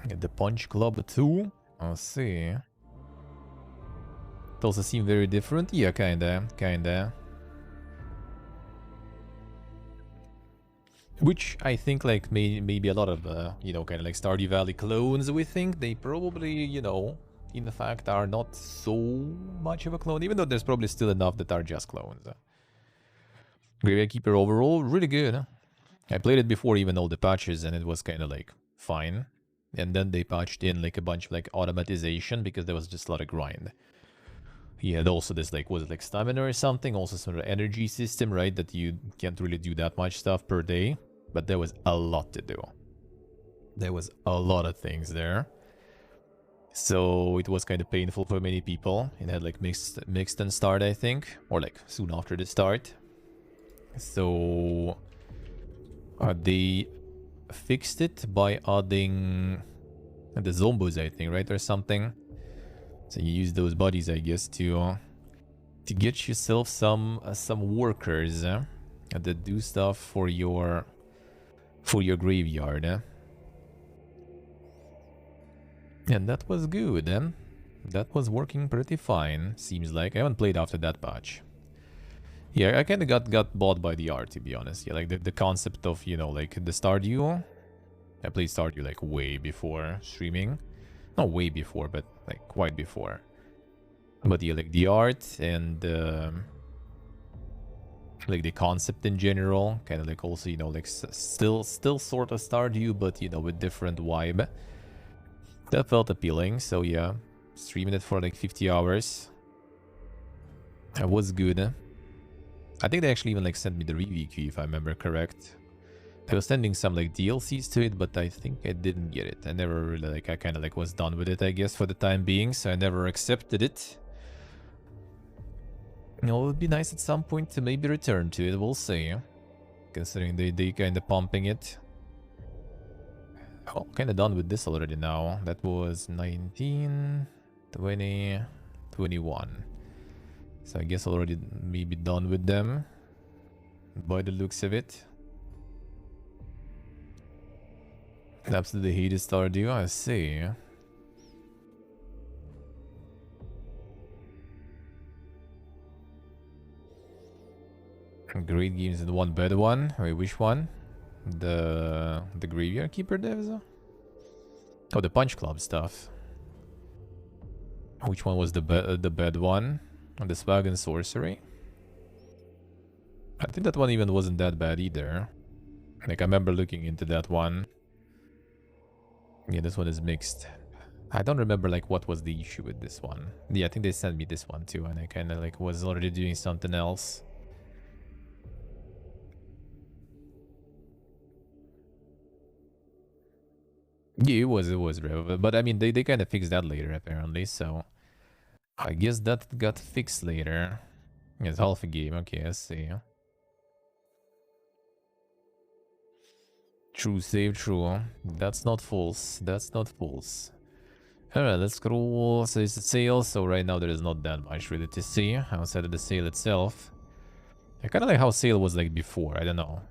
Get the Punch Club too. I'll see. It also seem very different. Yeah, kinda. Which I think like maybe a lot of you know, kind of like Stardew Valley clones. We think they probably, you know, in fact are not so much of a clone, even though there's probably still enough that are just clones. Graveyard Keeper overall really good. I played it before even all the patches, and it was kind of like fine. And then they patched in like a bunch of like automatization because there was just a lot of grind. He had also this like, was it like stamina or something? Also some sort of energy system, right? That you can't really do that much stuff per day. But there was a lot to do. There was a lot of things there. So it was kind of painful for many people. It had like mixed and start, I think. Or like soon after the start. So they fixed it by adding the zombos, I think, right? Or something. So you use those bodies, I guess, to get yourself some workers that do stuff for your graveyard. And that was good. That was working pretty fine. Seems like I haven't played after that patch. Yeah, I kind of got bought by the art, to be honest. Yeah, like the concept of, you know, like the Stardew. I played Stardew like way before streaming. Not way before, but like quite before. But yeah, like the art and like the concept in general, kind of like also, you know, like still sort of Stardew, but you know, with different vibe. That felt appealing, so yeah, streaming it for like 50 hours. That was good. I think they actually even like sent me the review key, if I remember correct. They were sending some like DLCs to it, but I think I didn't get it. I never really like, I kind of like was done with it, I guess, for the time being, so I never accepted it. You know, it would be nice at some point to maybe return to it, we'll see. Considering they kind of pumping it. Oh, kind of done with this already now. That was 19, 20, 21. So I guess already maybe done with them. By the looks of it. Absolutely hated Stardew, I see. Great games and one bad one. Wait, which one? The Graveyard Keeper devs? Oh, the Punch Club stuff. Which one was the bad one? The Swag and Sorcery? I think that one even wasn't that bad either. Like, I remember looking into that one. Yeah, this one is mixed. I don't remember, like, what was the issue with this one. Yeah, I think they sent me this one too, and I kind of, like, was already doing something else. Yeah, it was relevant, but I mean, they kind of fixed that later, apparently, so... I guess that got fixed later. It's half a game, okay, I see. True save, true. That's not false, that's not false. Alright, let's scroll. So it's a sale, so right now there is not that much really to see outside of the sale itself. I kind of like how sale was like before, I don't know.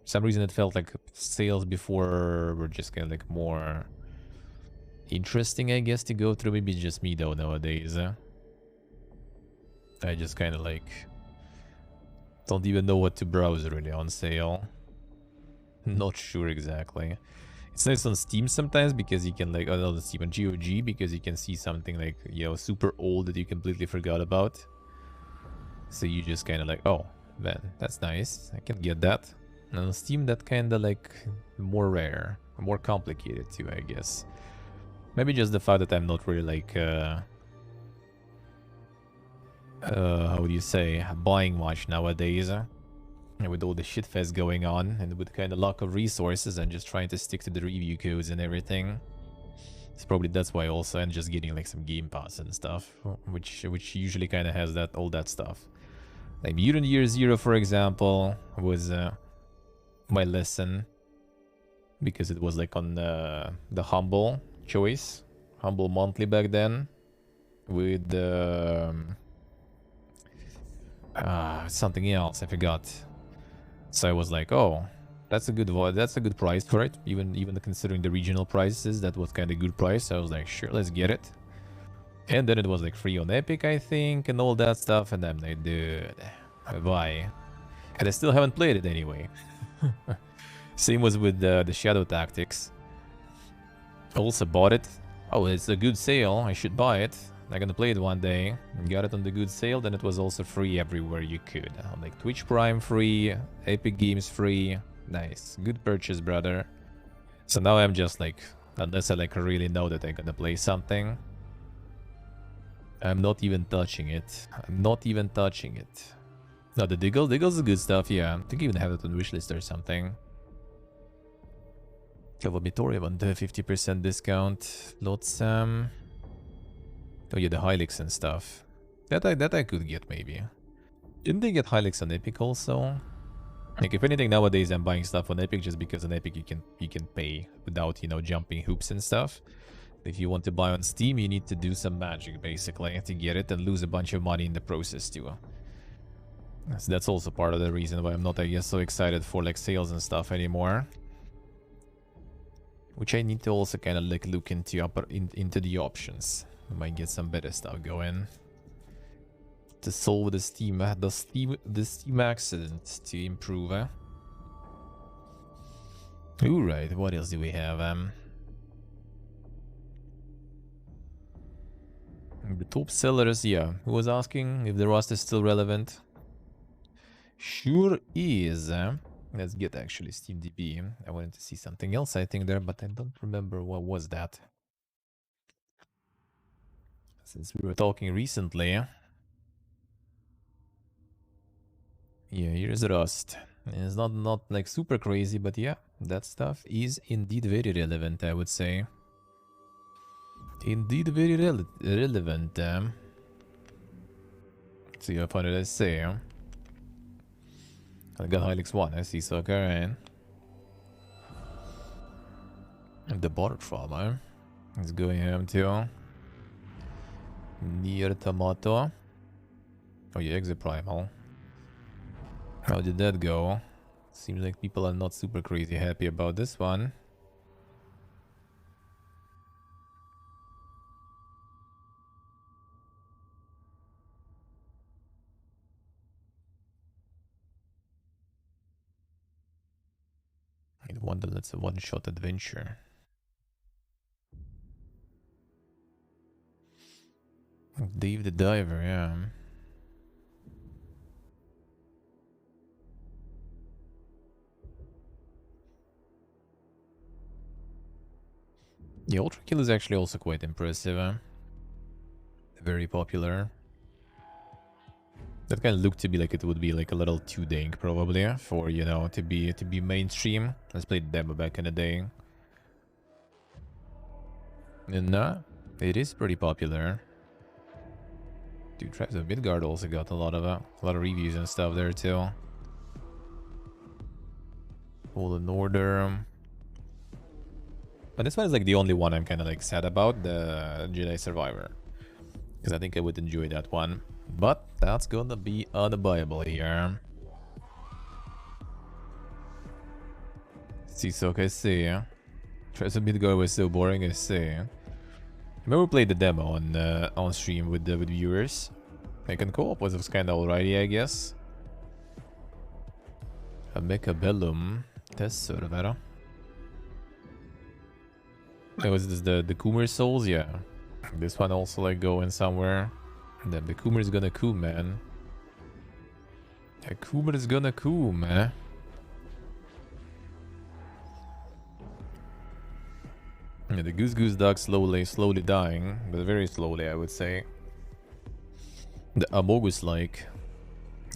For some reason it felt like sales before were just kind of like more interesting, I guess, to go through. Maybe it's just me though nowadays. I just kind of like don't even know what to browse really on sale. Not sure exactly. It's nice on Steam sometimes because you can like, oh no, Steam on GOG because you can see something like, you know, super old that you completely forgot about. So you just kind of like, oh man, that's nice. I can get that. And on Steam, that kind of like more rare, more complicated too, I guess. Maybe just the fact that I'm not really like, how would you say, buying much nowadays. And with all the shitfest going on, and with kind of lack of resources, and just trying to stick to the review codes and everything. It's probably that's why also, and just getting like some Game Pass and stuff, which usually kind of has that all that stuff. Like Mutant Year Zero, for example, was my lesson because it was like on the Humble choice, Humble Monthly back then, with something else I forgot. So I was like, oh, That's a good that's a good price for it. Even considering the regional prices, that was kind of good price. I was like, sure, let's get it. And then it was like free on Epic, I think, and all that stuff. And I'm like, dude, why? And I still haven't played it anyway. Same was with the Shadow Tactics. I also bought it. Oh, it's a good sale. I should buy it. I'm gonna play it one day. Got it on the good sale. Then it was also free everywhere you could. Like Twitch Prime free, Epic Games free. Nice. Good purchase, brother. So now I'm just like, unless I like really know that I'm gonna play something, I'm not even touching it. I'm not even touching it. No, the Diggle. Diggle's the good stuff, yeah. I think I even have it on wishlist or something. Cavabitorium on the 50% discount. Lots, oh yeah, the Hilux and stuff. That I could get maybe. Didn't they get Hilux on Epic also? Like if anything nowadays I'm buying stuff on Epic just because on Epic you can pay without, you know, jumping hoops and stuff. If you want to buy on Steam, you need to do some magic basically to get it and lose a bunch of money in the process too. So that's also part of the reason why I'm not, I guess, so excited for like sales and stuff anymore. Which I need to also kind of like look into into the options. I might get some better stuff going to solve the Steam accident to improve. Alright, what else do we have? The top sellers, yeah. Who was asking if the roster is still relevant? Sure is. Let's get actually SteamDB. I wanted to see something else, I think, there, but I don't remember what was that. Since we were talking recently. Yeah, here's Rust. It's not like super crazy, but yeah, that stuff is indeed very relevant, I would say. Indeed very relevant. Let's see how far did I say? I got Hilux 1, I see soccer, and the border farmer is going home too. Near Tomato. Oh yeah, Exit Primal. How did that go? Seems like people are not super crazy happy about this one. I wonder, that's a one-shot adventure. Dave the Diver, yeah. Yeah, Ultra Kill is actually also quite impressive. Very popular. That kind of looked to be like it would be like a little too dank probably for, you know, to be mainstream. Let's play the demo back in the day. And it is pretty popular. Dude, Tribes of Midgard also got a lot of reviews and stuff there too. Fallen Order. But this one is like the only one I'm kind of like sad about, the Jedi Survivor. Because I think I would enjoy that one. But that's gonna be unbuyable here. Seesock, I see. Tribes of Midgard was so boring, I see. I remember we played the demo on stream with viewers. Like in co-op was kind of alrighty, I guess. A Mechabellum test server. It was this the Coomer Souls, yeah. This one also like going somewhere. And then the Coomer is gonna coom, man. The Coomer is gonna coom, man. Yeah, the Goose Duck slowly dying, but very slowly, I would say. The Amogus like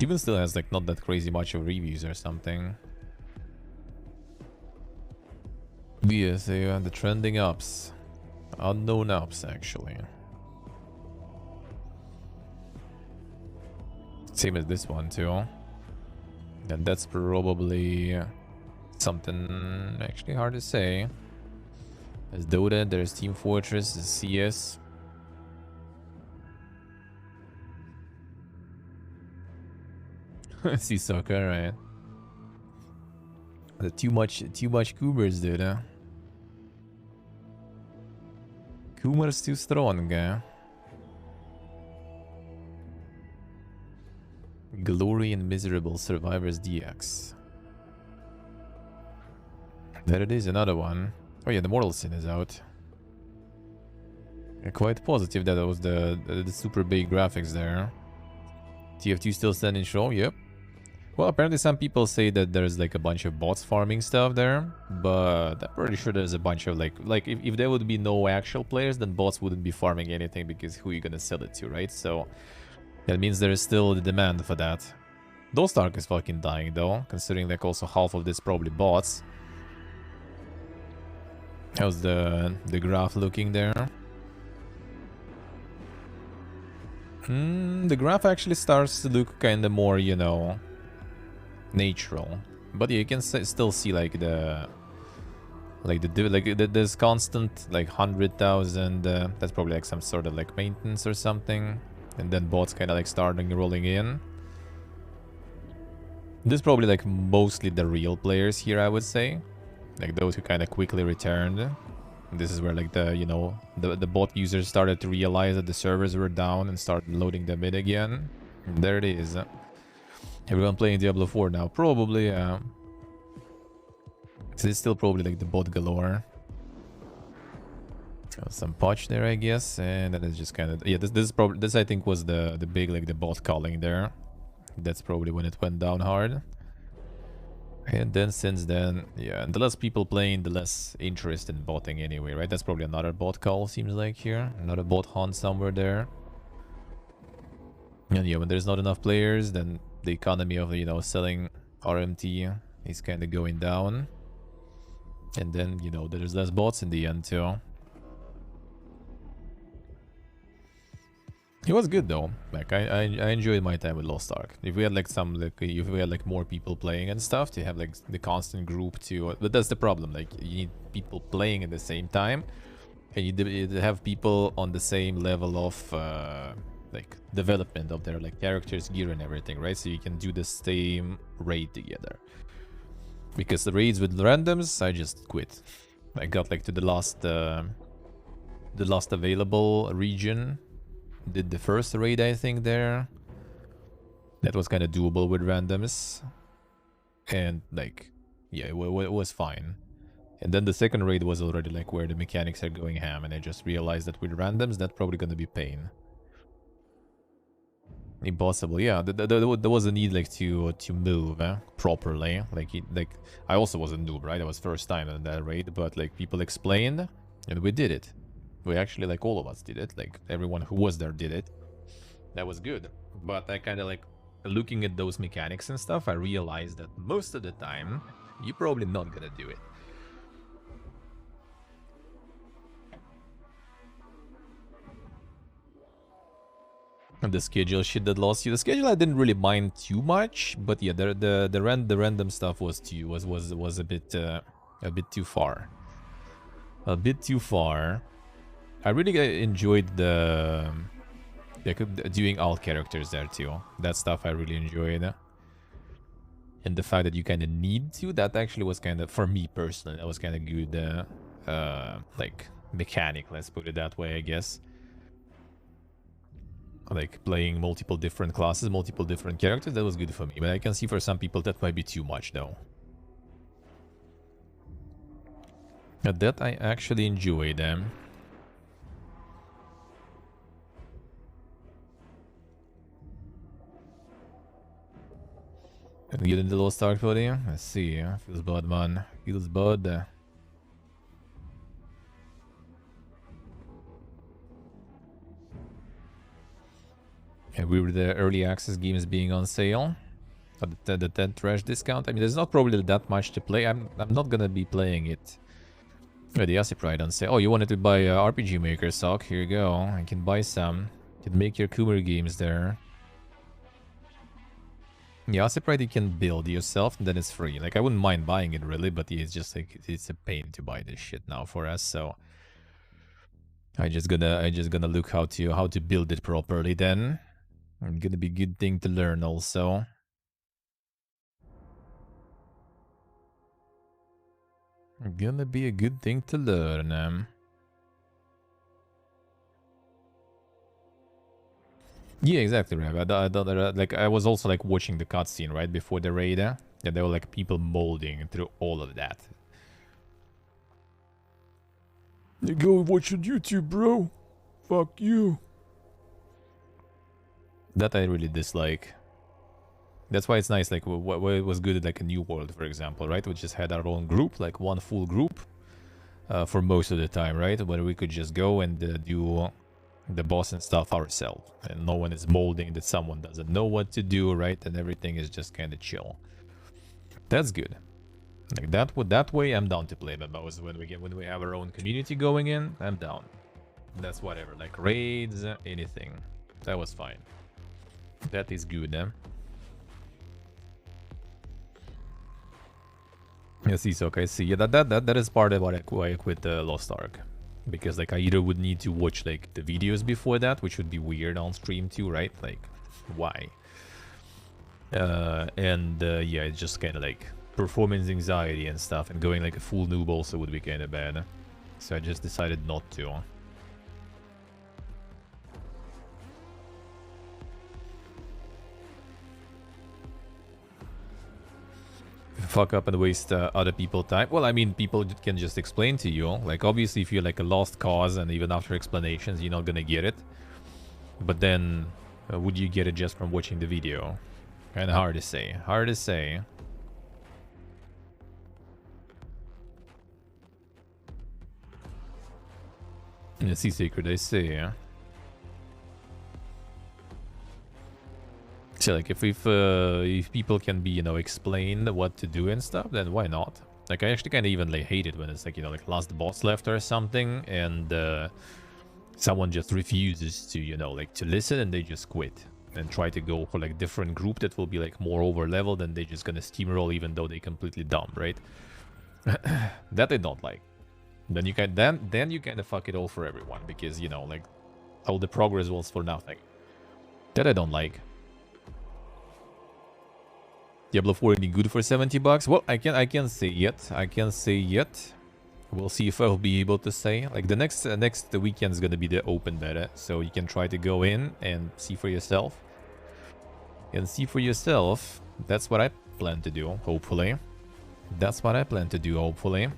even still has like not that crazy much of reviews or something. Yes, the trending ups. Unknown ups, actually. Same as this one, too. And that's probably something actually hard to say. There's Dota, there's Team Fortress, there's CS. See soccer, right? Too much Coomers, dude. Coomers too strong. Glory and Miserable Survivors DX. There it is, another one. Oh yeah, the Mortal Sin is out. Yeah, quite positive that was the super big graphics there. TF2 still standing strong, yep. Well, apparently some people say that there's like a bunch of bots farming stuff there, but I'm pretty sure there's a bunch of like if there would be no actual players, then bots wouldn't be farming anything because who are you gonna sell it to, right? So that means there is still the demand for that. Those Stark is fucking dying though, considering like also half of this probably bots. How's the graph looking there? The graph actually starts to look kind of more, you know, natural. But yeah, you can still see like there's constant like 100,000. That's probably like some sort of like maintenance or something, and then bots kind of like starting rolling in. This is probably like mostly the real players here, I would say, like those who kind of quickly returned. This is where like the, you know, the bot users started to realize that the servers were down and started loading them in again. And there it is. Everyone playing Diablo 4 now, probably. So it's still probably like the bot galore. Some patch there, I guess, and that is just kind of, yeah. This I think was the big like the bot calling there. That's probably when it went down hard. And then since then, yeah, and the less people playing, the less interest in botting anyway, right? That's probably another bot call, seems like here. Another bot hunt somewhere there. And yeah, when there's not enough players, then the economy of, you know, selling RMT is kind of going down. And then, you know, there's less bots in the end too. It was good though. Like I enjoyed my time with Lost Ark. If we had like if we had like more people playing and stuff, to have like the constant group to, but that's the problem. Like you need people playing at the same time, and you have people on the same level of like development of their like characters, gear, and everything, right? So you can do the same raid together. Because the raids with randoms, I just quit. I got like to the last available region. Did the first raid, I think, there. That was kind of doable with randoms. And, like, yeah, it was fine. And then the second raid was already, like, where the mechanics are going ham. And I just realized that with randoms, that's probably gonna be pain. Impossible, yeah. There was a need, like, to move properly. Like, I also was a noob, right? That was first time in that raid. But, like, people explained, and we did it. We actually, like, all of us did it. Like, everyone who was there did it. That was good. But I kind of, like, looking at those mechanics and stuff, I realized that most of the time, you're probably not gonna do it. And the schedule shit that lost you. The schedule I didn't really mind too much, but yeah, the random stuff was a bit too far. A bit too far. I really enjoyed doing all characters there too. That stuff I really enjoyed. And the fact that you kind of need to, that actually was kind of, for me personally, that was kind of good, like, mechanic, let's put it that way, I guess. Like, playing multiple different classes, multiple different characters, that was good for me. But I can see for some people that might be too much, though. That I actually enjoyed. Get into the Lost Ark for you. Let's see. Feels bad, man. Feels bad. Yeah, we were the early access games being on sale. The 10 trash discount. I mean, there's not probably that much to play. I'm not gonna be playing it. Oh, the Acid Pride on sale. Oh, you wanted to buy RPG Maker sock? Here you go. I can buy some. You can make your Coomer games there. Yeah, Acid Pride you can build yourself, and then it's free. Like, I wouldn't mind buying it really, but it's just like it's a pain to buy this shit now for us. So I just gonna look how to build it properly then. It's gonna be a good thing to learn also. Gonna be a good thing to learn. Yeah, exactly, Rev. I was also like watching the cutscene right before the raid. Yeah, there were like people molding through all of that. You go watch on YouTube, bro. Fuck you. That I really dislike. That's why it's nice, like, what it was good at, like, a New World, for example, right? We just had our own group, like, one full group for most of the time, right? Where we could just go and do the boss and stuff ourselves. And no one is molding that someone doesn't know what to do, right? And everything is just kind of chill. That's good. Like, that way, I'm down to play MMOs. When we have our own community going in, I'm down. That's whatever, like, raids, anything. That was fine. That is good, eh? Yes, okay, I see. Yeah, that is part of why I quit Lost Ark. Because, like, I either would need to watch, like, the videos before that, which would be weird on stream too, right? Like, why? Yeah, it's just kind of, like, performance anxiety and stuff, and going, like, a full noob also would be kind of bad. So I just decided not to. Fuck up and waste other people's time. Well, I mean, people can just explain to you. Like, obviously, if you're like a lost cause and even after explanations, you're not gonna get it. But then, would you get it just from watching the video? Kind of hard to say. Hard to say. Yeah, see, Secret, I see. So, like, if people can be, you know, explained what to do and stuff, then why not? Like, I actually kind of even, like, hate it when it's, like, you know, like, last boss left or something, and someone just refuses to, you know, like, to listen, and they just quit. And try to go for, like, different group that will be, like, more over-leveled, and they're just gonna steamroll even though they're completely dumb, right? That I don't like. Then you can then you kind of fuck it all for everyone, because, you know, like, all the progress was for nothing. That I don't like. Diablo 4 any good for 70 bucks? Well, I can't say yet. I can't say yet. We'll see if I'll be able to say. Like, the next weekend is gonna be the open beta, so you can try to go in and see for yourself. That's what I plan to do, hopefully. That's what I plan to do, hopefully.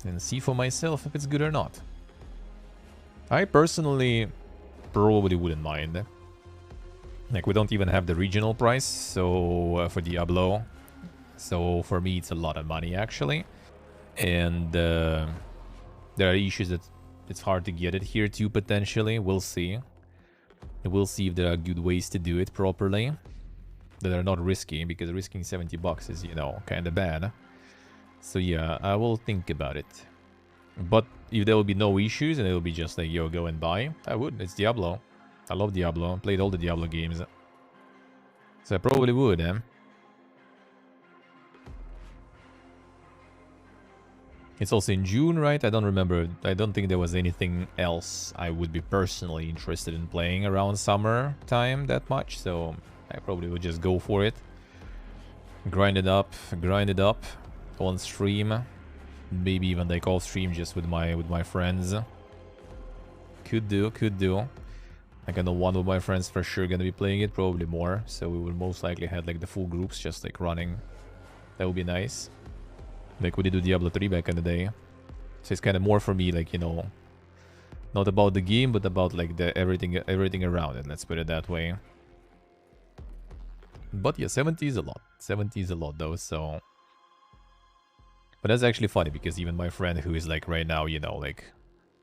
And see for myself if it's good or not. I personally probably wouldn't mind. Like, we don't even have the regional price, so for Diablo. So for me, it's a lot of money, actually. And there are issues that it's hard to get it here too, potentially. We'll see. We'll see if there are good ways to do it properly. That are not risky, because risking 70 bucks is, you know, kind of bad. So yeah, I will think about it. But if there will be no issues and it will be just like, yo, go and buy, I would. It's Diablo. I love Diablo. Played all the Diablo games. So I probably would, eh? It's also in June, right? I don't remember. I don't think there was anything else I would be personally interested in playing around summer time that much. So I probably would just go for it. Grind it up on stream. Maybe even like off stream just with my friends. Could do. Like, I know one of my friends for sure gonna be playing it, probably more. So we will most likely have like the full groups just like running. That would be nice. Like we did do Diablo 3 back in the day. So it's kind of more for me, like, you know, not about the game, but about like the everything around it. Let's put it that way. But yeah, 70 is a lot. 70 is a lot though, so. But that's actually funny, because even my friend who is like right now, you know, like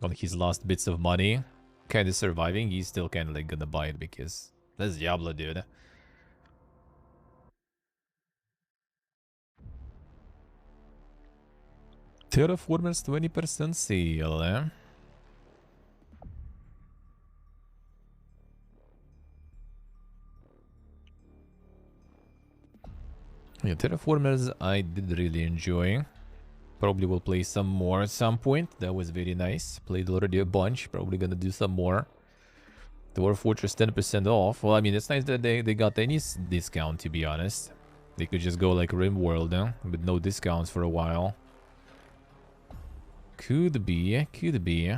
on his last bits of money, kind of surviving, he's still kind of like gonna buy it because that's Diablo, dude. Terraformers 20% sale, eh? Yeah, Terraformers I did really enjoy. Probably will play some more at some point. That was very nice. Played already a bunch. Probably gonna do some more. Dwarf Fortress 10% off. Well, I mean, it's nice that they got any discount, to be honest. They could just go like RimWorld, with no discounts for a while. Could be, could be.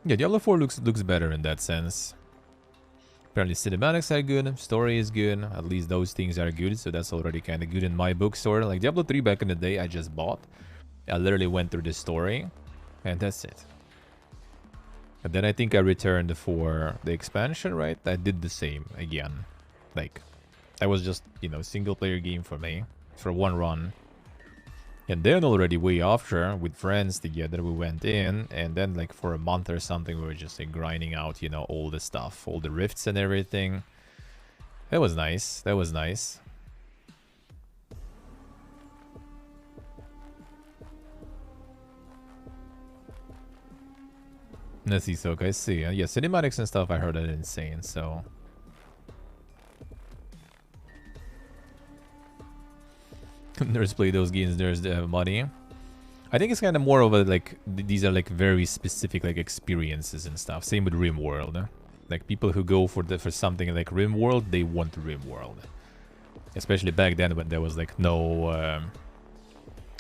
Yeah, Diablo 4 looks better in that sense. Apparently cinematics are good, story is good, at least those things are good, so that's already kind of good in my book sort of. Like Diablo 3 back in the day I just bought. I literally went through the story, and that's it. And then I think I returned for the expansion, right? I did the same again. Like, that was just, you know, single player game for me, for one run. And then already way after, with friends together, we went in, and then like for a month or something, we were just like grinding out, you know, all the stuff, all the rifts and everything. That was nice. That was nice. Let's see, so I see. Yeah, cinematics and stuff I heard are insane, so... Nerds play those games, there's the money. I think it's kind of more of a, like, these are like very specific like experiences and stuff. Same with RimWorld. Like people who go for something like RimWorld, they want RimWorld. Especially back then when there was like no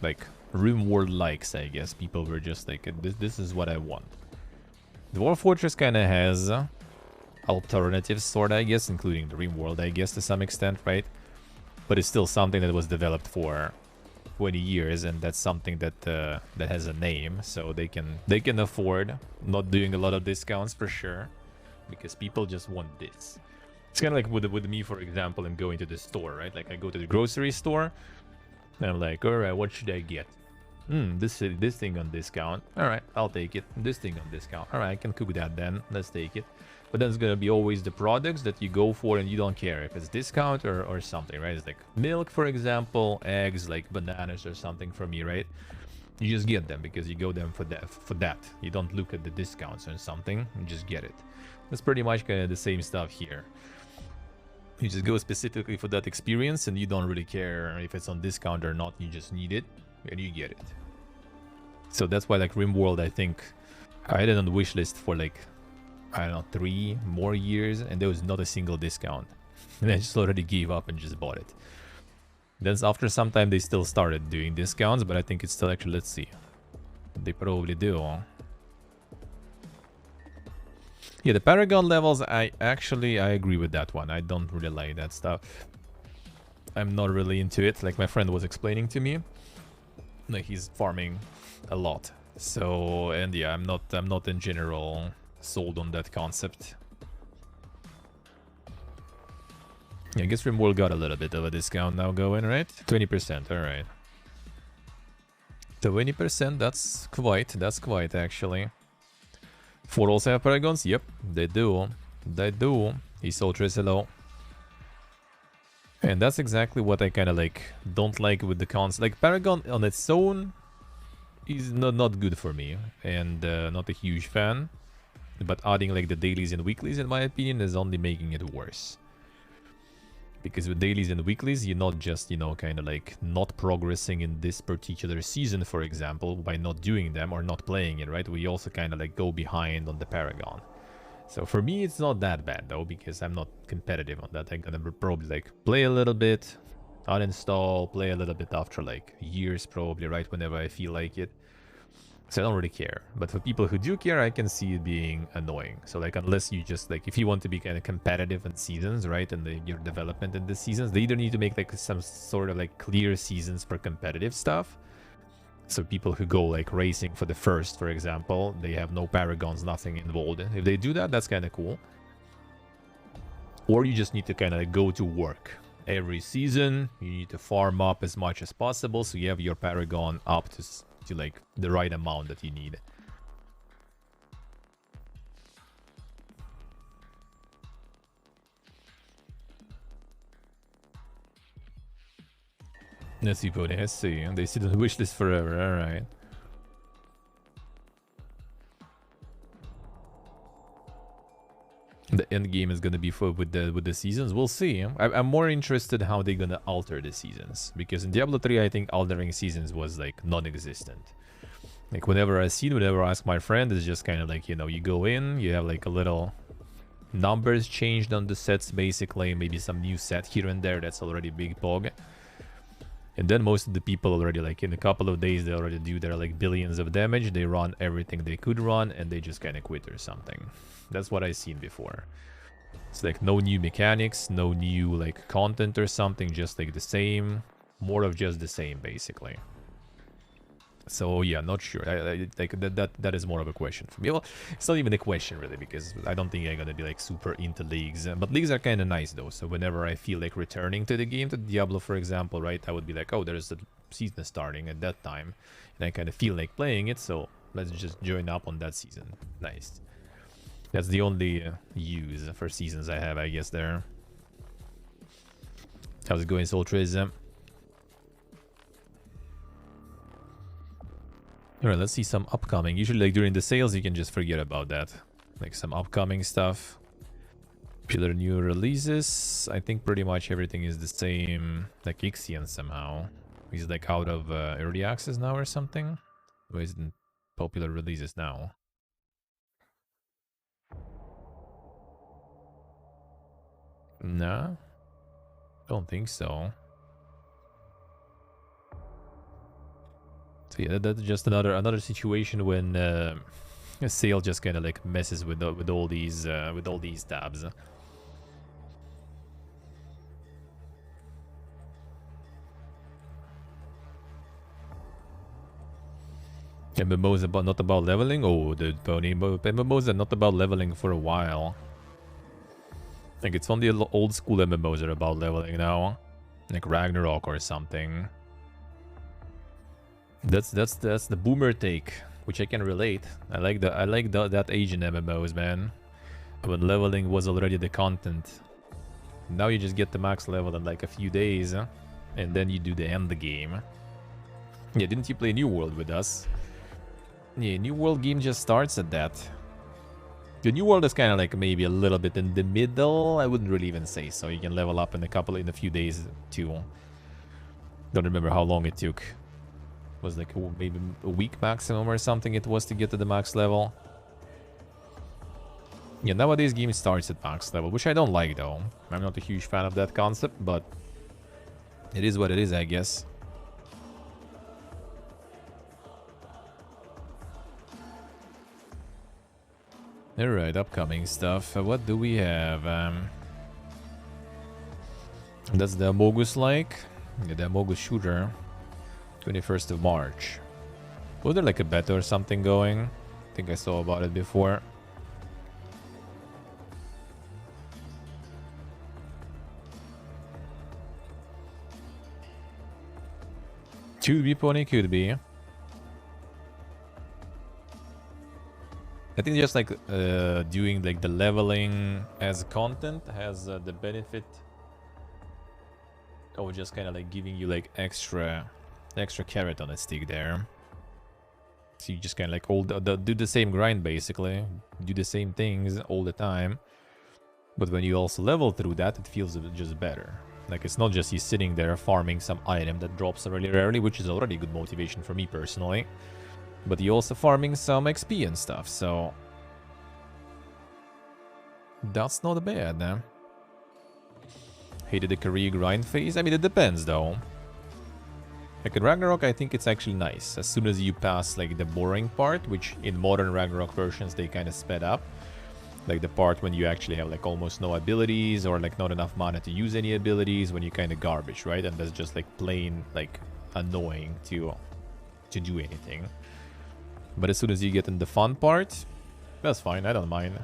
like RimWorld likes, I guess. People were just like, this is what I want. Dwarf Fortress kind of has alternatives sort of, I guess, including the RimWorld, I guess, to some extent, right? But it's still something that was developed for 20 years, and that's something that that has a name, so they can afford not doing a lot of discounts for sure, because people just want this. It's kind of like with me, for example, and going to the store, right? Like I go to the grocery store, and I'm like, all right, what should I get? This thing on discount. All right, I'll take it. This thing on discount. All right, I can cook that then. Let's take it. But then it's gonna be always the products that you go for, and you don't care if it's discount or something, right? It's like milk, for example, eggs, like bananas or something for me, right? You just get them because you go them for that. You don't look at the discounts or something. You just get it. That's pretty much kind of the same stuff here. You just go specifically for that experience, and you don't really care if it's on discount or not. You just need it, and you get it. So that's why, like, RimWorld, I think I had it on the wish list for like, I don't know, 3 more years, and there was not a single discount. And I just already gave up and just bought it. Then after some time, they still started doing discounts, but I think it's still actually, let's see. They probably do. Yeah, the Paragon levels, I agree with that one. I don't really like that stuff. I'm not really into it, like my friend was explaining to me. Like, he's farming a lot. So, and yeah, I'm not in general sold on that concept. Yeah, I guess RimWorld got a little bit of a discount now going, right? 20%, alright. 20%, that's quite actually. 4 also have Paragons? Yep, they do. They do. He sold Triselo. And that's exactly what I kind of like don't like with the cons. Like Paragon on its own is not good for me, and not a huge fan. But adding like the dailies and weeklies, in my opinion, is only making it worse. Because with dailies and weeklies, you're not just, you know, kind of like not progressing in this particular season, for example, by not doing them or not playing it, right? We also kind of like go behind on the Paragon. So for me, it's not that bad though, because I'm not competitive on that. I'm gonna probably like play a little bit, uninstall, play a little bit after like years probably, right? Whenever I feel like it. So I don't really care. But for people who do care, I can see it being annoying. So like, unless you just like, if you want to be kind of competitive in seasons, right? And your development in the seasons, they either need to make like some sort of like clear seasons for competitive stuff. So people who go like racing for the first, for example, they have no Paragons, nothing involved. If they do that, that's kind of cool. Or you just need to kind of like go to work. Every season, you need to farm up as much as possible, so you have your Paragon up to like the right amount that you need. Let's see, Pony. Let's see. They sit on the wish list forever. Alright. The end game is gonna be for with the seasons. We'll see. I'm more interested how they're gonna alter the seasons, because in Diablo 3 I think altering seasons was like non-existent. Like whenever I ask my friend, it's just kind of like, you know, you go in, you have like a little numbers changed on the sets, basically. Maybe some new set here and there. That's already big pog. And then most of the people already, like, in a couple of days, they already do their, like, billions of damage. They run everything they could run, and they just kind of quit or something. That's what I've seen before. It's like no new mechanics, no new, like, content or something. Just, like, the same. More of just the same, basically. So yeah, not sure. Like that is more of a question for me. Well, it's not even a question really, because I don't think I'm gonna be like super into leagues. But leagues are kind of nice though. So whenever I feel like returning to the game, to Diablo for example, right, I would be like, oh, there's a season starting at that time, and I kind of feel like playing it. So let's just join up on that season. Nice. That's the only use for seasons I have, I guess. There. How's it going, Soltriz? Alright, let's see some upcoming. Usually, like, during the sales, you can just forget about that. Like, some upcoming stuff. Pillar new releases. I think pretty much everything is the same. Like, Ixion somehow. He's, like, out of early access now or something. Or is it in popular releases now? No? Don't think so. So yeah, that's just another situation when a sale just kind of like messes with all these tabs. MMOs not about leveling. Oh, the pony MMOs are not about leveling for a while. I think it's only old school MMOs are about leveling now, like Ragnarok or something. That's the boomer take, which I can relate. I like that Asian MMOs, man. When leveling was already the content. Now you just get the max level in like a few days, and then you do the end the game. Yeah, didn't you play New World with us? Yeah, New World game just starts at that. The New World is kind of like maybe a little bit in the middle. I wouldn't really even say so. You can level up in a few days too. Don't remember how long it took. Was like maybe a week maximum or something it was to get to the max level. Yeah, nowadays game starts at max level, which I don't like though. I'm not a huge fan of that concept, but it is what it is, I guess. Alright, upcoming stuff. What do we have? That's the Amogus like. Yeah, the Amogus shooter. 21st of March. Was there like a beta or something going? I think I saw about it before. Could be, Pony, could be. I think just like doing like the leveling as content has the benefit of just kind of like giving you like extra carrot on a stick there. So you just kind of like do the same grind basically, do the same things all the time. But when you also level through that, it feels just better. Like it's not just you sitting there farming some item that drops really rarely, which is already good motivation for me personally. But you're also farming some XP and stuff, so that's not bad, nah? Hated the career grind phase? I mean, it depends, though. Like in Ragnarok, I think it's actually nice. As soon as you pass, like, the boring part, which in modern Ragnarok versions, they kind of sped up. Like, the part when you actually have, like, almost no abilities, or, like, not enough mana to use any abilities, when you kind of garbage, right? And that's just, like, plain, like, annoying to do anything. But as soon as you get in the fun part, that's fine, I don't mind.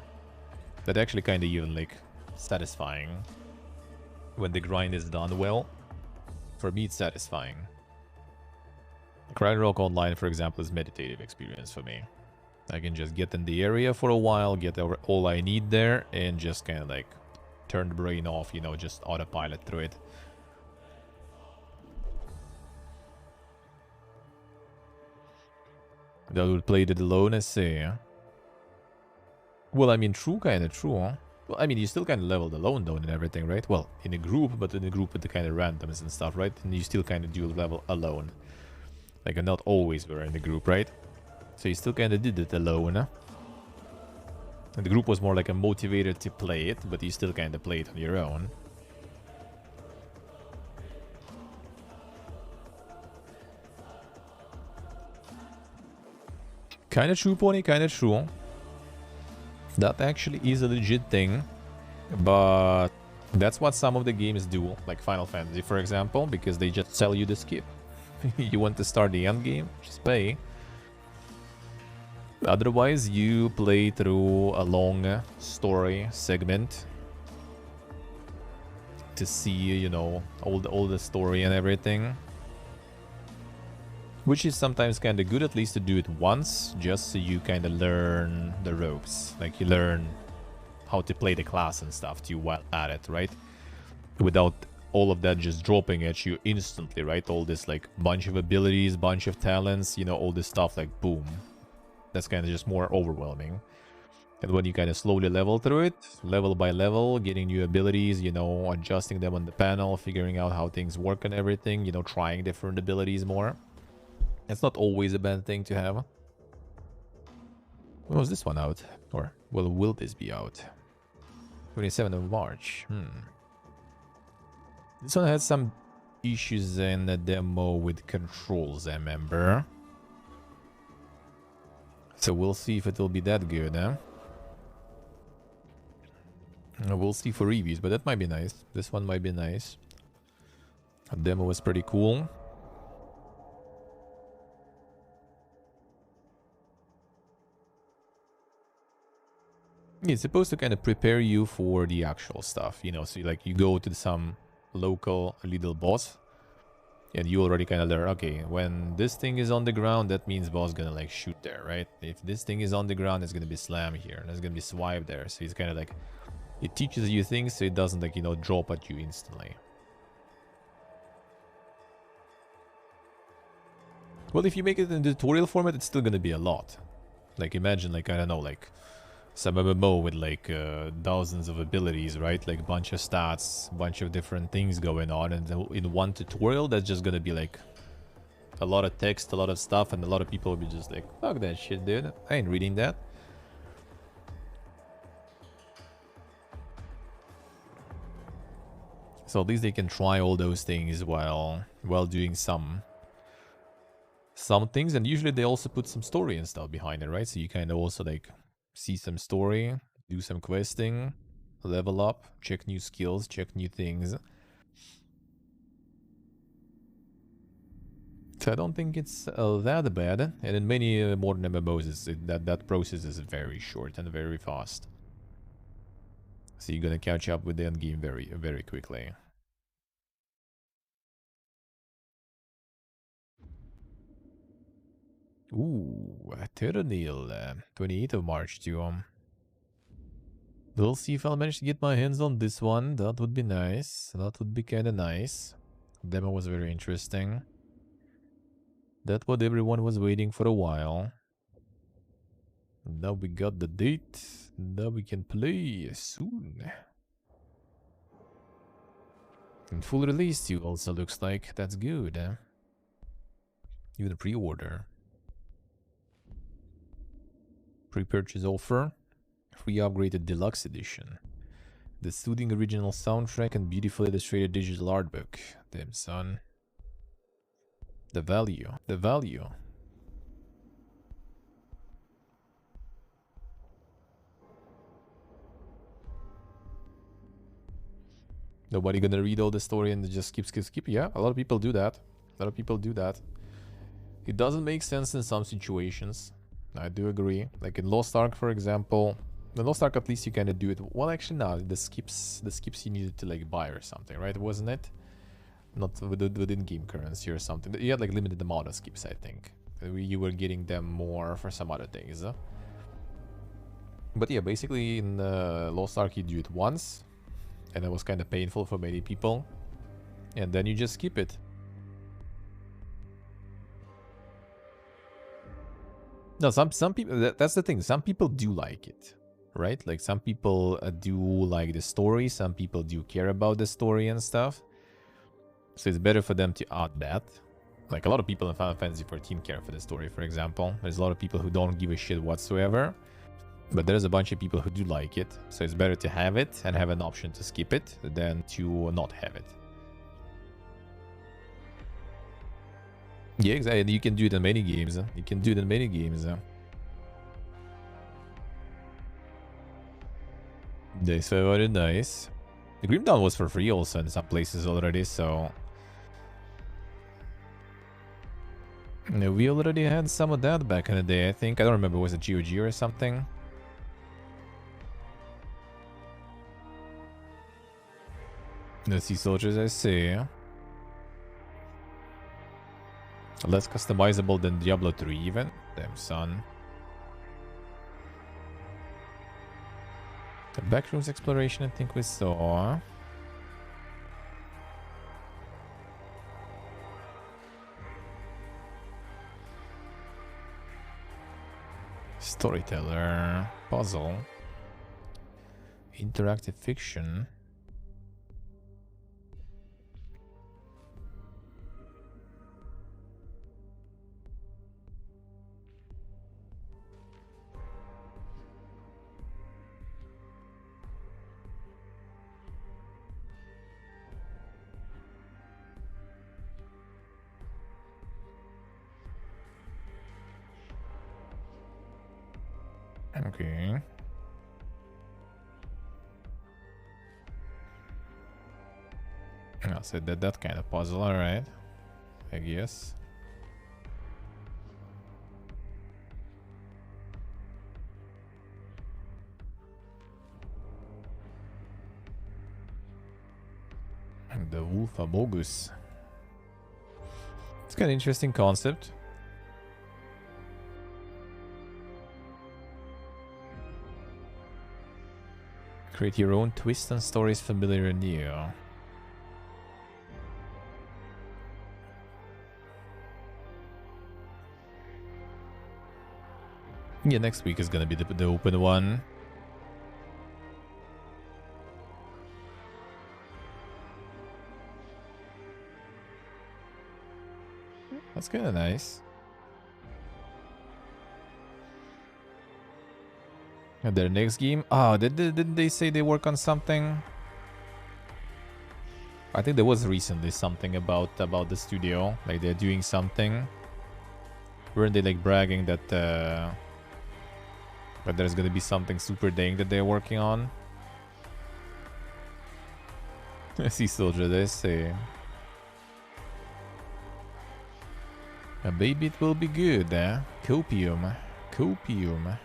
That actually kind of even, like, satisfying. When the grind is done well. For me, it's satisfying. Ragnarok Online, for example, is meditative experience for me. I can just get in the area for a while, get all I need there, and just kind of, like, turn the brain off, you know, just autopilot through it. That would play it alone, I say. Well, I mean, true, kind of true, huh? Well, I mean, you still kind of leveled alone, though, and everything, right? Well, in a group, but in a group with the kind of randoms and stuff, right? And you still kind of do level alone. Like, not always were in the group, right? So you still kind of did it alone, huh? And the group was more like a motivator to play it, but you still kind of play it on your own. Kind of true, Pony, kind of true. That actually is a legit thing, but that's what some of the games do, like Final Fantasy, for example, because they just sell you the skip. You want to start the end game, just pay. Otherwise, you play through a long story segment to see, you know, all the story and everything. Which is sometimes kind of good, at least to do it once, just so you kind of learn the ropes. Like, you learn how to play the class and stuff to while at it, right? Without all of that just dropping at you instantly, right? All this, like, bunch of abilities, bunch of talents, you know, all this stuff, like, boom. That's kind of just more overwhelming. And when you kind of slowly level through it, level by level, getting new abilities, you know, adjusting them on the panel, figuring out how things work and everything, you know, trying different abilities more. It's not always a bad thing to have. When was this one out? Or, well, will this be out? 27th of March. This one had some issues in the demo with controls, I remember. So we'll see if it will be that good, huh? We'll see for reviews, but that might be nice. This one might be nice. The demo was pretty cool. It's supposed to kind of prepare you for the actual stuff, you know, so like you go to some local little boss and you already kind of learn, okay, when this thing is on the ground, that means boss gonna like shoot there, right? If this thing is on the ground, it's gonna be slam here, and there's gonna be swipe there. So it's kind of like, it teaches you things so it doesn't like, you know, drop at you instantly. Well, if you make it in the tutorial format, it's still gonna be a lot. Like, imagine, like, I don't know, like some MMO with like thousands of abilities, right? Like a bunch of stats, bunch of different things going on, and in one tutorial that's just gonna be like a lot of text, a lot of stuff, and a lot of people will be just like, fuck that shit, dude, I ain't reading that. So at least they can try all those things while doing some things, and usually they also put some story and stuff behind it, right? So you kind of also like see some story, do some questing, level up, check new skills, check new things. So I don't think it's that bad. And in many modern MMOs, that process is very short and very fast. So you're gonna catch up with the end game very, very quickly. Ooh, Eternal, 28th of March too. We'll see if I'll manage to get my hands on this one. That would be nice. That would be kind of nice. Demo was very interesting. That's what everyone was waiting for a while. Now we got the date. Now we can play soon. And full release too also looks like. That's good, huh? Even a pre-order. Pre-purchase offer. Free upgraded deluxe edition. The soothing original soundtrack and beautifully illustrated digital art book. Damn, son. The value. The value. Nobody gonna read all the story and just skip. Yeah, a lot of people do that. A lot of people do that. It doesn't make sense in some situations. I do agree. Like in Lost Ark, for example. In Lost Ark, at least you kind of do it. Well, actually, no. The skips you needed to like buy or something, right? Wasn't it? Not within game currency or something. You had like limited amount of skips, I think. You were getting them more for some other things. But yeah, basically in Lost Ark, you do it once. And it was kind of painful for many people. And then you just skip it. No, some people, that's the thing. Some people do like it, right? Like some people do like the story. Some people do care about the story and stuff. So it's better for them to add that. Like a lot of people in Final Fantasy XIV care for the story, for example. There's a lot of people who don't give a shit whatsoever. But there's a bunch of people who do like it, so it's better to have it and have an option to skip it than to not have it. Yeah, exactly. You can do it in many games. You can do it in many games. This was very nice. The Grim Dawn was for free also in some places already, so... Yeah, we already had some of that back in the day, I think. I don't remember, was it GOG or something? The Sea Soldiers, I see. Less customizable than Diablo 3 even. Damn, son. The backrooms exploration, I think we saw. Storyteller. Puzzle. Interactive fiction. Okay. So that kind of puzzle, alright. I guess. The Wolf Abogus. It's kind of interesting concept. Create your own twist on stories familiar and new. Yeah, next week is gonna be the open one. That's kind of nice. And their next game? Oh, didn't they say they work on something? I think there was recently something about the studio. Like they're doing something. Weren't they like bragging that there's gonna be something super dang that they're working on? Sea Soldier, they say. Maybe it will be good, eh? Copium. Copium.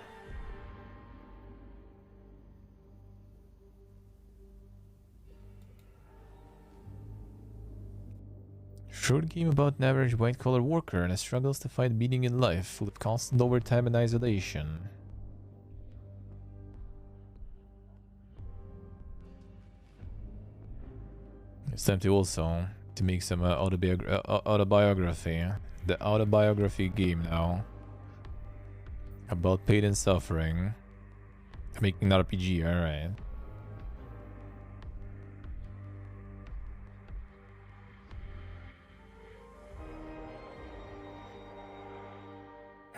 Short game about an average white-collar worker and struggles to find meaning in life, full of constant overtime and isolation. It's time to also to make some autobiography. The autobiography game now. About pain and suffering. Making an RPG, alright.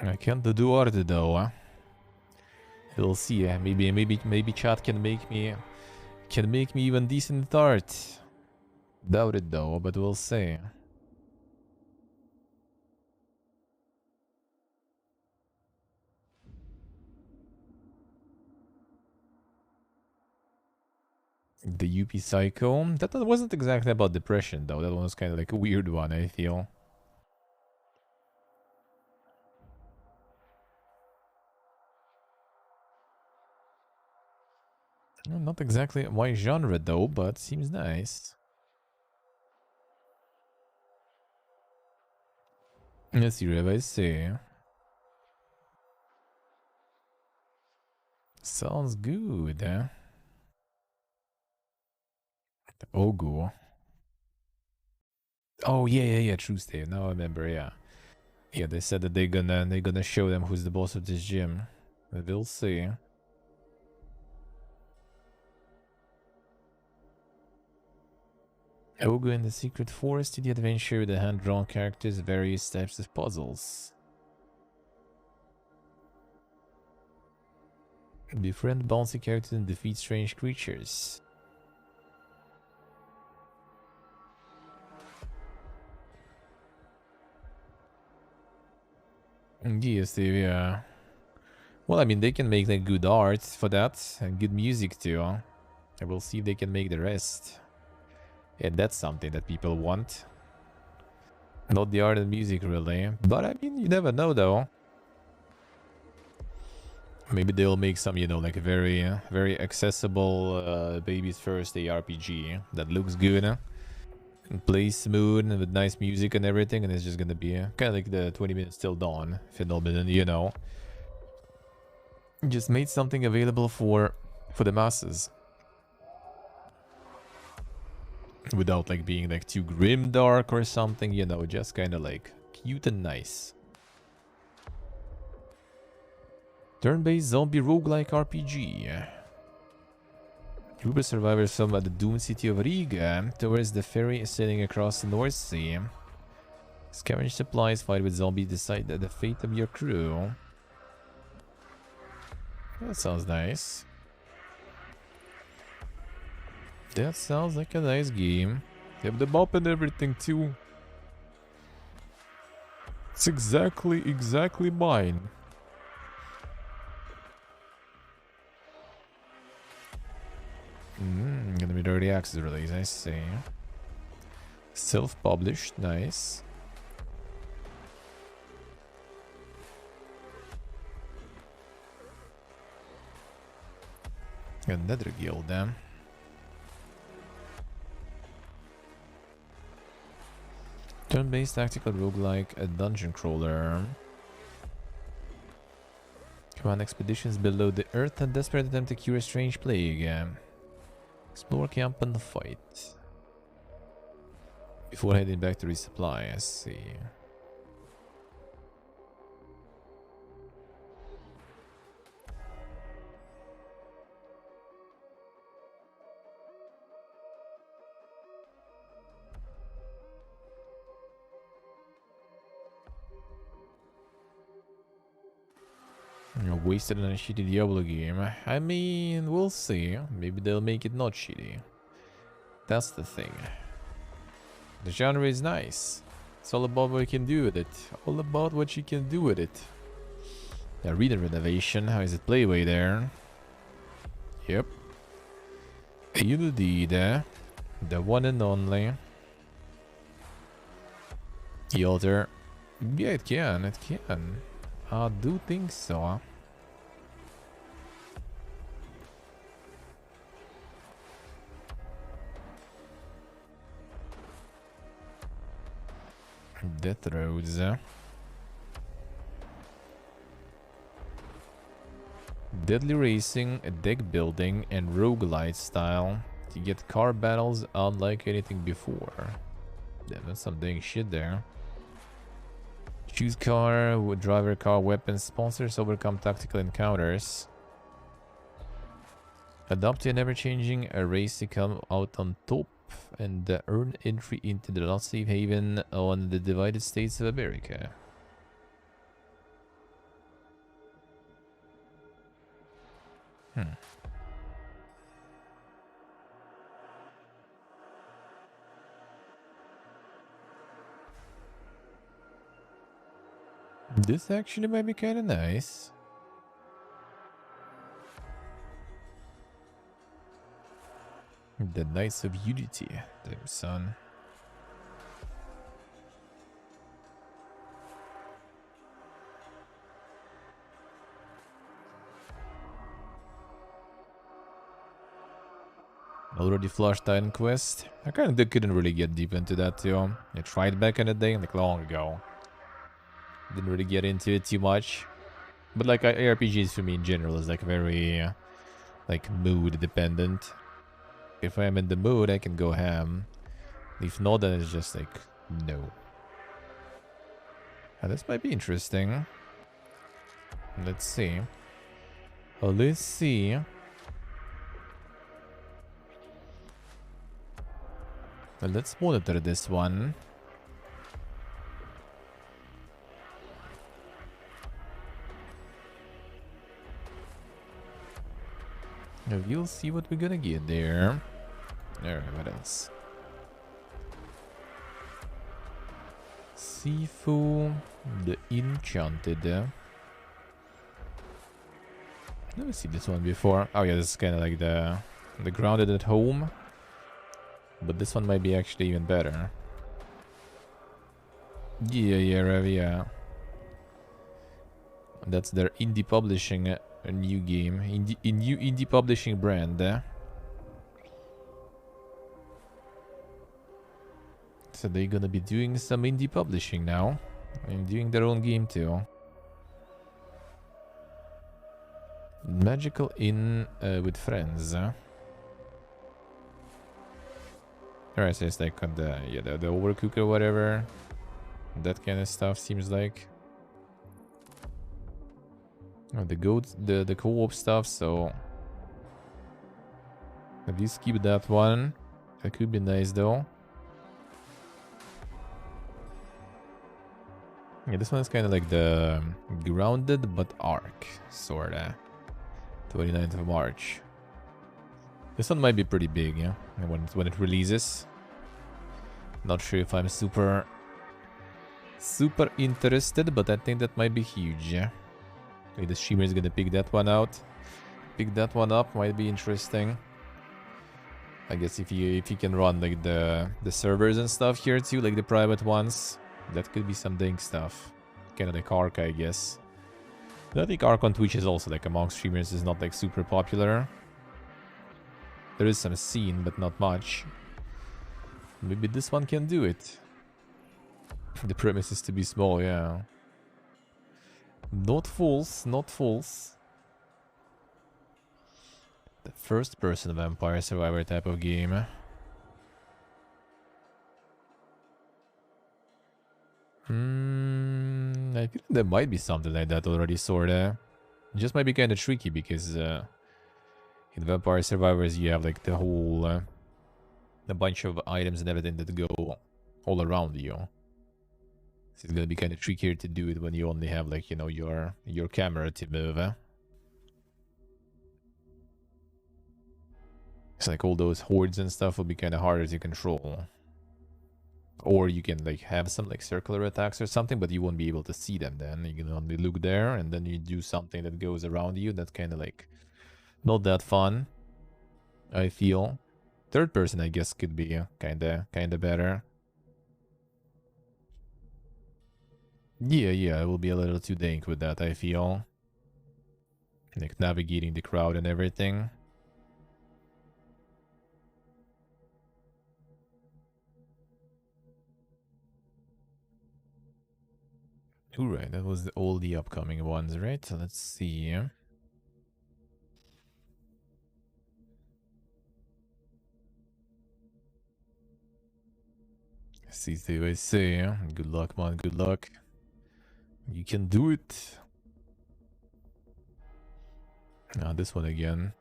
I can't do art though. We'll see. Maybe chat can make me even decent art. Doubt it though, but we'll see. The UP Psycho. That one wasn't exactly about depression though. That one was kind of like a weird one, I feel. Not exactly my genre though, but seems nice. Let's see, Rev, I see. Sounds good, eh? Ogu. Oh yeah, true state. Now I remember, yeah. Yeah, they said that they're gonna show them who's the boss of this gym. We'll see. Ogu in the Secret Forest, the adventure with the hand-drawn characters, various types of puzzles. Befriend bouncy characters and defeat strange creatures. Yes, yeah. Well, I mean, they can make like good art for that and good music too. I will see if they can make the rest. And that's something that people want. Not the art and music, really. But I mean, you never know, though. Maybe they'll make some, you know, like a very, very accessible baby's first ARPG that looks good and plays smooth and with nice music and everything. And it's just gonna be kind of like the 20 minutes till dawn phenomenon, you know. Just made something available for the masses. Without like being like too grim dark or something, you know, just kind of like cute and nice. Turn-based zombie roguelike RPG. Group of survivors from the doomed city of Riga towards the ferry sailing across the North Sea. Scavenge supplies, fight with zombies, decide the fate of your crew. That sounds nice. That sounds like a nice game. They have the map and everything too. It's exactly mine. Gonna be the early access release, I see. Self-published, nice. Another guild, then. Turn-based tactical roguelike, a dungeon crawler. Command expeditions below the earth and desperate attempt to cure a strange plague. Explore, camp, and fight. Before heading back to resupply, I see. Wasted on a shitty Diablo game. I mean, we'll see. Maybe they'll make it not shitty. That's the thing. The genre is nice. It's all about what you can do with it. All about what you can do with it. The arena renovation. How is it playway there? Yep. Unity there. The one and only. The altar. Yeah, it can. It can. I do think so. Death Roads. Deadly Racing, deck building, and roguelite style. You get car battles unlike anything before. Damn, that's some dang shit there. Choose car, driver, car, weapons, sponsors, overcome tactical encounters. Adopt an ever-changing race to come out on top and earn entry into the Lost Safe Haven on the divided states of America. This actually might be kind of nice. The Knights of Unity, damn son. Already flushed Titan Quest. I kind of couldn't really get deep into that too. I tried back in the day, like long ago. Didn't really get into it too much. But like RPGs for me in general is like very like mood dependent. If I'm in the mood, I can go ham. If not, then it's just like no. Now, this might be interesting. Let's see. Oh, let's see. Well, let's monitor this one. We'll see what we're gonna get there. Alright, what else? Sifu, the Enchanted. Never seen this one before. Oh yeah, this is kind of like the Grounded at Home. But this one might be actually even better. Yeah, Rev, yeah. That's their indie publishing, a new game. New indie publishing brand. So they're gonna be doing some indie publishing now. And doing their own game too. Magical Inn with friends. Alright, so it's like on the the overcook or whatever. That kind of stuff seems like. Oh, the co-op stuff, so at least keep that one. That could be nice though. Yeah, this one is kind of like the Grounded but Arc, sorta. 29th of March. This one might be pretty big, yeah, when it releases. Not sure if I'm super interested, but I think that might be huge, yeah. Maybe the streamer is gonna pick that one out. Pick that one up, might be interesting. I guess if you can run like the servers and stuff here too, like the private ones, that could be some dang stuff. Kind of like Arc, I guess. I think Arc on Twitch is also like among streamers is not like super popular. There is some scene, but not much. Maybe this one can do it. The premise is to be small, yeah. Not false, not false. The first-person Vampire Survivor type of game. I feel there might be something like that already, sorta. It just might be kind of tricky because in Vampire Survivors you have like the whole a bunch of items and everything that go all around you. So it's gonna be kind of trickier to do it when you only have like, you know, your camera to move. It's like all those hordes and stuff will be kind of harder to control. Or you can like have some like circular attacks or something, but you won't be able to see them then. You can only look there and then you do something that goes around you. That's kind of like not that fun, I feel. Third person, I guess, could be kind of better. Yeah, it will be a little too dank with that, I feel. Like navigating the crowd and everything. Alright, that was all the upcoming ones, right? So let's see. See what I say. Good luck, man. Good luck. You can do it. Ah, this one again.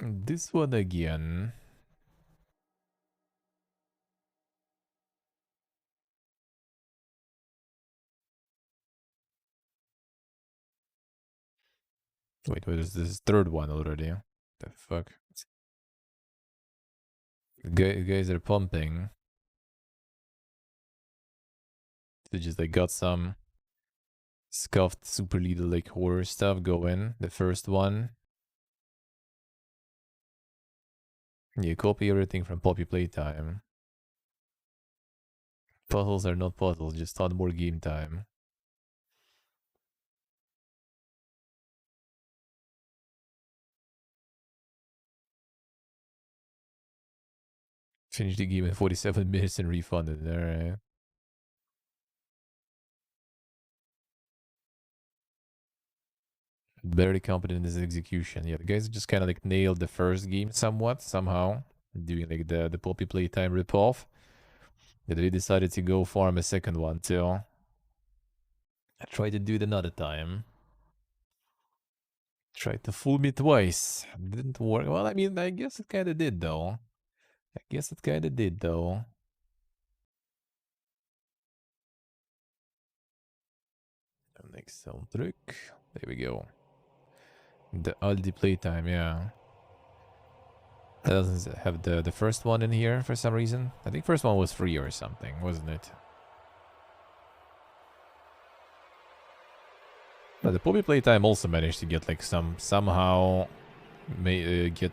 This one again. Wait, what is this? Third one already? The fuck? Guys are pumping. They just like got some scuffed super little like horror stuff going. The first one. You copy everything from Poppy Playtime. Puzzles are not puzzles, just add more game time. Finish the game in 47 minutes and refund it. Alright. Very competent in his execution. Yeah, the guys just kind of like nailed the first game somewhat, somehow. Doing like the Poppy Playtime ripoff. But they decided to go farm a second one too. I tried to do it another time. Tried to fool me twice. Didn't work. Well, I mean, I guess it kind of did though. Next soundtrack. There we go. The Aldi playtime, yeah. That doesn't have the first one in here for some reason. I think first one was free or something, wasn't it? But the Poppy playtime also managed to get like somehow get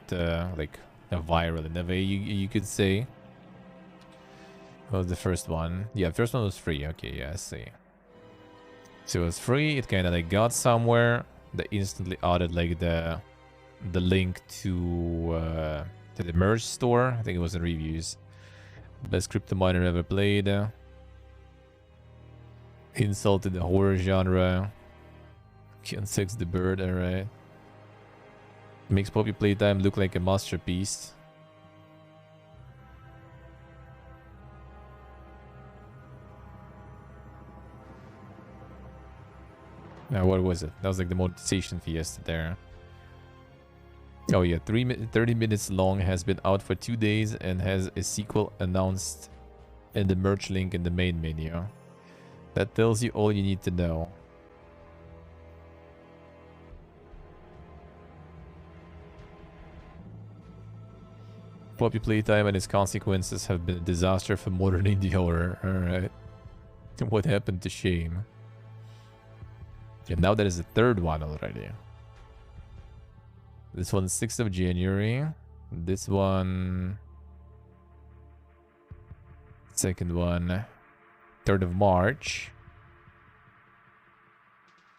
like a viral in a way you could say. What was the first one? Yeah, first one was free. Okay, yeah, I see. So it was free. It kind of like got somewhere. They instantly added like the link to the merge store. I think it was in reviews. Best crypto miner ever played. Insulted the horror genre. Can't sex the bird, alright. Makes Poppy playtime look like a masterpiece. Now, what was it? That was like the monetization fiesta there. Oh yeah, 30 minutes long, has been out for 2 days and has a sequel announced in the merch link in the main menu. That tells you all you need to know. Poppy playtime and its consequences have been a disaster for modern indie horror. Alright. What happened to Shame? And now there is a third one already. This one's 6th of January. This one... Second one... 3rd of March.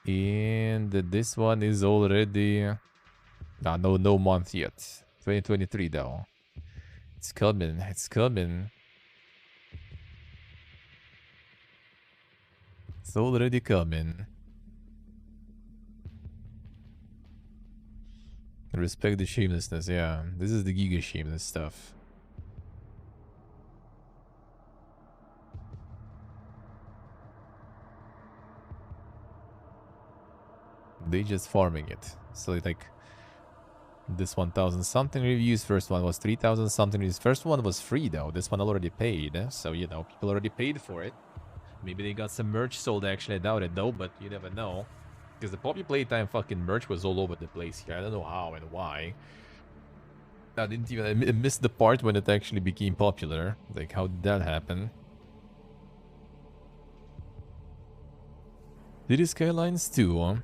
And this one is already... no month yet. 2023 though. It's coming. It's coming. It's already coming. Respect the shamelessness, yeah. This is the Giga shameless stuff. They just farming it. So like this 1,000 something reviews. First one was 3,000 something reviews. First one was free though. This one already paid. So you know, people already paid for it. Maybe they got some merch sold actually. I doubt it though, but you never know. Because the Poppy playtime fucking merch was all over the place here. I don't know how and why. I didn't even... I missed the part when it actually became popular. Like, how did that happen? City Skylines 2, huh?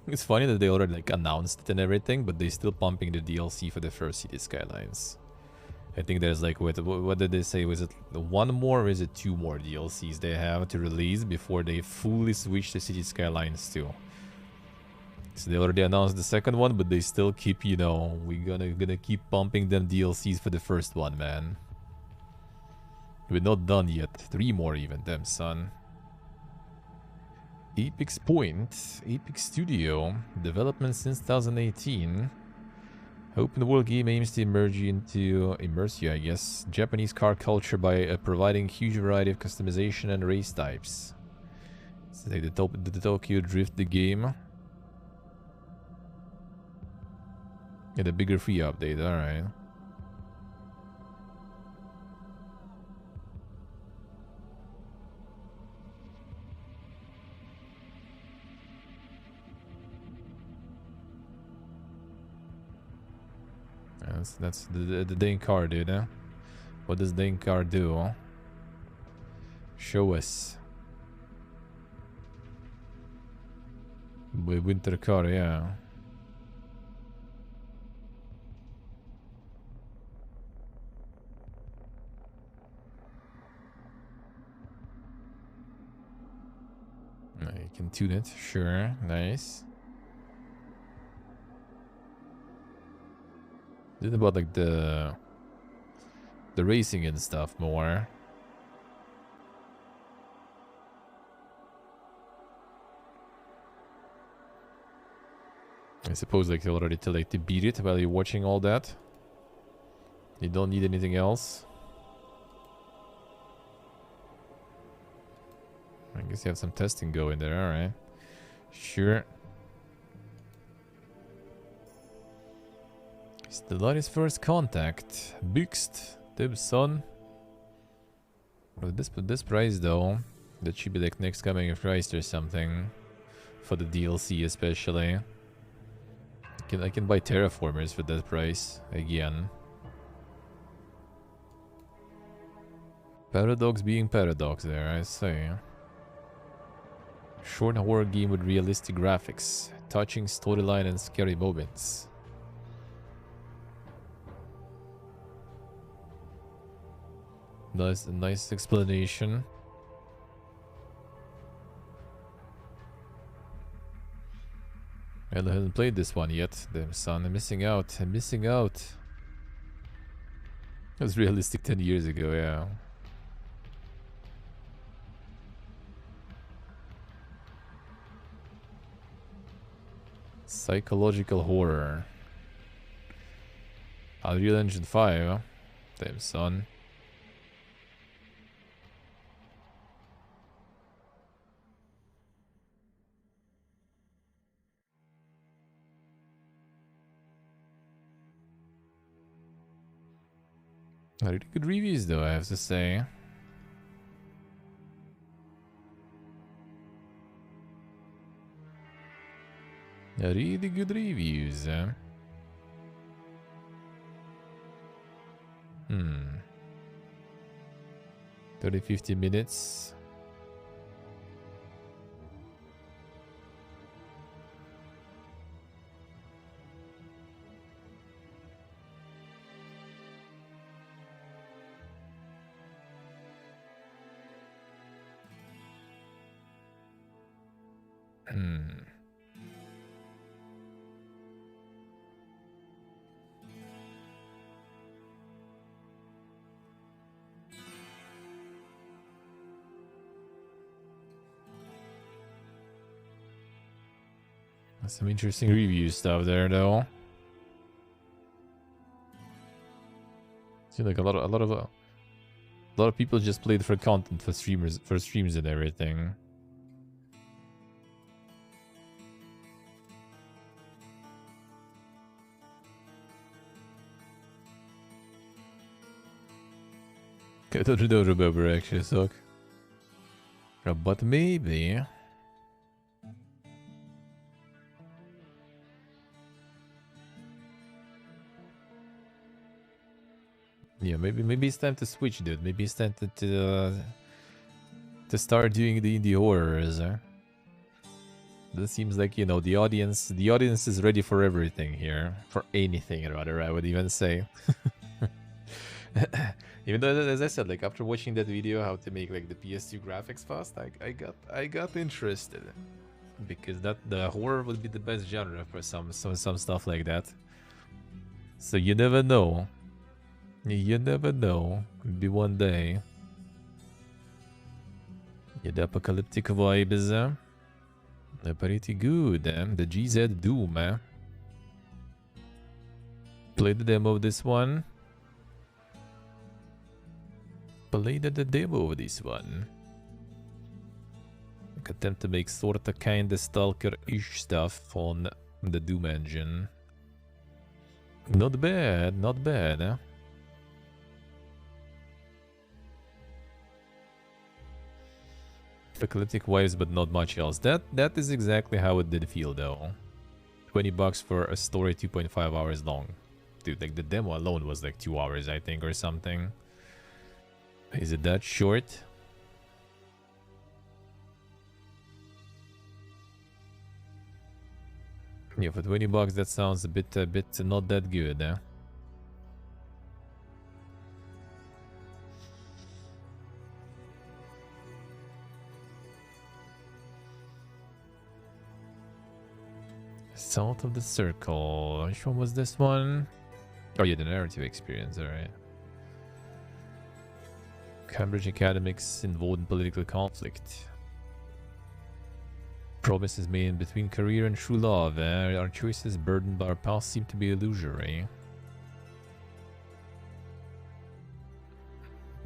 It's funny that they already like announced it and everything, but they're still pumping the DLC for the first City Skylines. I think there's like, what did they say? Was it 1 more or is it 2 more DLCs they have to release before they fully switch to City Skylines 2? So they already announced the second one, but they still keep, you know, we're gonna keep pumping them DLCs for the first one, man. We're not done yet. 3 more even, damn son. Apex Point, Apex Studio, development since 2018. Open world game aims to immerse you, I guess, Japanese car culture by providing huge variety of customization and race types. It's like the Tokyo Drift the game. Yeah, the bigger free update, alright. That's the Dane car, dude, huh? What does Dane car do? Show us. Winter car, yeah. You can tune it, sure, nice. Is it about like the racing and stuff more? I suppose like you already tell like to beat it while you're watching all that. You don't need anything else. I guess you have some testing going there, alright. Sure. Stellaris First Contact. Bixed. Dibson. Well, this price though. That should be like next coming of Christ or something. For the DLC especially. I can buy terraformers for that price again. Paradox being paradox there, I say. Short horror game with realistic graphics, touching storyline and scary moments. Nice explanation. I haven't played this one yet. Damn son, I'm missing out. I'm missing out. It was realistic 10 years ago, yeah. Psychological horror. Unreal Engine 5. Damn son. Really good reviews though, I have to say. Really good reviews. 30-50 minutes. Some interesting review stuff there, though. Seems like a lot of people just played for content, for streams and everything. I don't remember actually, Suck. But maybe. Yeah, maybe it's time to switch, dude. Maybe it's time to start doing the indie horrors. That seems like, you know, the audience is ready for everything here, for anything rather, I would even say. Even though, as I said, like after watching that video how to make like the PS2 graphics fast, I got interested, because the horror would be the best genre for some stuff like that. So you never know. You never know. Could be one day. Yeah, the apocalyptic vibes. They're pretty good. The GZ Doom. Played the demo of this one. Played the demo of this one. Attempt to make sorta kinda stalker-ish stuff on the Doom engine. Not bad, not bad. Apocalyptic vibes, but not much else. That is exactly how it did feel, though. $20 for a story 2.5 hours long. Dude, like the demo alone was like 2 hours, I think, or something. Is it that short? Yeah, for $20, that sounds a bit not that good. South of the Circle. Which one was this one? Oh yeah, the narrative experience, alright. Cambridge academics involved in political conflict. Promises made between career and true love. Our choices burdened by our past seem to be illusory.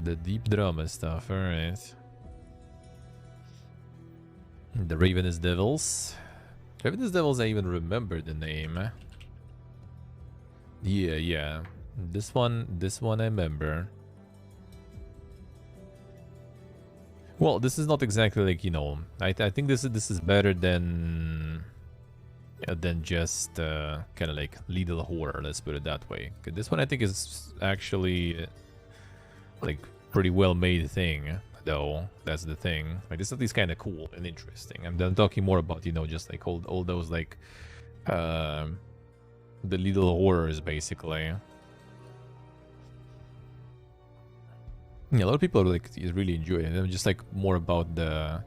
The deep drama stuff, alright. The Ravenous Devils. Ravenous Devils, I even remember the name. Yeah. This one I remember. Well, this is not exactly like, you know, I think this is better than than just kind of like Lidl horror, let's put it that way. 'Cause this one I think is actually like pretty well made thing, though. That's the thing. Like this at least kind of cool and interesting. I'm talking more about, you know, just like all those like the Lidl horrors basically. Yeah, a lot of people are like really enjoying it. I'm just like more about the,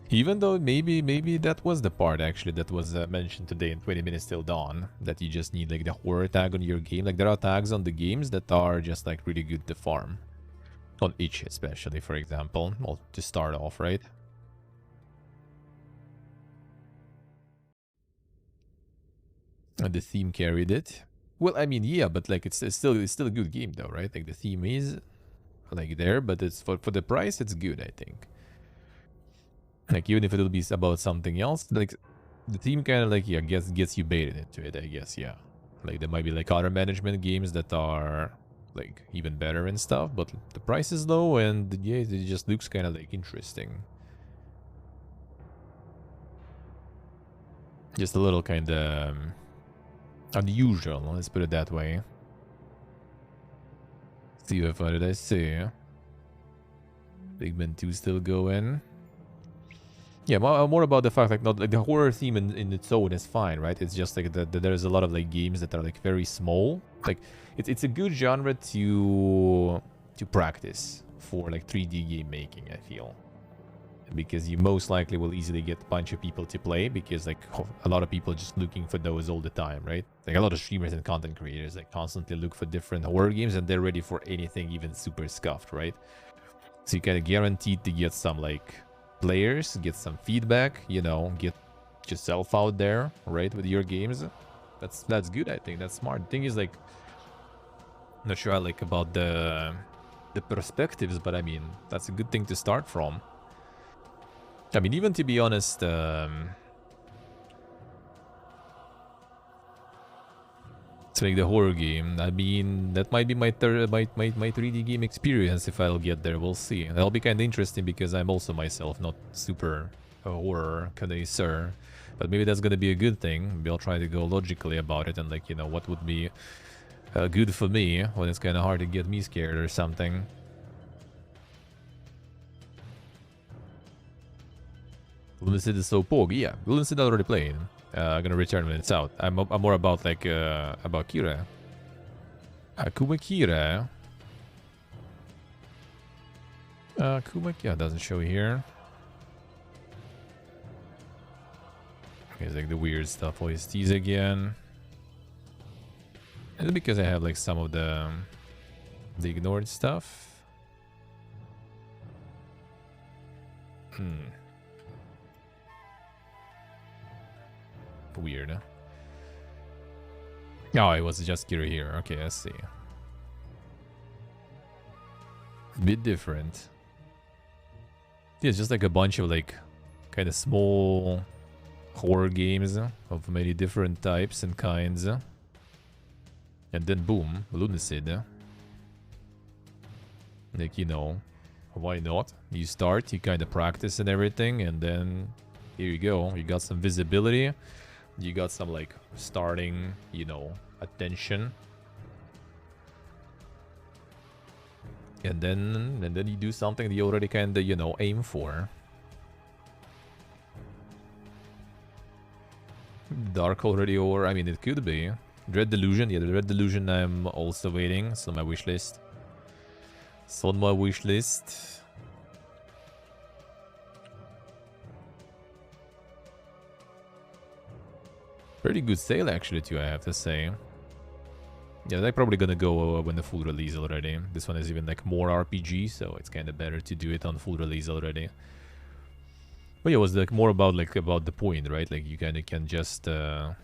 even though maybe that was the part actually that was mentioned today in 20 Minutes Till Dawn, that you just need like the horror tag on your game. Like there are tags on the games that are just like really good to farm. On itch especially, for example. Well, to start off, right? And the theme carried it. Well, I mean, yeah, but like it's still a good game though, right? Like the theme is like there, but it's for the price it's good, I think. Like even if it'll be about something else, like the theme kind of like, yeah, gets you baited into it, I guess. Yeah, like there might be like other management games that are like even better and stuff, but the price is low and yeah, it just looks kind of like interesting. Just a little kind of unusual, let's put it that way. See if what did I say? Big Man 2 still going. Yeah, more about the fact like not like the horror theme in its own is fine, right? It's just like that there's a lot of like games that are like very small. Like it's a good genre to practice for like 3D game making, I feel. Because you most likely will easily get a bunch of people to play, because like a lot of people just looking for those all the time, right? Like a lot of streamers and content creators like constantly look for different horror games and they're ready for anything even super scuffed, right? So you kind of guaranteed to get some like players, get some feedback, you know, get yourself out there, right, with your games. That's good, I think. That's smart. The thing is, like, not sure I like about the perspectives, but I mean, that's a good thing to start from. I mean, even to be honest, to make the horror game, I mean, that might be my 3D game experience if I'll get there. We'll see. And that'll be kind of interesting because I'm also myself not super a horror connoisseur, but maybe that's gonna be a good thing. Maybe I'll try to go logically about it and like, you know, what would be good for me when it's kind of hard to get me scared or something. Lunacy is so poor. Yeah, Lunacy already played. I'm gonna return when it's out. I'm more about like about Kira. Akuma Kira. Akuma Kira doesn't show here. It's like the weird stuff. OSTs again. Is it because I have like some of the ignored stuff? Weird. Oh, it was just Kira here. Okay, I see. Bit different. Yeah, it's just like a bunch of like kind of small horror games of many different types and kinds. And then boom, Lunacid. Like, you know, why not? You start, you kind of practice and everything, and then here you go. You got some visibility. You got some like starting, you know, attention. And then you do something that you already kind of, you know, aim for. Dark already, or I mean, it could be. Dread Delusion, yeah, the Dread Delusion I'm also waiting. It's on my wish list. It's on my wish list. Pretty good sale actually too, I have to say. Yeah, they're probably gonna go when the full release already. This one is even like more RPG, so it's kind of better to do it on full release already. But yeah, it was like more about the point, right? Like you kind of can just like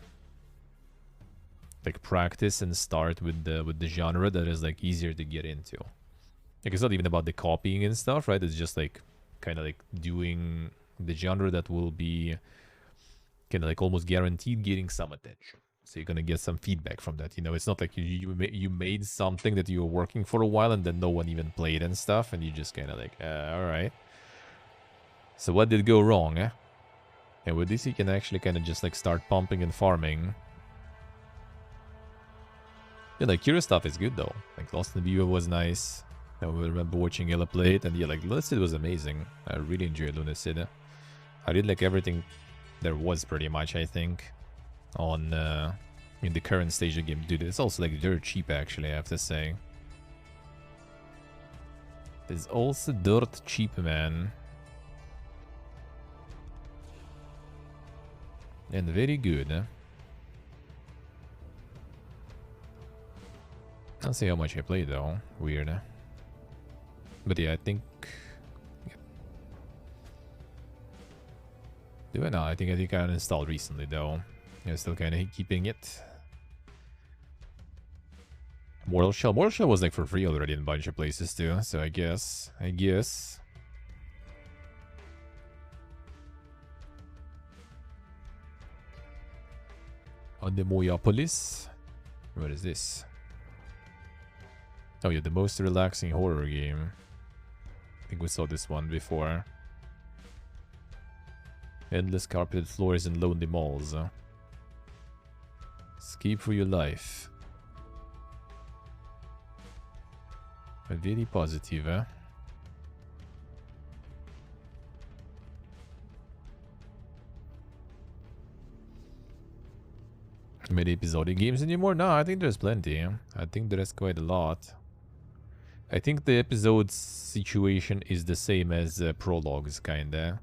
practice and start with the genre that is like easier to get into. Like it's not even about the copying and stuff, right? It's just like kind of like doing the genre that will be kind of like almost guaranteed getting some attention. So you're gonna get some feedback from that. You know, it's not like you made something that you were working for a while and then no one even played and stuff, and you just kind of like, all right. So what did go wrong, eh? And with this, you can actually kind of just like start pumping and farming. Yeah, like Curious stuff is good though. Like Lost in View was nice. I remember watching Ella play it, and yeah, like Lunacid was amazing. I really enjoyed Lunacid. I did like everything there was pretty much, I think, on in the current stage of the game. Dude, it's also like dirt cheap actually, I have to say. It's also dirt cheap, man. And very good. I'll see how much I played though. Weird. But yeah, I think... Do I know? I think I uninstalled recently though. I'm still kind of keeping it. Mortal Shell. Mortal Shell was like for free already in a bunch of places too. So I guess. On the Moyopolis. What is this? Oh yeah, the most relaxing horror game. I think we saw this one before. Endless carpeted floors and lonely malls. Escape for your life. Very positive, eh? Many episodic games anymore? No, I think there's plenty. I think there's quite a lot. I think the episode situation is the same as prologues, kinda.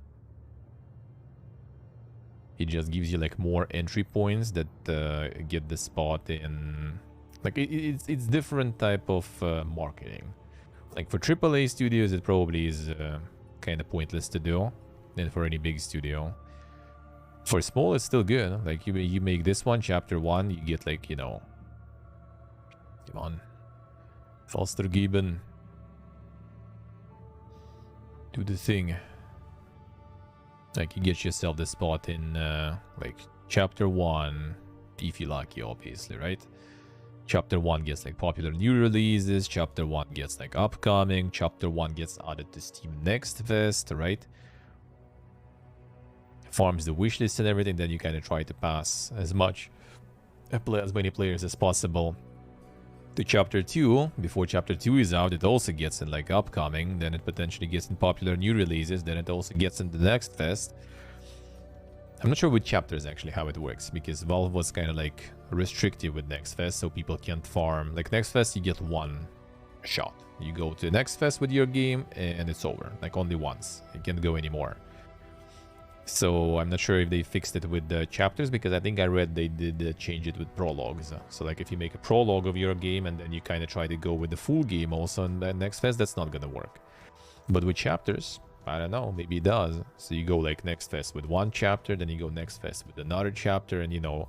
It just gives you like more entry points that get the spot in. Like it's different type of marketing. Like for AAA studios, it probably is kind of pointless to do, than for any big studio. For small, it's still good. Like you make this one chapter 1, you get like, you know, come on, Foster Gibbon, do the thing. Like you get yourself the spot in like chapter 1, if you're lucky, obviously, right? Chapter 1 gets like popular new releases, chapter 1 gets like upcoming, chapter 1 gets added to Steam Next Fest, right? Farms the wishlist and everything, then you kind of try to pass as many players as possible to chapter 2. Before chapter 2 is out, it also gets in like upcoming, then it potentially gets in popular new releases, then it also gets in the next fest. I'm not sure with chapters actually how it works, because Valve was kind of like restrictive with Next Fest, so people can't farm. Like Next Fest, you get one shot. You go to Next Fest with your game and it's over. Like only once. You can't go anymore. So I'm not sure if they fixed it with the chapters, because I think I read they did change it with prologues. So like if you make a prologue of your game and then you kind of try to go with the full game also in the Next Fest, that's not gonna work. But with chapters, I don't know, maybe it does. So you go like Next Fest with one chapter, then you go Next Fest with another chapter, and you know,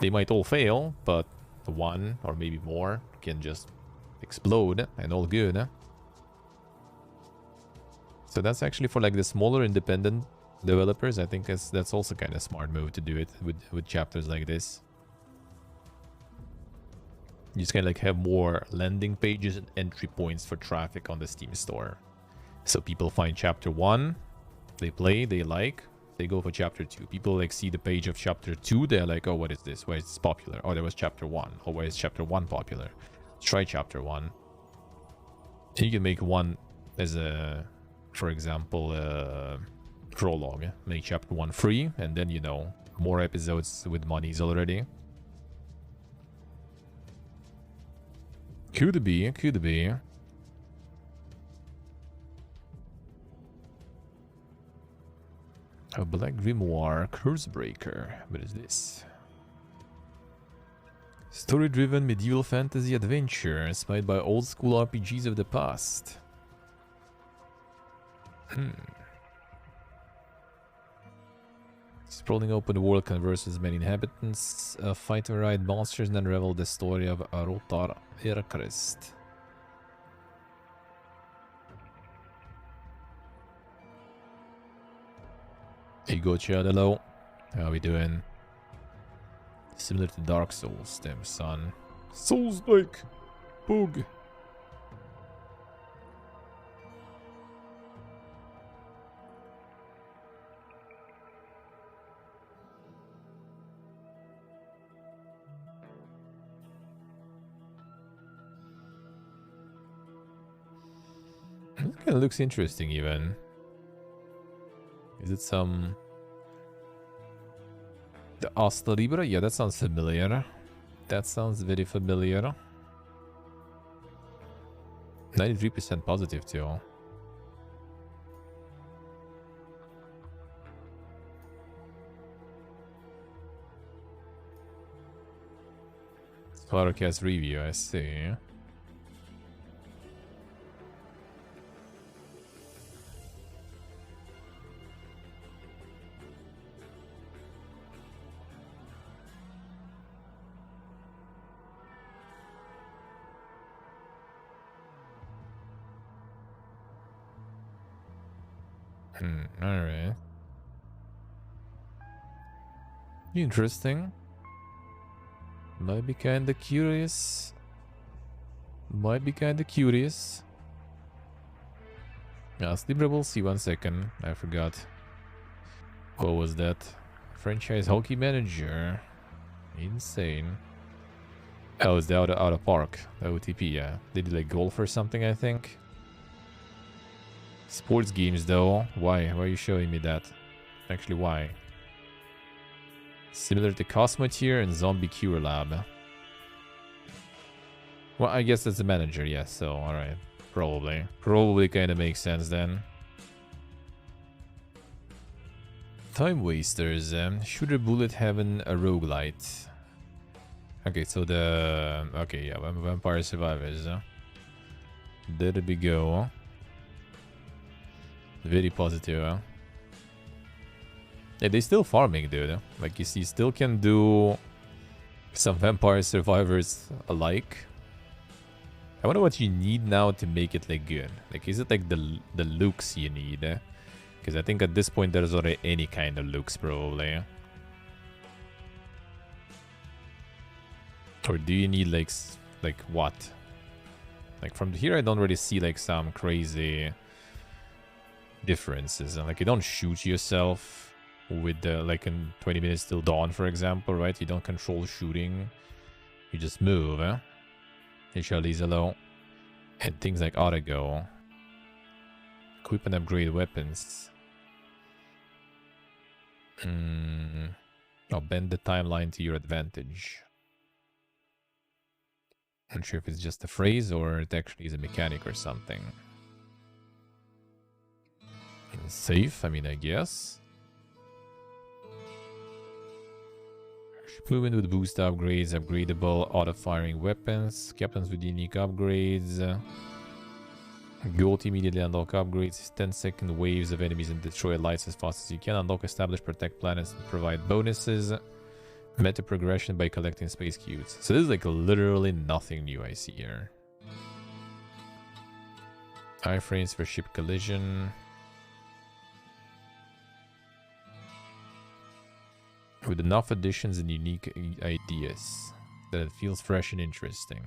they might all fail, but the one or maybe more can just explode and all good. Eh? So that's actually for like the smaller independent developers. I think that's also kind of smart move to do it with chapters like this. You just kind of like have more landing pages and entry points for traffic on the Steam store. So people find chapter 1, they play, they like, they go for chapter 2. People like see the page of chapter 2, they're like, oh, what is this? Why is this popular? Oh, there was chapter 1. Oh, why is chapter 1 popular? Let's try chapter 1. And you can make one as a, for example, prologue. Make chapter 1 free, and then, you know, more episodes with monies already. Could be, could be. A Black Grimoire Cursebreaker. What is this? Story-driven medieval fantasy adventure inspired by old school RPGs of the past. Sprawling open world converse with many inhabitants, fight and ride monsters, and unravel the story of Arotar Erkrist. Hey, go Chadelo. How we doing? Similar to Dark Souls, damn son. Souls-like! Bug! kind of looks interesting even. Is it some... The Asta Libra? Yeah, that sounds familiar. That sounds very familiar. 93% positive too. Sparrowcast review, I see. Alright. Interesting. Might be kinda curious. Might be kinda curious. Libra, we'll see. 1 second. I forgot. What was that? Franchise hockey manager. Insane. Oh, it's the out of park. The OTP, yeah. They did like golf or something, I think. Sports games though. Why? Why are you showing me that? Actually, why? Similar to Cosmotier and Zombie Cure Lab. Well, I guess that's the manager, yes, so alright. Probably. Probably kinda makes sense then. Time Wasters. Shooter Bullet Heaven, a roguelite. Okay, so the... Okay, yeah, Vampire Survivors. There we go. Very positive. Yeah, they still farming, dude. Like, you see, still can do some Vampire Survivors alike. I wonder what you need now to make it, like, good. Like, is it, like, the looks you need? Because I think at this point, there's already any kind of looks, probably. Or do you need, like what? Like, from here, I don't really see, like, some crazy differences. Like, you don't shoot yourself with the, like, in 20 minutes till dawn, for example, right? You don't control shooting. You just move, HLD's low. And things like auto-go. Equip and upgrade weapons. Oh, bend the timeline to your advantage. Not sure if it's just a phrase or it actually is a mechanic or something. Safe, I mean, I guess. Movement with boost upgrades, upgradable auto-firing weapons, captains with unique upgrades. Go to immediately unlock upgrades, 10-second waves of enemies and destroy lights as fast as you can. Unlock, establish, protect planets and provide bonuses. Meta progression by collecting space cubes. So this is like literally nothing new I see here. Iframes for ship collision. With enough additions and unique ideas that it feels fresh and interesting.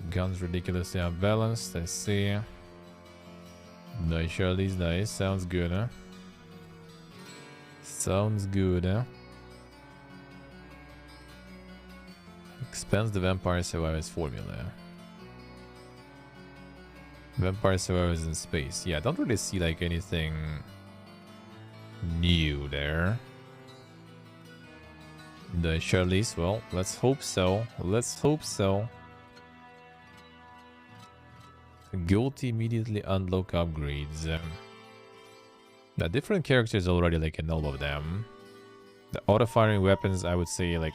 Guns ridiculously unbalanced, I see. Nice, Charlie's nice. Sounds good, huh? Sounds good, huh? Expands the Vampire Survivors formula. Vampire Survivors in space. Yeah, I don't really see like anything new there. The Charlize, well, let's hope so. Let's hope so. Go to immediately unlock upgrades. The different characters already, like, in all of them. The auto-firing weapons, I would say, like,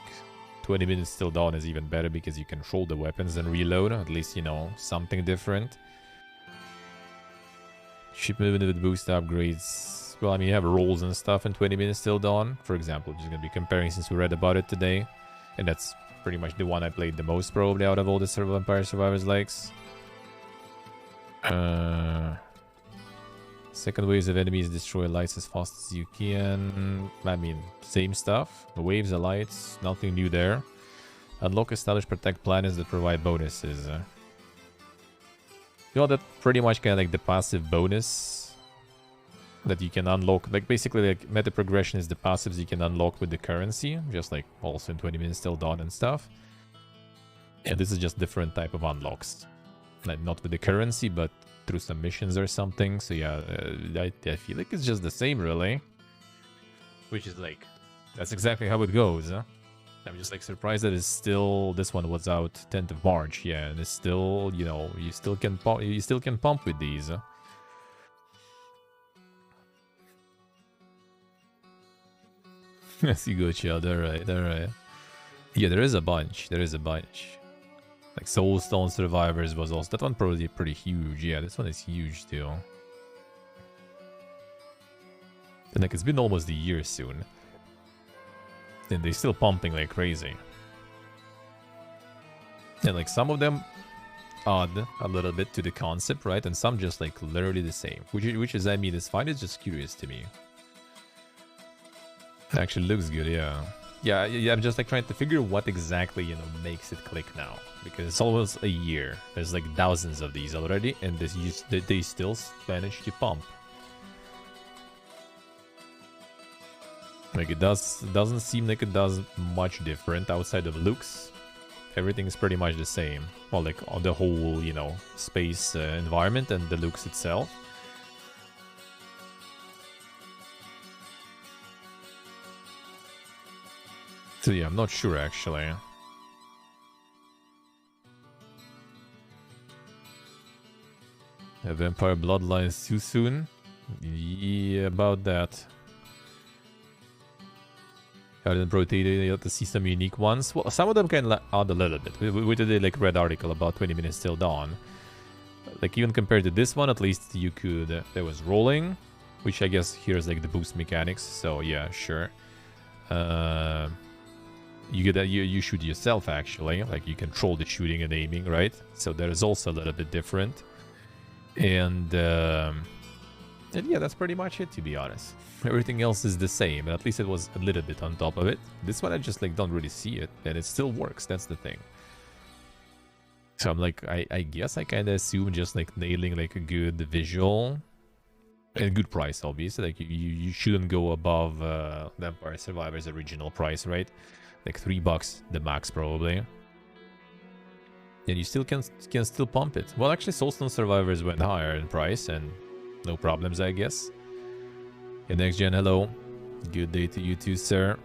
20 minutes till dawn is even better because you control the weapons and reload. At least, you know, something different. Ship movement with boost upgrades. Well, I mean, you have rolls and stuff in 20 minutes till dawn. For example, just gonna be comparing since we read about it today. And that's pretty much the one I played the most, probably, out of all the Vampire Survivors likes. Second waves of enemies destroy lights as fast as you can. I mean, same stuff. The waves of lights, nothing new there. Unlock, establish, protect planets that provide bonuses. You know, that pretty much kind of like the passive bonus that you can unlock. Like basically like meta progression is the passives you can unlock with the currency, just like also in 20 minutes till dawn and stuff. And this is just different type of unlocks. Like not with the currency, but through some missions or something. So yeah, I feel like it's just the same really. Which is like, that's exactly how it goes, huh? I'm just like surprised that it's still, this one was out 10th of March, yeah, and it's still, you know, you still can pump with these. Yes, you go, child, alright. Yeah, there is a bunch. Like Soulstone Survivors was also, that one probably pretty huge. Yeah, this one is huge too. And like, it's been almost a year soon. And they're still pumping like crazy. And like some of them add a little bit to the concept, right? And some just like literally the same. Which is, I mean, it's fine, it's just curious to me. It actually looks good, yeah. Yeah, I'm just like trying to figure what exactly, you know, makes it click now. Because it's almost a year. There's like thousands of these already, and they still manage to pump. Like it doesn't seem like it does much different outside of looks. Everything is pretty much the same. Well, like on the whole, you know, space environment and the looks itself. So yeah, I'm not sure actually. Vampire Bloodlines too soon? Yeah, about that. I didn't rotate to see some unique ones. Well, some of them can add a little bit. We did a like red article about 20 minutes till dawn. Like even compared to this one, at least you could. There was rolling, which I guess here's like the boost mechanics. So yeah, sure. You get that you shoot yourself actually. Like you control the shooting and aiming, right? So that is also a little bit different. And yeah, that's pretty much it, to be honest. Everything else is the same, and at least it was a little bit on top of it. This one I just like don't really see it, and it still works. That's the thing. So I'm like, I guess I kind of assume just like nailing like a good visual and good price, obviously. Like you shouldn't go above Vampire Survivors original price, right? Like $3 the max probably. And you still can still pump it. Well, actually, Soulstone Survivors went higher in price, and no problems, I guess. And next gen, hello. Good day to you too, sir.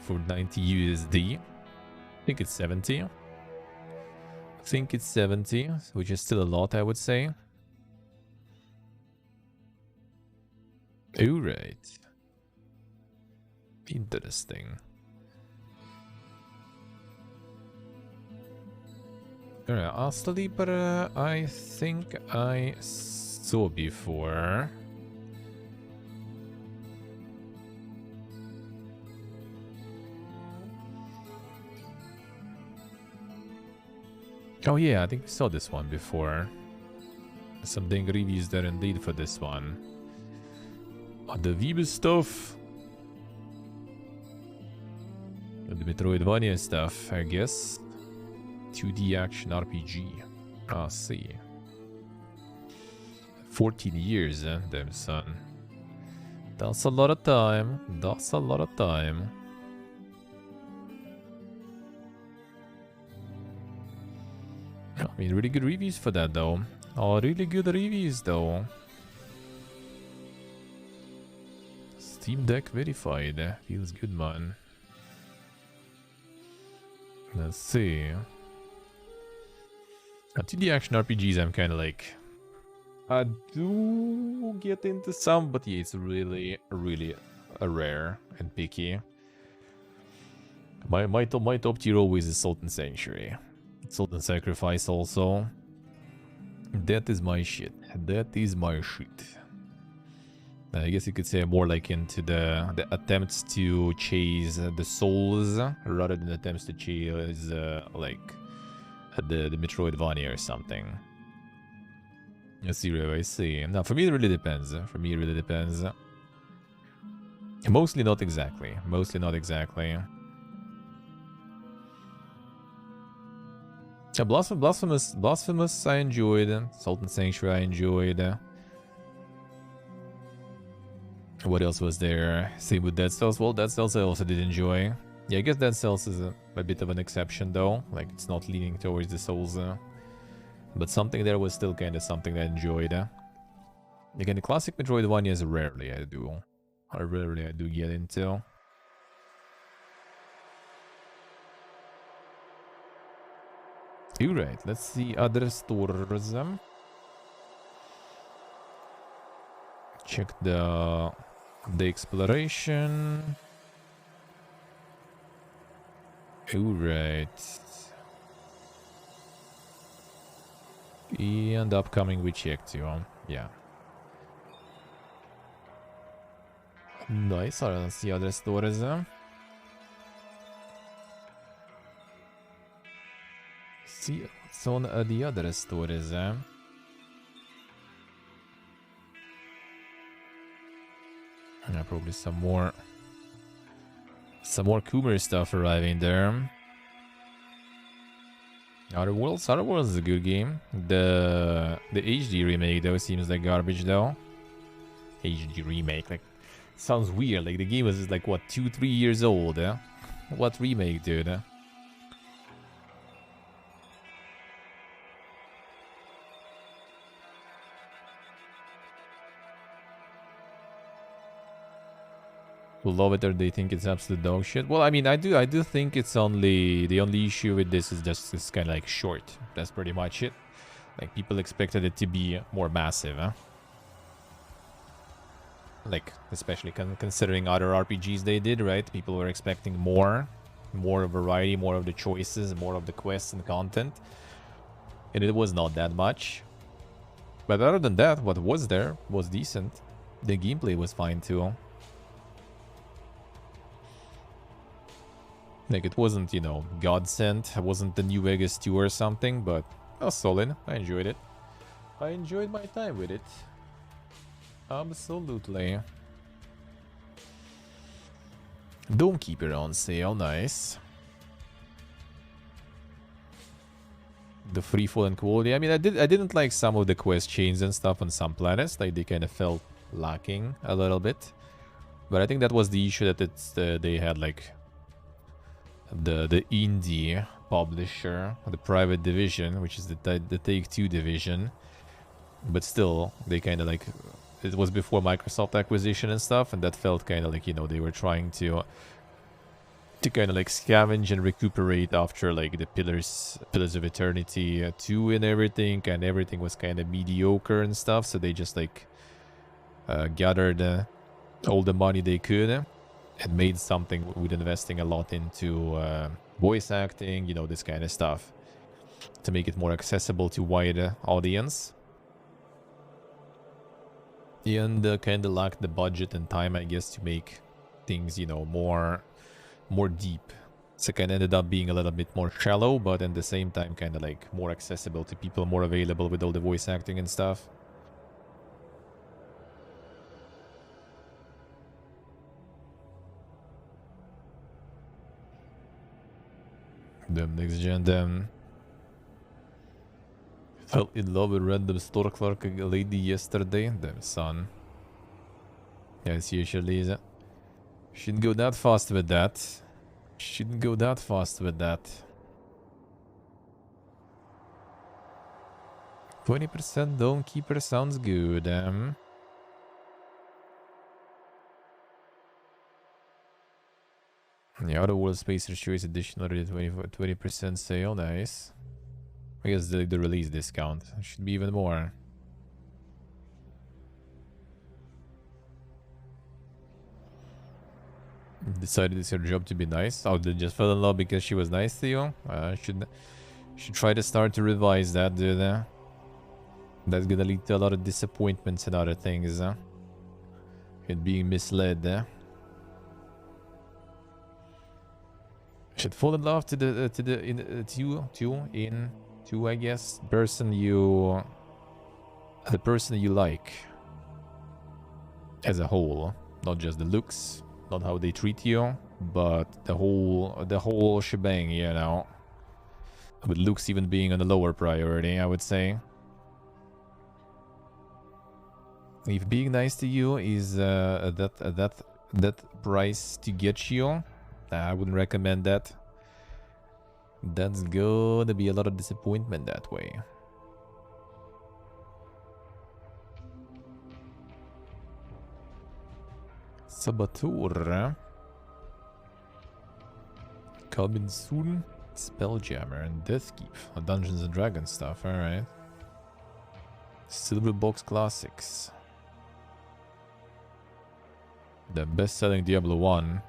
For 90 USD. I think it's 70. I think it's 70, which is still a lot, I would say. Alright. Interesting. Alright, Asleeper, I think I saw before. Oh yeah, I think we saw this one before. Some dang reviews there indeed for this one. The Weeb stuff. The Metroidvania stuff, I guess. 2D action RPG. Ah, see. 14 years, damn son. That's a lot of time. That's a lot of time. I mean, really good reviews for that, though. Oh, really good reviews, though. Steam Deck verified. Feels good, man. Let's see. 2D action RPGs, I'm kind of like... I do get into some, but yeah, it's really, really rare and picky. My top tier always is Salt and Sanctuary. Salt and Sacrifice also. That is my shit. That is my shit. I guess you could say I'm more like into the attempts to chase the souls rather than attempts to chase like the Metroidvania or something. I see. Now, for me it really depends. Mostly not exactly. Yeah, Blasphemous I enjoyed. Sultan Sanctuary I enjoyed. What else was there? Same with Dead Cells. Well, Dead Cells I also did enjoy. Yeah, I guess Dead Cells is a bit of an exception though. Like, it's not leaning towards the Souls. But something there was still kind of something I enjoyed. Again, the classic Metroidvanias rarely I do get into. Alright, let's see other stores. Check the exploration. Alright. And upcoming we checked too. Yeah. Nice, let's see other stores. See what's on the other stores. Yeah, probably some more Coomer stuff arriving there. Outer Worlds is a good game. The HD remake though seems like garbage though. HD remake, like, sounds weird. Like, the game was like what, 2-3 years old. What remake, dude? Will love it or they think it's absolute dog shit. Well, I mean, I do think it's the only issue with this is just it's kind of like short. That's pretty much it. Like, people expected it to be more massive, huh? Like, especially considering other RPGs they did, right? People were expecting more variety, more of the choices, more of the quests and content. And it was not that much. But other than that, what was there was decent. The gameplay was fine too. Like, it wasn't, you know, godsend. It wasn't the New Vegas 2 or something, but it was solid. I enjoyed it. I enjoyed my time with it. Absolutely. Domekeeper on sale, nice. The freefall and quality. I mean, I didn't like some of the quest chains and stuff on some planets. Like, they kind of felt lacking a little bit. But I think that was the issue, that they had like the indie publisher, the private division, which is the Take-Two division. But still, they kind of like, it was before Microsoft acquisition and stuff, and that felt kind of like, you know, they were trying to kind of like scavenge and recuperate after like the Pillars of Eternity 2 and everything, and everything was kind of mediocre and stuff. So they just like gathered all the money they could and made something with investing a lot into voice acting, you know, this kind of stuff, to make it more accessible to wider audience. And kind of lacked the budget and time, I guess, to make things, you know, more deep. So kind of ended up being a little bit more shallow, but at the same time kind of like more accessible to people, more available with all the voice acting and stuff. The next gen then fell in love with random store clerk lady yesterday. Damn son. Yeah, it's usually is. Shouldn't go that fast with that. Shouldn't go that fast with that. 20% Domekeeper sounds good. The Outer World Spacer Choice Edition already 20% sale. Nice. I guess the release discount should be even more. Decided it's your job to be nice. Oh, they just fell in love because she was nice to you? Should try to start to revise that, dude. That's gonna lead to a lot of disappointments and other things. And being misled. Should fall in love to I guess, the person you like as a whole, not just the looks, not how they treat you, but the whole shebang, you know. With looks even being on the lower priority, I would say. If being nice to you is that price to get you, I wouldn't recommend that. That's gonna be a lot of disappointment that way. Saboteur. Coming soon. Spelljammer and Deathkeep. Dungeons and Dragons stuff, alright. Silver Box Classics. The best-selling Diablo 1.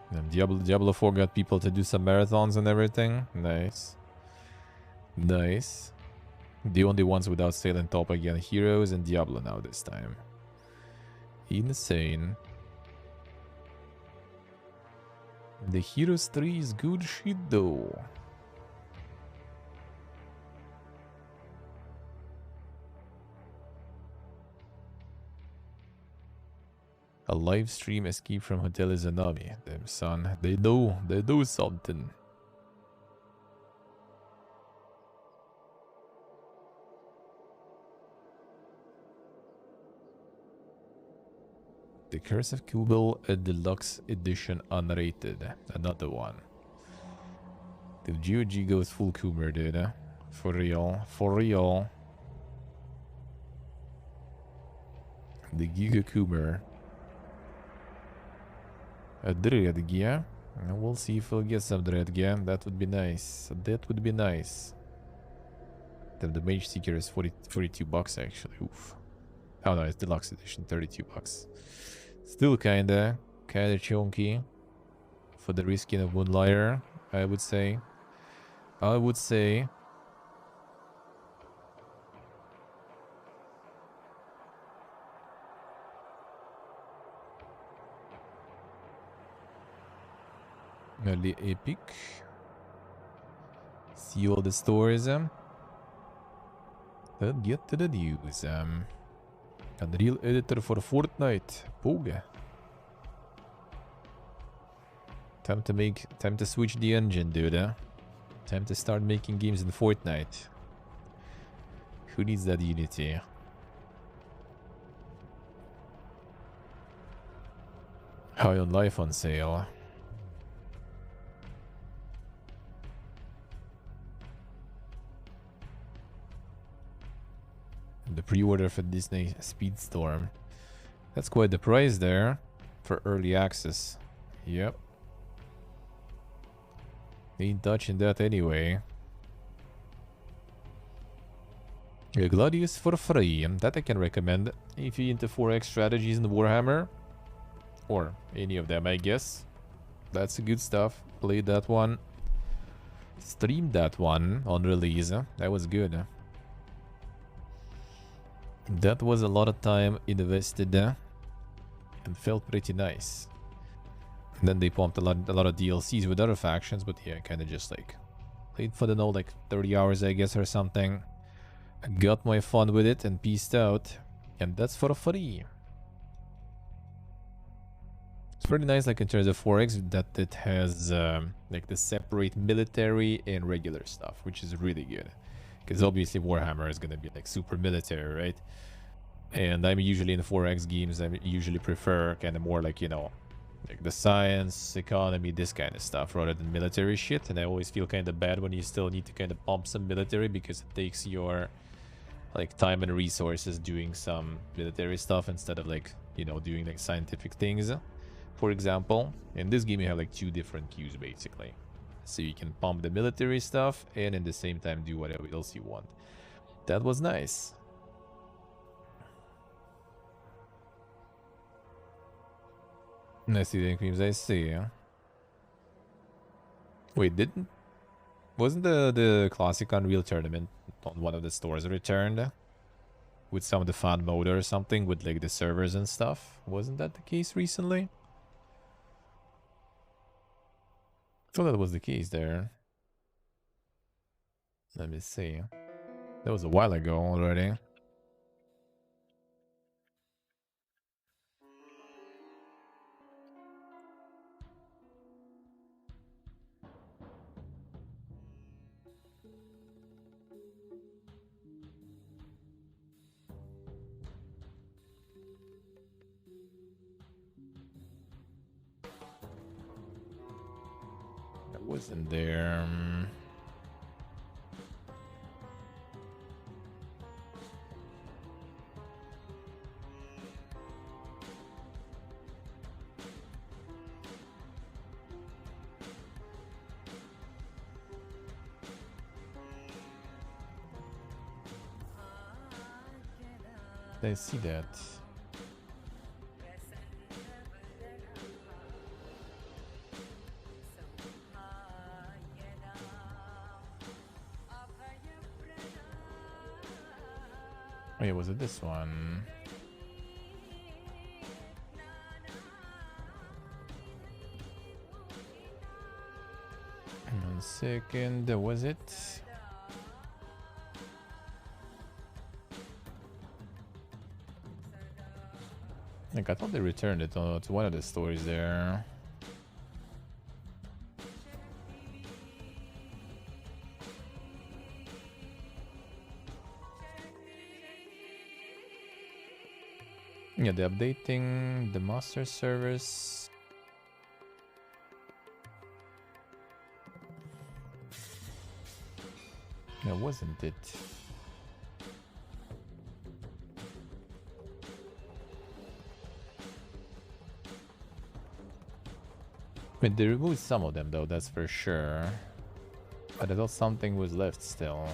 And Diablo 4 got people to do some marathons and everything. Nice. Nice. The only ones without sale and top again. Heroes and Diablo now this time. Insane. The Heroes 3 is good shit though. A live stream escape from Hotel Izanami. Damn son, they do something. The Curse of Kubel, a deluxe edition unrated. Another one. The GOG goes full Coomer, dude. For real. For real. The Giga Coomer. A Dread Gear. We'll see if we'll get some Dread Gear. That would be nice. That would be nice. The Mage Seeker is 42 bucks actually. Oof. Oh no, it's deluxe edition, 32 bucks. Still kinda chunky for the reskin of Moonlighter, I would say. Early epic. See all the stores. Let's get to the news. Unreal editor for Fortnite. Pooga. Time to switch the engine, dude. Time to start making games in Fortnite. Who needs that Unity? High on Life on sale. The pre-order for Disney Speedstorm. That's quite the price there for early access. Yep. Ain't touching that anyway. Gladius for free. That I can recommend if you're into 4X strategies in Warhammer. Or any of them, I guess. That's good stuff. Played that one. Streamed that one on release. That was good. That was a lot of time invested and felt pretty nice. And then they pumped a lot of DLCs with other factions, but yeah, kind of just like played for the no like 30 hours I guess or something. I got my fun with it and peaced out, and that's for free. It's pretty nice, like in terms of 4X, that it has like the separate military and regular stuff, which is really good. Because obviously Warhammer is going to be like super military, right? And I'm usually in 4X games, I usually prefer kind of more like, you know, like the science, economy, this kind of stuff rather than military shit. And I always feel kind of bad when you still need to kind of pump some military because it takes your like time and resources doing some military stuff instead of like, you know, doing like scientific things. For example, in this game you have like two different queues basically. So you can pump the military stuff and at the same time do whatever else you want. That was nice. I see the creams, I see. Wait, wasn't the classic Unreal tournament on one of the stores returned? With some of the fan mode or something with like the servers and stuff? Wasn't that the case recently? I thought that was the case there. Let me see. That was a while ago already. Wasn't there? I see that. Wait, was it this one? One second, was it? Like, I thought they returned it to one of the stores there. Yeah, they're updating the master service. No, wasn't it? I mean, they removed some of them though, that's for sure. But I thought something was left still.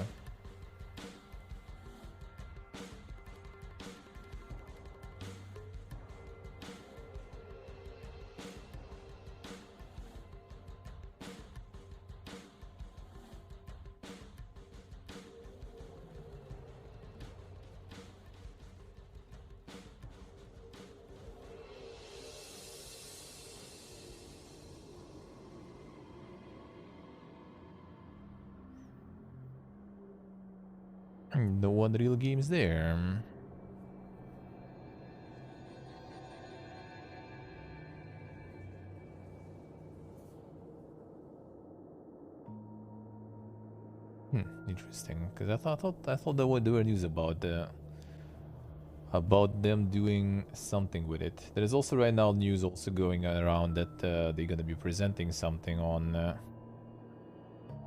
No Unreal games there. Interesting. Because I thought there were news about them doing something with it. There is also right now news also going around that they're gonna be presenting something on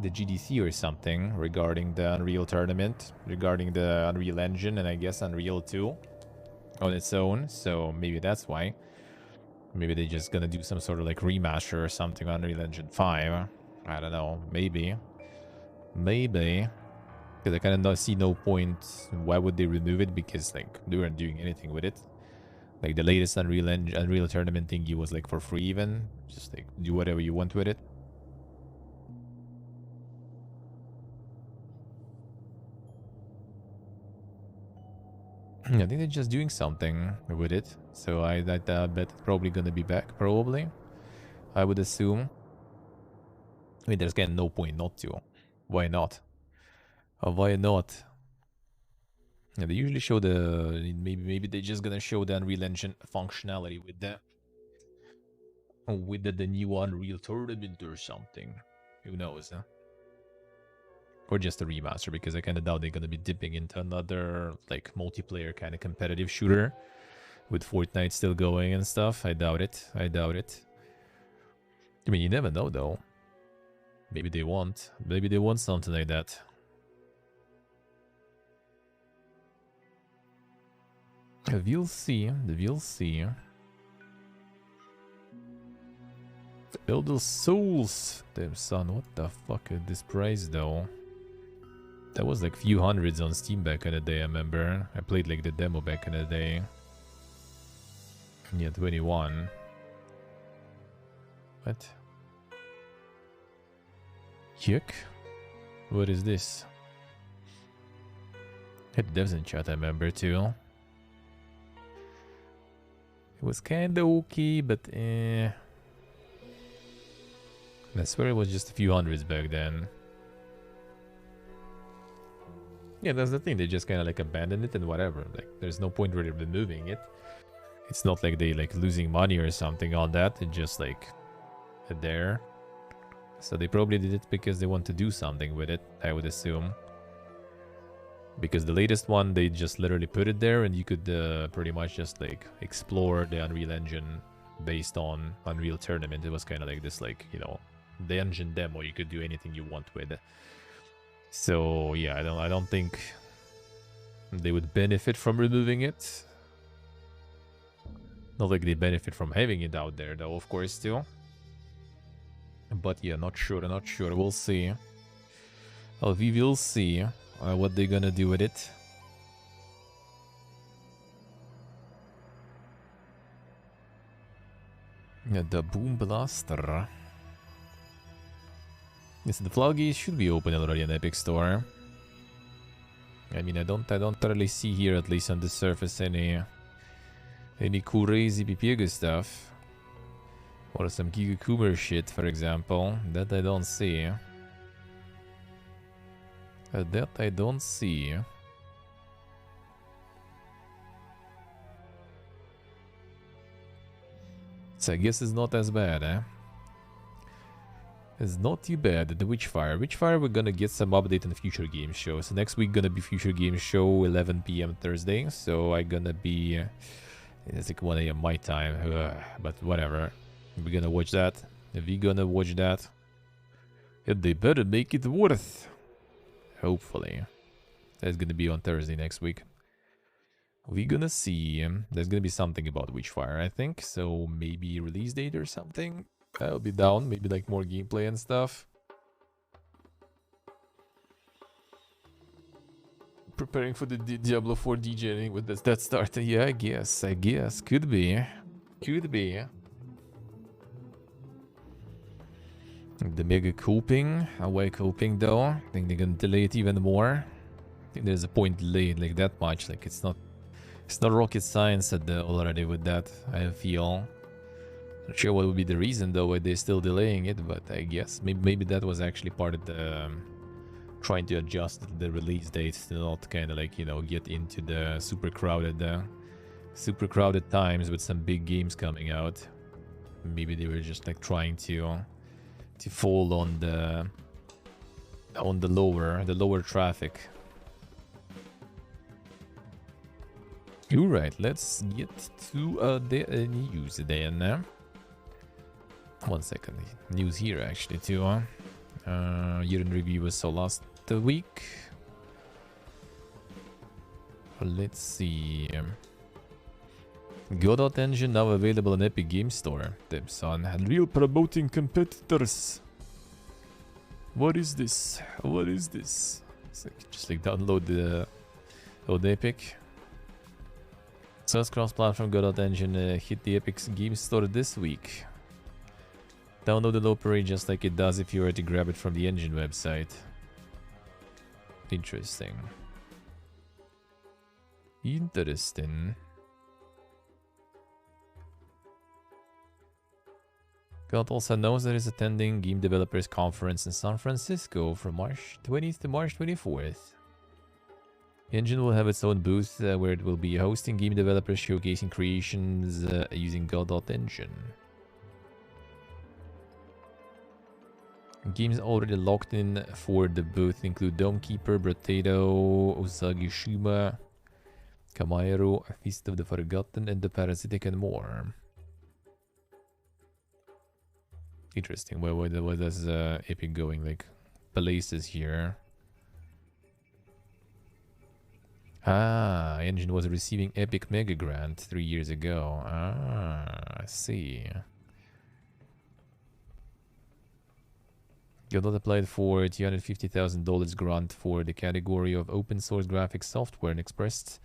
the GDC or something regarding the Unreal tournament, regarding the Unreal Engine, and I guess Unreal 2 on its own. So maybe that's why. Maybe they're just gonna do some sort of like remaster or something on Unreal Engine 5. I don't know. Maybe. Because I kind of see no point. Why would they remove it? Because like they weren't doing anything with it. Like the latest Unreal tournament thingy was like for free even. Just like do whatever you want with it. I think they're just doing something with it. So I bet it's probably gonna be back, probably. I would assume. I mean, there's kind of no point not to. Why not? Why not? Yeah, they usually show the... Maybe they're just gonna show the Unreal Engine functionality with the... With the new Unreal Tournament or something. Who knows, huh? Or just a remaster, because I kind of doubt they're going to be dipping into another, like, multiplayer kind of competitive shooter. With Fortnite still going and stuff. I doubt it. I doubt it. I mean, you never know, though. Maybe they want. Maybe they want something like that. We'll see. We'll see. Elder Souls. Damn, son, what the fuck is this price, though? That was like few hundreds on Steam back in the day, I remember. I played like the demo back in the day. Yeah, 21. What? Yuck? What is this? Had devs in chat, I remember too. It was kinda okay, but I swear it was just a few hundreds back then. Yeah, that's the thing. They just kind of like abandoned it and whatever. Like, there's no point really removing it. It's not like they like losing money or something on that. It's just like there. So they probably did it because they want to do something with it, I would assume. Because the latest one, they just literally put it there and you could pretty much just like explore the Unreal Engine based on Unreal Tournament. It was kind of like this, like, you know, the engine demo, you could do anything you want with. So yeah, I don't think they would benefit from removing it. Not like they benefit from having it out there, though, of course, still. But yeah, not sure, not sure. We'll see. Well, we will see what they're gonna do with it. Yeah, the Boom Blaster. Yes, the Floggy should be open already in Epic Store. I mean, I don't really see here, at least on the surface, any crazy PPG stuff. Or some Gigakumer shit, for example. That I don't see. That I don't see. So I guess it's not as bad, eh? It's not too bad. The Witchfire. Witchfire, we're gonna get some update on the Future Game Show. So next week gonna be Future Game Show, 11 PM Thursday. So I gonna be... it's like 1 AM my time. But whatever. We're gonna watch that. We're gonna watch that. And they better make it worth. Hopefully. That's gonna be on Thursday next week. We're gonna see. There's gonna be something about Witchfire, I think. So maybe release date or something. I'll be down. Maybe like more gameplay and stuff. Preparing for the Diablo 4 DJing with that start. Yeah, I guess. Could be. Could be. The mega coping. Away coping though. I think they're gonna delay it even more. I think there's a point delayed like that much. Like it's not rocket science at the already with that, I feel. Not sure what would be the reason though why they're still delaying it, but I guess maybe that was actually part of the trying to adjust the release dates to not kind of like, you know, get into the super crowded times with some big games coming out. Maybe they were just like trying to fall on the lower traffic. Alright, let's get to the news then. 1 second. News here actually too. Year in review was so last week. Let's see. Godot engine now available in Epic Game Store. Debson and real promoting competitors. What is this? What is this? It's like, just like download the Epic. Source cross-platform Godot engine hit the Epic Game Store this week. Download the Loperay just like it does if you were to grab it from the engine website. Interesting. Interesting. Godot also knows that it's attending Game Developers Conference in San Francisco from March 20th to March 24th. The engine will have its own booth where it will be hosting game developers showcasing creations using Godot engine. Games already locked in for the booth include Domekeeper, Brotato, Usagi Shuma, Kamaero, Feast of the Forgotten, and the Parasitic and more. Interesting. Where does Epic going? Like places here. Ah, engine was receiving Epic Mega Grant 3 years ago. Ah, I see. Godot applied for $250,000 grant for the category of open source graphics software and expressed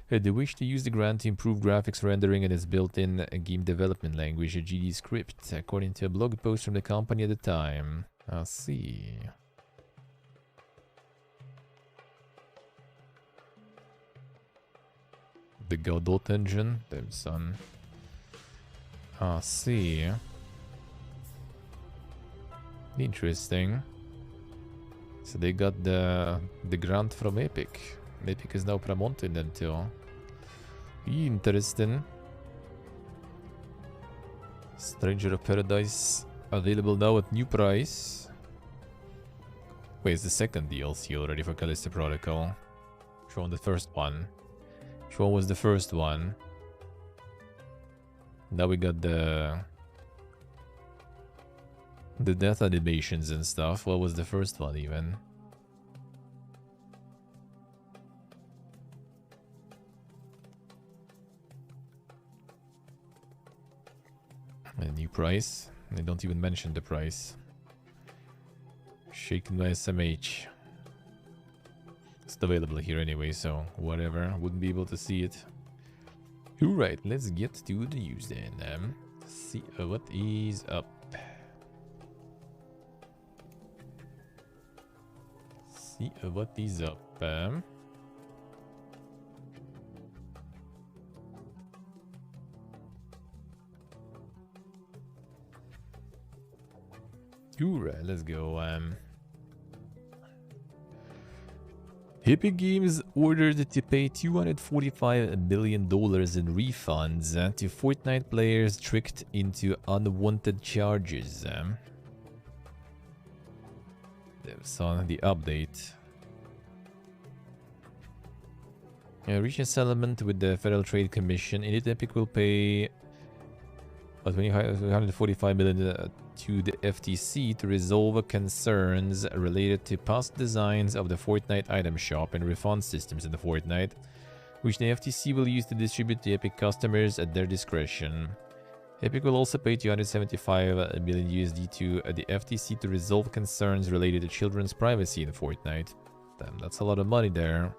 the wish to use the grant to improve graphics rendering and its built-in game development language, a GD script, according to a blog post from the company at the time. I see. The Godot engine, damn son. I see. Interesting. So they got the grant from Epic. Epic is now promoting them too. Interesting. Stranger of Paradise available now at new price. Wait, it's the second DLC already for Callisto Protocol. Which one the first one? Which one was the first one? Now we got the The death animations and stuff. What was the first one even? A new price? They don't even mention the price. Shaken by SMH. It's available here anyway, so whatever. Wouldn't be able to see it. Alright, let's get to the news then. See what is up. See what is up. Alright, let's go. Epic Games ordered to pay $245 million in refunds to Fortnite players tricked into unwanted charges. That's on the update. Reach a settlement with the Federal Trade Commission. In it, Epic will pay $145 million to the FTC to resolve concerns related to past designs of the Fortnite item shop and refund systems in the Fortnite, which the FTC will use to distribute to Epic customers at their discretion. Epic will also pay $275 million USD to the FTC to resolve concerns related to children's privacy in Fortnite. Damn, that's a lot of money there.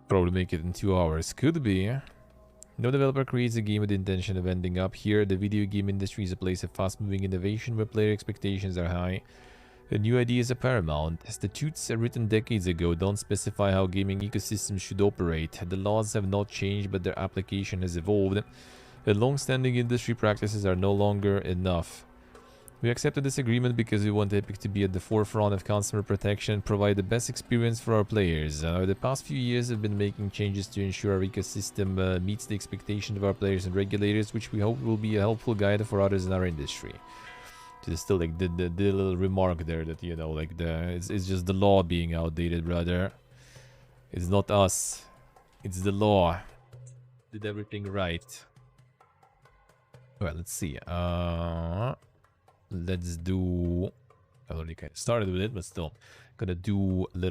Probably make it in 2 hours. Could be. No developer creates a game with the intention of ending up here. The video game industry is a place of fast-moving innovation where player expectations are high and new ideas are paramount. Statutes written decades ago don't specify how gaming ecosystems should operate. The laws have not changed, but their application has evolved, and long-standing industry practices are no longer enough. We accepted this agreement because we want Epic to be at the forefront of consumer protection and provide the best experience for our players. The past few years have been making changes to ensure our ecosystem meets the expectations of our players and regulators, which we hope will be a helpful guide for others in our industry. Just still like the little remark there that, you know, like it's just the law being outdated, brother. It's not us. It's the law. Did everything right. Well, let's see. Let's do. I already kind of started with it, but still, gonna do a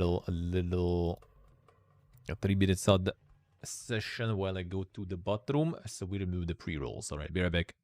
3-minute sod session while I go to the bathroom. So we remove the pre-rolls. All right, be right back.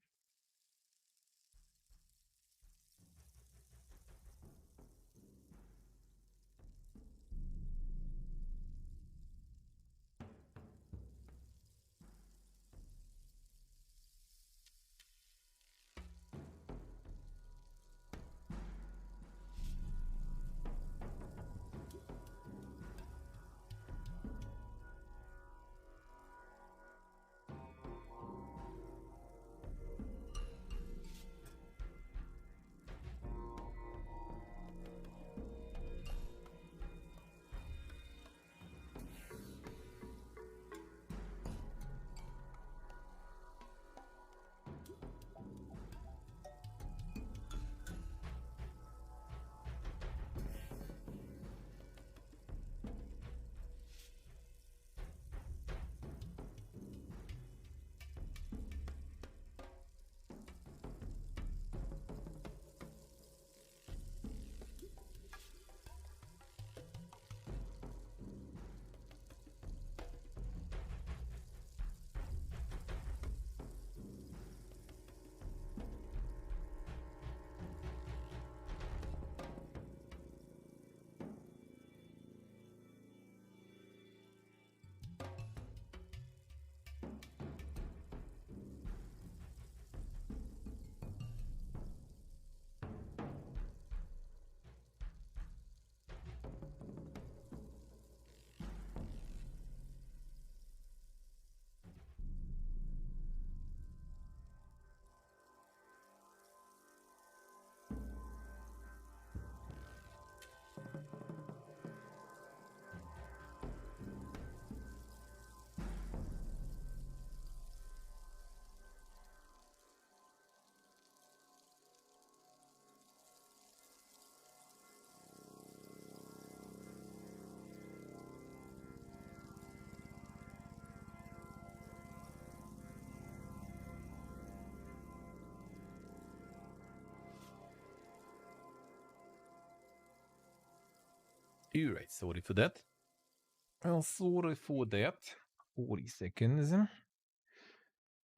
Alright, sorry for that. Well, sorry for that. 40 seconds.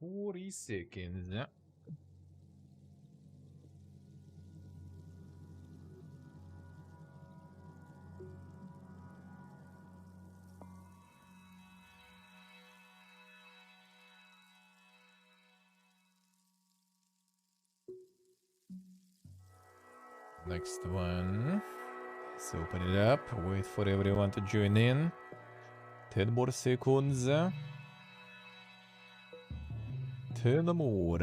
40 seconds. Next one. Let's open it up. Wait for everyone to join in. 10 more seconds. 10 more.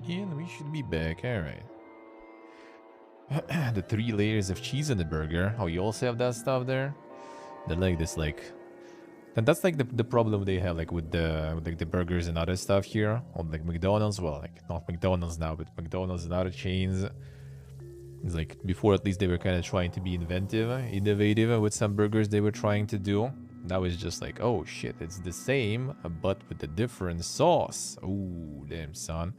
And we should be back. Alright. The 3 layers of cheese on the burger. Oh, you also have that stuff there? They like this, like... And that's like the problem they have, like with the burgers and other stuff here on like McDonald's. Well, like not McDonald's now, but McDonald's and other chains. It's like before, at least they were kind of trying to be innovative with some burgers they were trying to do. Now it's just like, oh shit, it's the same but with a different sauce. Oh damn, son.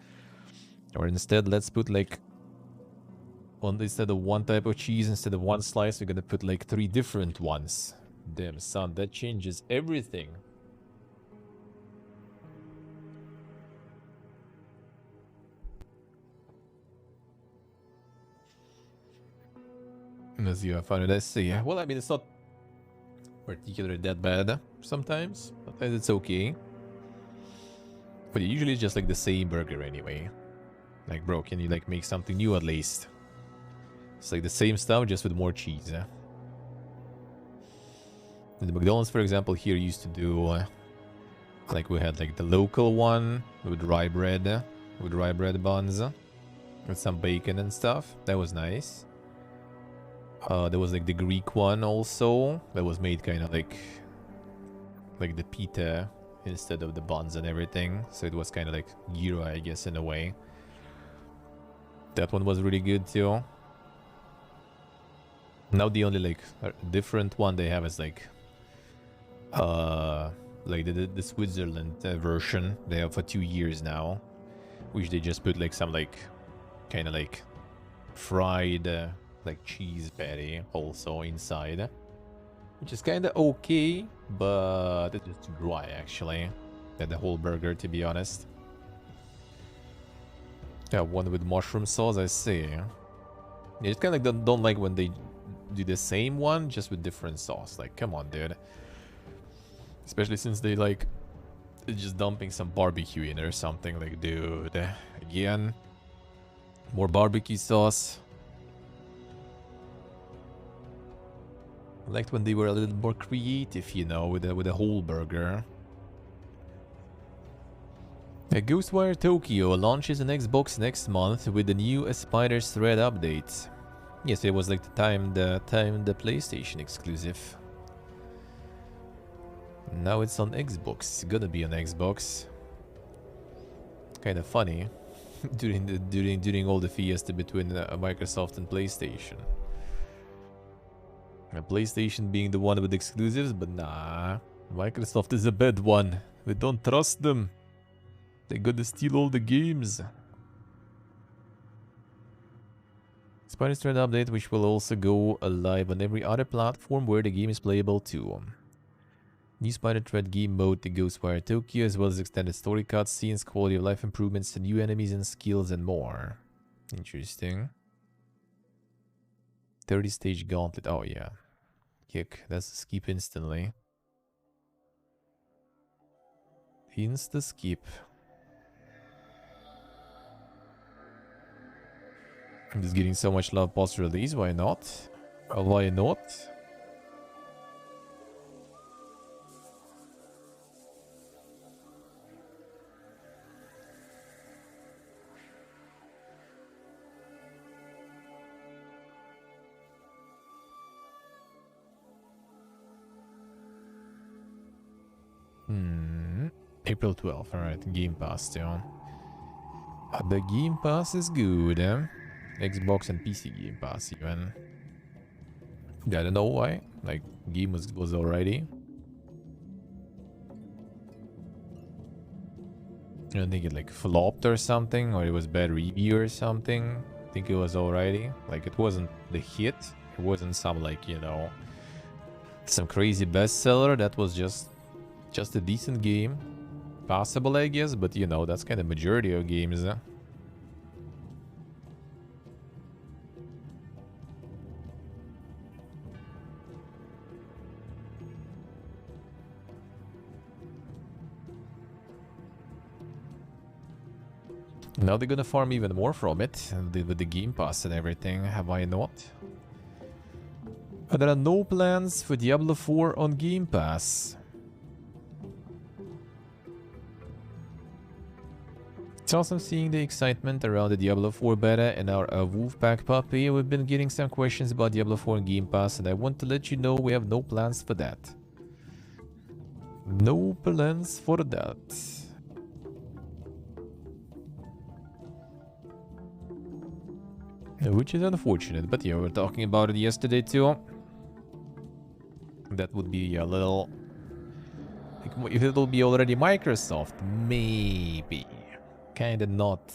Or instead, let's put like instead of one type of cheese, instead of one slice, we're gonna put like 3 different ones. Damn, son, that changes everything. Let's see how fun it is. See, well, I mean, it's not particularly that bad sometimes. Sometimes it's okay. But usually it's just like the same burger anyway. Like, bro, can you like make something new at least? It's like the same stuff, just with more cheese. The McDonald's, for example, here used to do like we had like the local one with rye bread buns with some bacon and stuff. That was nice. There was like the Greek one also that was made kind of like the pita instead of the buns and everything. So it was kind of like gyro, I guess, in a way. That one was really good too. Now the only like different one they have is like the Switzerland version they have for 2 years now, which they just put like some like kind of like fried like cheese patty also inside, which is kind of okay, but it's just too dry actually, than the whole burger, to be honest. Yeah, one with mushroom sauce, I see. Yeah, it's kind of like don't like when they do the same one just with different sauce. Like, come on, dude. Especially since they like just dumping some barbecue in or something. Like, dude, again, more barbecue sauce. I liked when they were a little more creative, you know, with a whole burger. Ghostwire Tokyo launches an Xbox next month with the new Spider's Thread update. Yes, it was like the PlayStation exclusive. Now it's on Xbox. It's gonna be on Xbox. Kind of funny during all the fiesta between Microsoft and PlayStation. PlayStation being the one with exclusives, but nah, Microsoft is a bad one. We don't trust them. They're gonna steal all the games. Spider's Thread update, which will also go live on every other platform where the game is playable too. New Spider Thread game mode to Ghostwire Tokyo, as well as extended story cutscenes, quality of life improvements to new enemies and skills, and more. Interesting. 30 stage gauntlet. Oh yeah. Kick. That's a skip instantly. Insta skip. I'm just getting so much love post release. Why not? Why not? April 12th. Alright, Game Pass still. The Game Pass is good, eh? Xbox and PC Game Pass even. Yeah, I don't know why. Like, game was already. I don't think it like flopped or something, or it was bad review or something. I think it was alrighty. Like it wasn't the hit. It wasn't some like, you know, some crazy bestseller. That was just a decent game. Possible, I guess, but you know, that's kind of majority of games. Now they're gonna farm even more from it with the Game Pass and everything. Have I not? There are no plans for Diablo 4 on Game Pass. It's awesome seeing the excitement around the Diablo 4 beta and our Wolfpack puppy. We've been getting some questions about Diablo 4 on Game Pass, and I want to let you know we have no plans for that. No plans for that. Which is unfortunate, but yeah, we were talking about it yesterday too. That would be a little... Like, if it'll be already Microsoft, maybe. Kinda not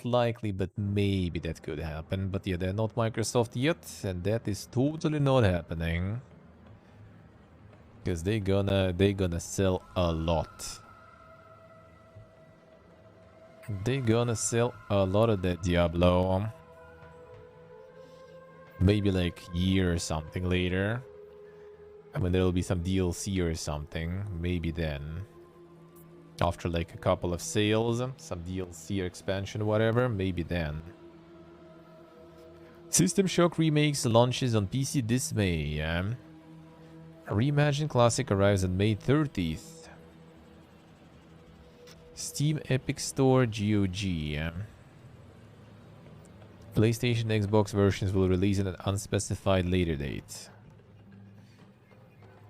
likely, but maybe that could happen. But yeah, they're not Microsoft yet, and that is totally not happening. Because they're gonna sell a lot. They're gonna sell a lot of that Diablo. Maybe like a year or something later. I mean, there'll be some DLC or something. Maybe then. After like a couple of sales, some DLC or expansion, whatever. Maybe then. System Shock Remakes launches on PC this May. Reimagined Classic arrives on May 30th. Steam Epic Store GOG. PlayStation Xbox versions will release at an unspecified later date.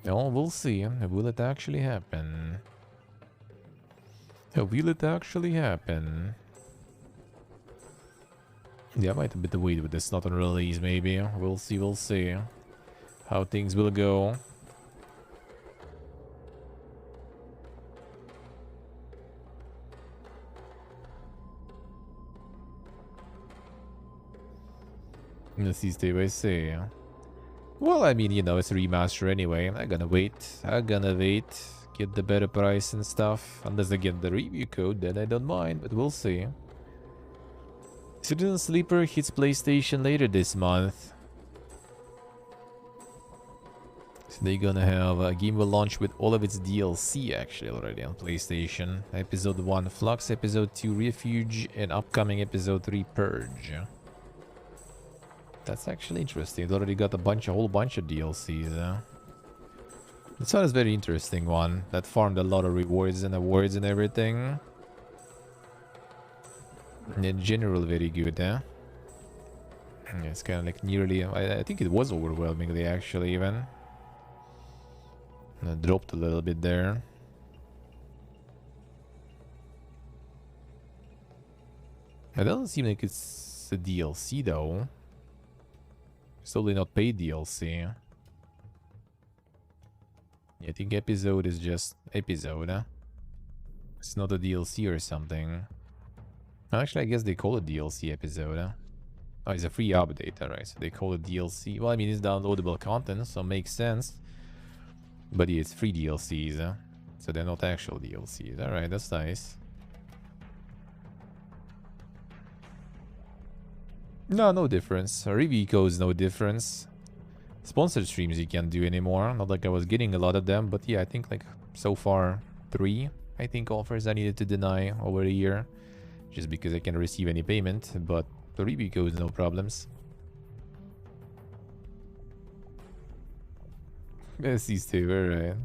Oh, we'll see. Will it actually happen? Will it actually happen? Yeah, I might have a bit to wait with this not on release, maybe. We'll see how things will go. Let's see, stay by say. Well, I mean, you know, it's a remaster anyway. I'm gonna wait. Get the better price and stuff. Unless I get the review code, then I don't mind, but we'll see. Citizen Sleeper hits PlayStation later this month. So they're gonna have a game will launch with all of its DLC actually already on PlayStation. Episode 1 Flux, Episode 2 Refuge, and upcoming Episode 3 Purge. That's actually interesting. It already got a whole bunch of DLCs. This one is a very interesting one. That farmed a lot of rewards and awards and everything. And in general, very good, Yeah, it's kind of like nearly... I think it was overwhelmingly, actually, even. And it dropped a little bit there. It doesn't seem like it's a DLC, though. It's totally not paid DLC. Yeah, I think episode is just episode. It's not a DLC or something. Actually, I guess they call it DLC episode. Oh, it's a free update, alright. So they call it DLC. Well, I mean, it's downloadable content, so it makes sense. But yeah, it's free DLCs. So they're not actual DLCs. Alright, that's nice. No difference. Review codes, no difference. Sponsored streams you can't do anymore. Not like I was getting a lot of them, but yeah, I think like so far 3, I think, offers I needed to deny over a year. Just because I can't receive any payment, but the review codes, no problems. Yes, these two, alright.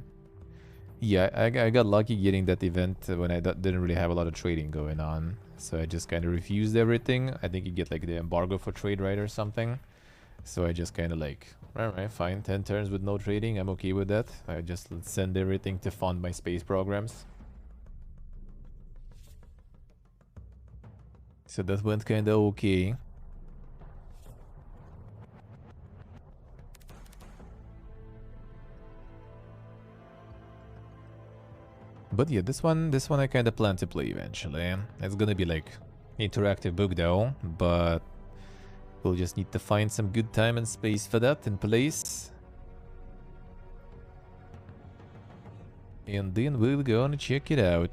Yeah, I got lucky getting that event when I didn't really have a lot of trading going on. So I just kind of refused everything. I think you get like the embargo for trade, right, or something. So I just kind of like, alright, fine, 10 turns with no trading, I'm okay with that. I just send everything to fund my space programs. So that went kind of okay. But yeah, this one I kind of plan to play eventually. It's gonna be like interactive book though, but we'll just need to find some good time and space for that in place. And then we're gonna check it out.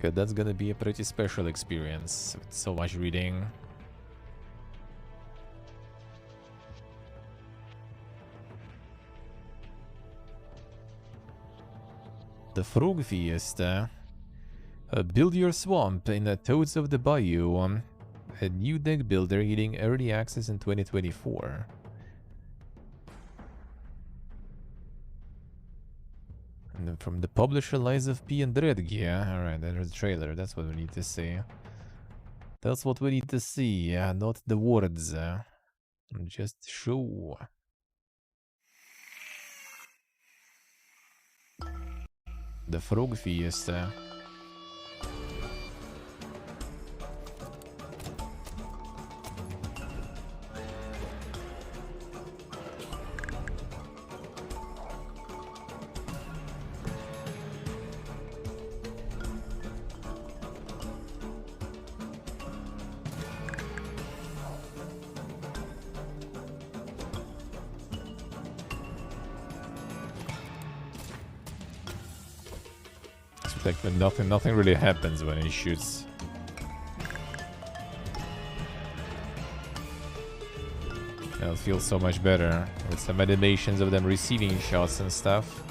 Cause that's gonna be a pretty special experience with so much reading. The Frog Fiesta. Build your swamp in the Toads of the Bayou. A new deck builder hitting early access in 2024. And from the publisher Lies of P and Dreadgear. Alright, there's a trailer. That's what we need to see. That's what we need to see, not the words. Just show. The Frog Fiesta. Like nothing really happens when he shoots. It'll feel so much better with some animations of them receiving shots and stuff.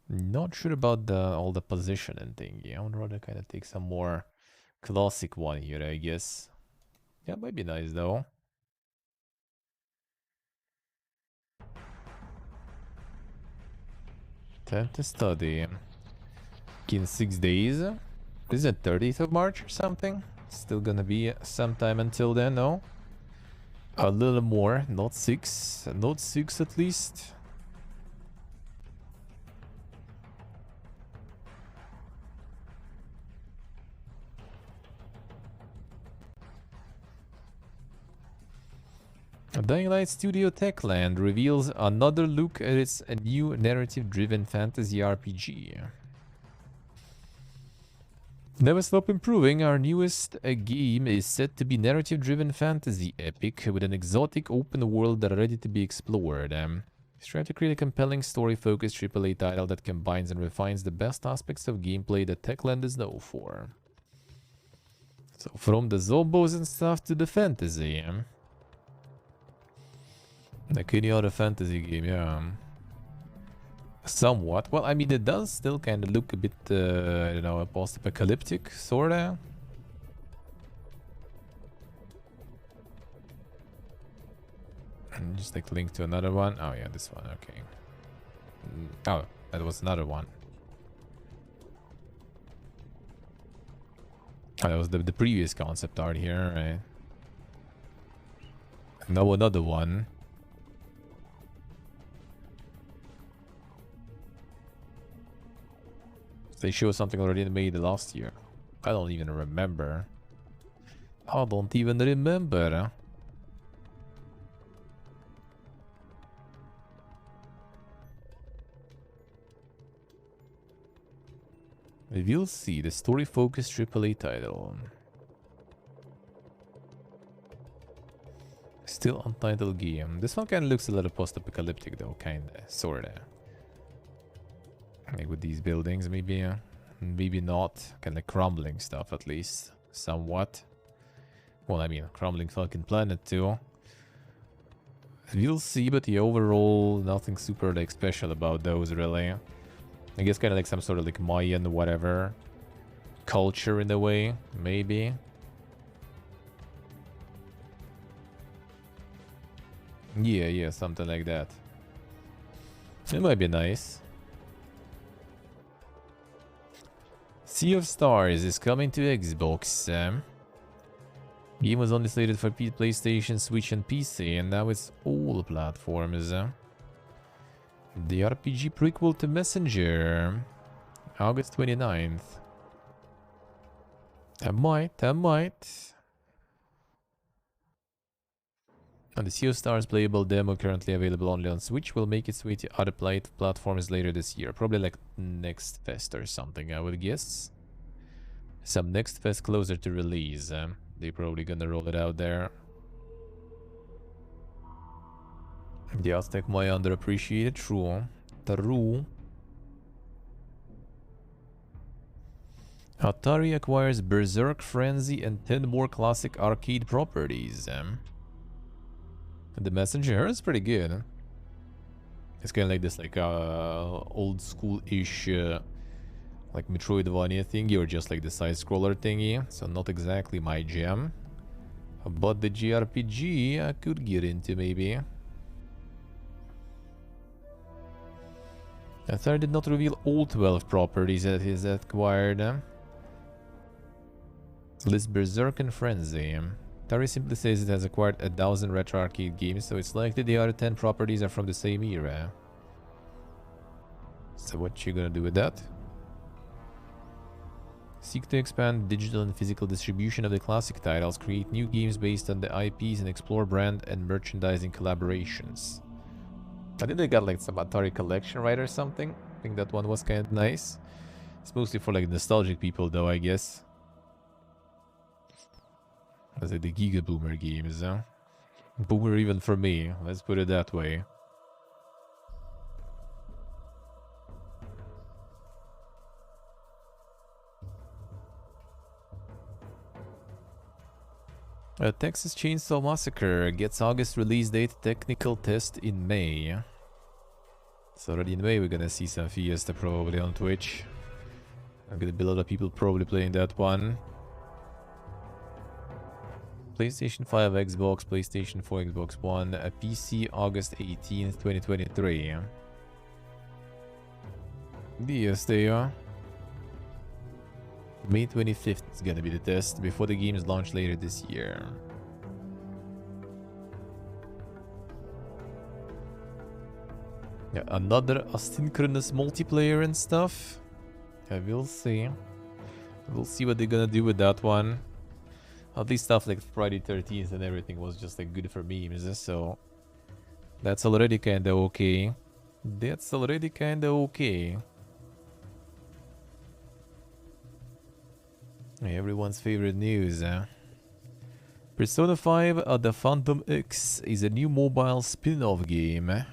Not sure about all the positioning thing. I would rather kind of take some more classic one here, I guess. Yeah, might be nice though. Time to study. In 6 days. Is it 30th of March or something? Still gonna be some time until then, no? A little more, not 6. Not 6 at least. Dying Light Studio Techland reveals another look at its new narrative-driven fantasy RPG. Never stop improving. Our newest game is set to be narrative-driven fantasy epic with an exotic open world that are ready to be explored. It's trying to create a compelling story-focused AAA title that combines and refines the best aspects of gameplay that Techland is known for. So from the zombos and stuff to the fantasy. Like any other fantasy game, yeah. Somewhat. Well, I mean, it does still kind of look a bit, you know, post-apocalyptic, sorta. And just like link to another one. Oh yeah, this one. Okay. Oh, that was another one. Oh, that was the previous concept art here, right? Now another one. They show something already made last year. I don't even remember. I don't even remember. We'll see. The story-focused AAA title. Still untitled game. This one kind of looks a little post-apocalyptic though, kinda, sorta. Like with these buildings, maybe, maybe not. Kind of crumbling stuff, at least, somewhat. Well, I mean, crumbling fucking planet too. We'll see, but the overall, nothing super like special about those, really. I guess kind of like some sort of like Mayan whatever culture in a way, maybe. Yeah, something like that. It might be nice. Sea of Stars is coming to Xbox. Game was only slated for PlayStation, Switch and PC, and now it's all platforms. The RPG prequel to Messenger. August 29th. I might. And the Sea of Stars playable demo currently available only on Switch will make its way to other platforms later this year. Probably like next fest or something, I would guess. Some next fest closer to release. They're probably gonna roll it out there. The Aztec Maya underappreciated, true. True. Atari acquires Berserk, Frenzy, and 10 more classic arcade properties. The Messenger is pretty good. It's kind of like this, like old school-ish, like Metroidvania thingy, or just like the side-scroller thingy. So not exactly my jam, but the JRPG I could get into maybe. Atari did not reveal all 12 properties that is acquired. List Berserk and Frenzy. Atari simply says it has acquired 1,000 retro arcade games, so it's likely the other 10 properties are from the same era. So what you gonna do with that? Seek to expand digital and physical distribution of the classic titles, create new games based on the IPs, and explore brand and merchandising collaborations. I think they got like some Atari collection, right, or something. I think that one was kind of nice. It's mostly for like nostalgic people though, I guess. That's like the Giga Boomer games, huh? Boomer even for me, let's put it that way. Texas Chainsaw Massacre gets August release date, technical test in May. So already in May we're gonna see some Fiesta probably on Twitch. I'm gonna be a lot of people probably playing that one. PlayStation 5, Xbox, PlayStation 4, Xbox One, a PC August 18th, 2023. Yes, they are. May 25th is gonna be the test before the games launch later this year. Yeah, another asynchronous multiplayer and stuff. I will see. We'll see what they're gonna do with that one. At least stuff like Friday 13th and everything was just like good for memes, so that's already kinda okay. That's already kinda okay. Everyone's favorite news, Persona 5 The Phantom X is a new mobile spin-off game.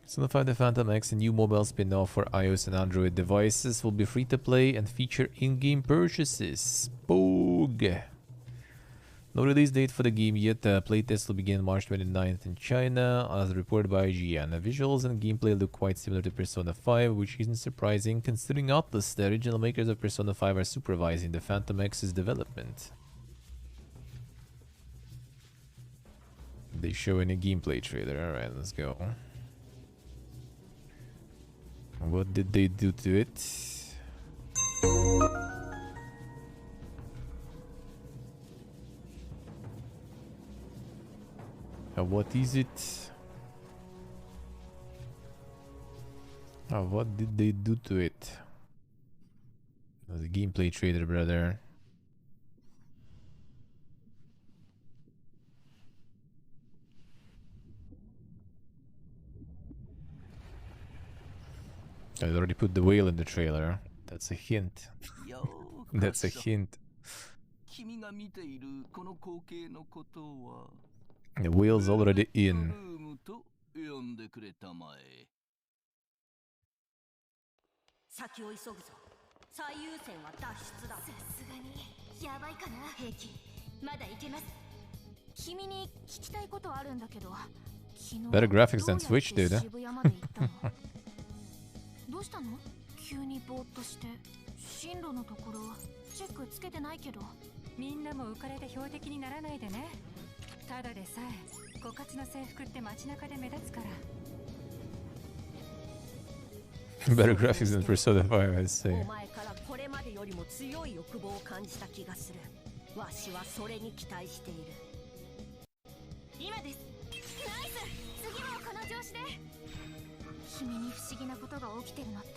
Persona 5 The Phantom X, a new mobile spin-off for iOS and Android devices, will be free to play and feature in-game purchases. Boog! No release date for the game yet. Playtest will begin March 29th in China, as reported by IGN. Visuals and gameplay look quite similar to Persona 5, which isn't surprising considering Atlus, the original makers of Persona 5, are supervising the Phantom X's development. They show in a gameplay trailer. Alright, let's go. What did they do to it? What is it? What did they do to it? The gameplay trailer, brother. I already put the whale in the trailer. That's a hint. That's a hint. The whale's already in. Better graphics than Switch did, huh? どうしたの？急にぼーっとして。進路のところチェックつけてないけど。みんなも浮かれて標的にならないでね。ただでさえ枯渇の制服って街中で目立つから。Better graphics than Persona 5, I'd say. お前からこれまでよりも強い欲望を感じた気がする。わしはそれに期待している。今です。ナイス。次もこの調子で。君に不思議なことが起きてるのって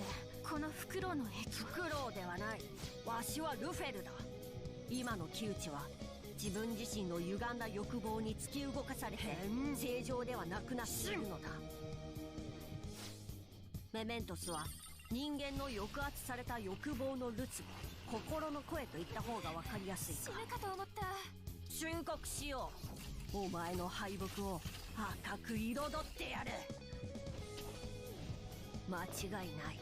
このフクロウの液フクロウではない。わしはルフェルだ。今の窮地は自分自身の歪んだ欲望に突き動かされて正常ではなくなっているのだ。メメントスは人間の抑圧された欲望のるつぼ、心の声といった方が分かりやすいか。死ぬかと思った。忠告しよう。お前の敗北を赤く彩ってやる。間違いない。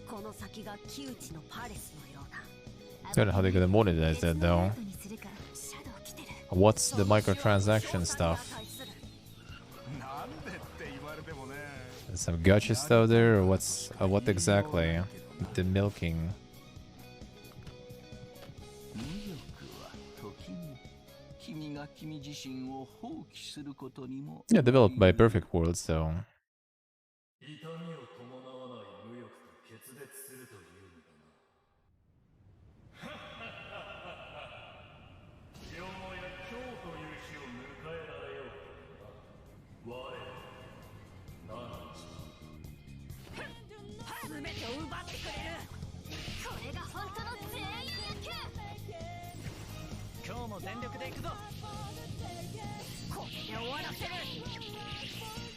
この先が窮地のパレスのようだ。I don't know how they're gonna monetize that though. What's the microtransaction stuff? There's some gacha stuff there, or what's what exactly? The milking. Yeah, developed by Perfect World, so.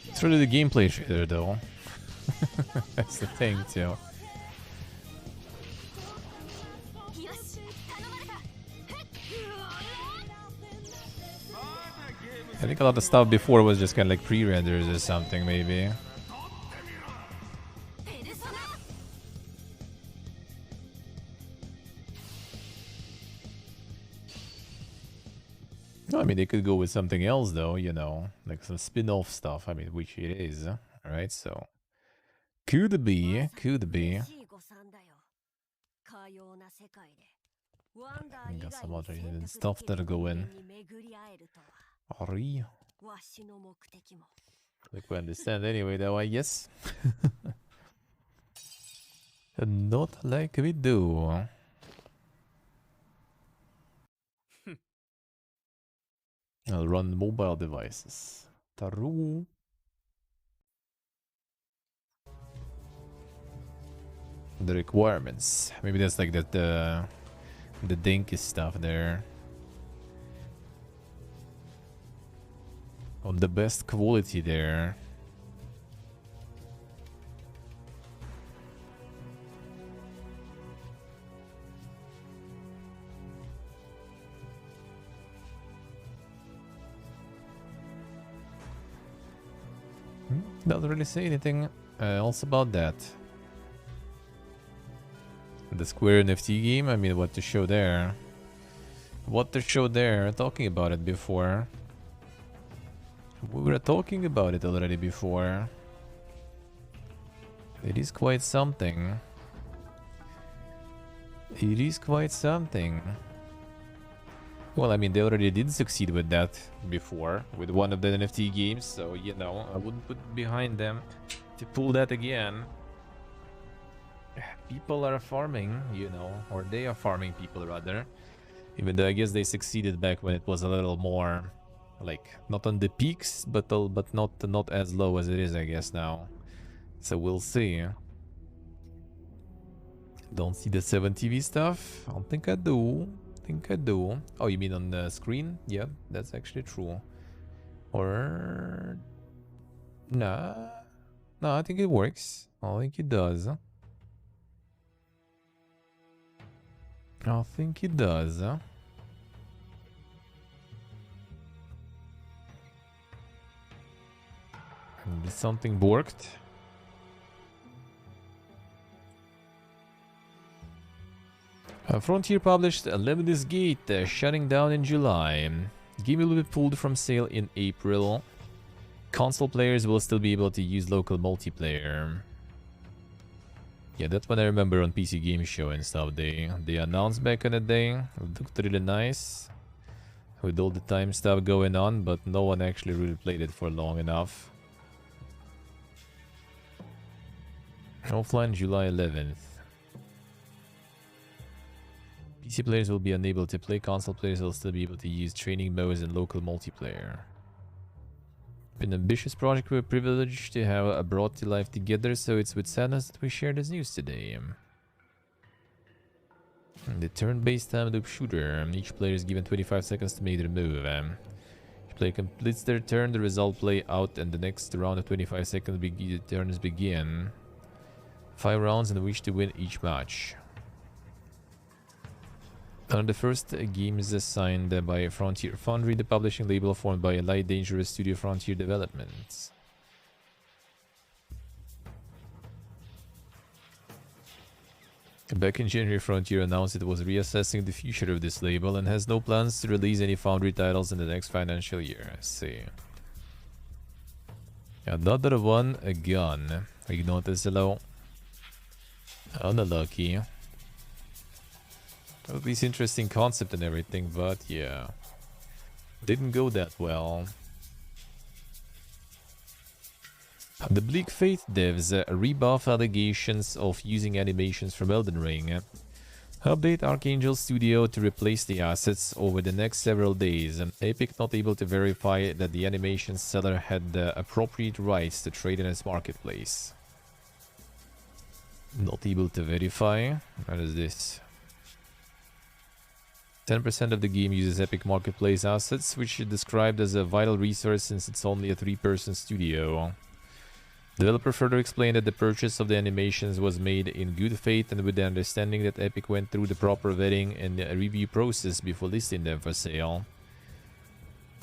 It's really the gameplay trailer though. That's the thing too. I think a lot of stuff before was just kind of like pre-renders or something maybe. No, I mean, they could go with something else, though, you know, like some spin-off stuff, I mean, which it is, alright, so... Could be, could be. Got some other stuff that'll go in. Ari. Like we understand anyway, though, I guess. Not like we do. I'll run mobile devices. Taru. The requirements. Maybe that's like that the dinky stuff there. On the best quality there. Doesn't really say anything else about that. The Square NFT game, I mean, what to show there? What to show there? Talking about it before. We were talking about it already before. It is quite something. It is quite something. Well, I mean, they already did succeed with that before, with one of the NFT games, so, you know, I wouldn't put it behind them to pull that again. People are farming, you know, or they are farming people, rather. Even though I guess they succeeded back when it was a little more, like, not on the peaks, but not as low as it is, I guess, now. So we'll see. Don't see the 7TV stuff? I don't think I do. Think I do. Oh, you mean on the screen? Yeah, that's actually true. Or... Nah. No, I think it works. I think it does. I think it does. And something worked. Frontier published Lemnis Gate, shutting down in July. Game will be pulled from sale in April. Console players will still be able to use local multiplayer. Yeah, that's what I remember on PC Game Show and stuff. They announced back in the day. It looked really nice. With all the time stuff going on, but no one actually really played it for long enough. Offline July 11th. PC players will be unable to play, console players will still be able to use training modes and local multiplayer. An ambitious project we're privileged to have brought to life together, so it's with sadness that we share this news today. The turn-based time loop shooter. Each player is given 25 seconds to make their move. Each player completes their turn, the result play out, and the next round of 25 seconds turns begin. 5 rounds and wish to win each match. The first game is assigned by Frontier Foundry, the publishing label formed by Light Dangerous Studio Frontier Developments. Back in January, Frontier announced it was reassessing the future of this label and has no plans to release any Foundry titles in the next financial year. I see. Another one, a gun. Ignore this hello. Unlucky. At least interesting concept and everything, but yeah. Didn't go that well. The Bleak Faith devs rebuff allegations of using animations from Elden Ring. Update Archangel Studio to replace the assets over the next several days. Epic not able to verify that the animation seller had the appropriate rights to trade in its marketplace. Not able to verify? What is this? 10% of the game uses Epic Marketplace assets, which is described as a vital resource since it's only a 3-person studio. Developer further explained that the purchase of the animations was made in good faith and with the understanding that Epic went through the proper vetting and review process before listing them for sale.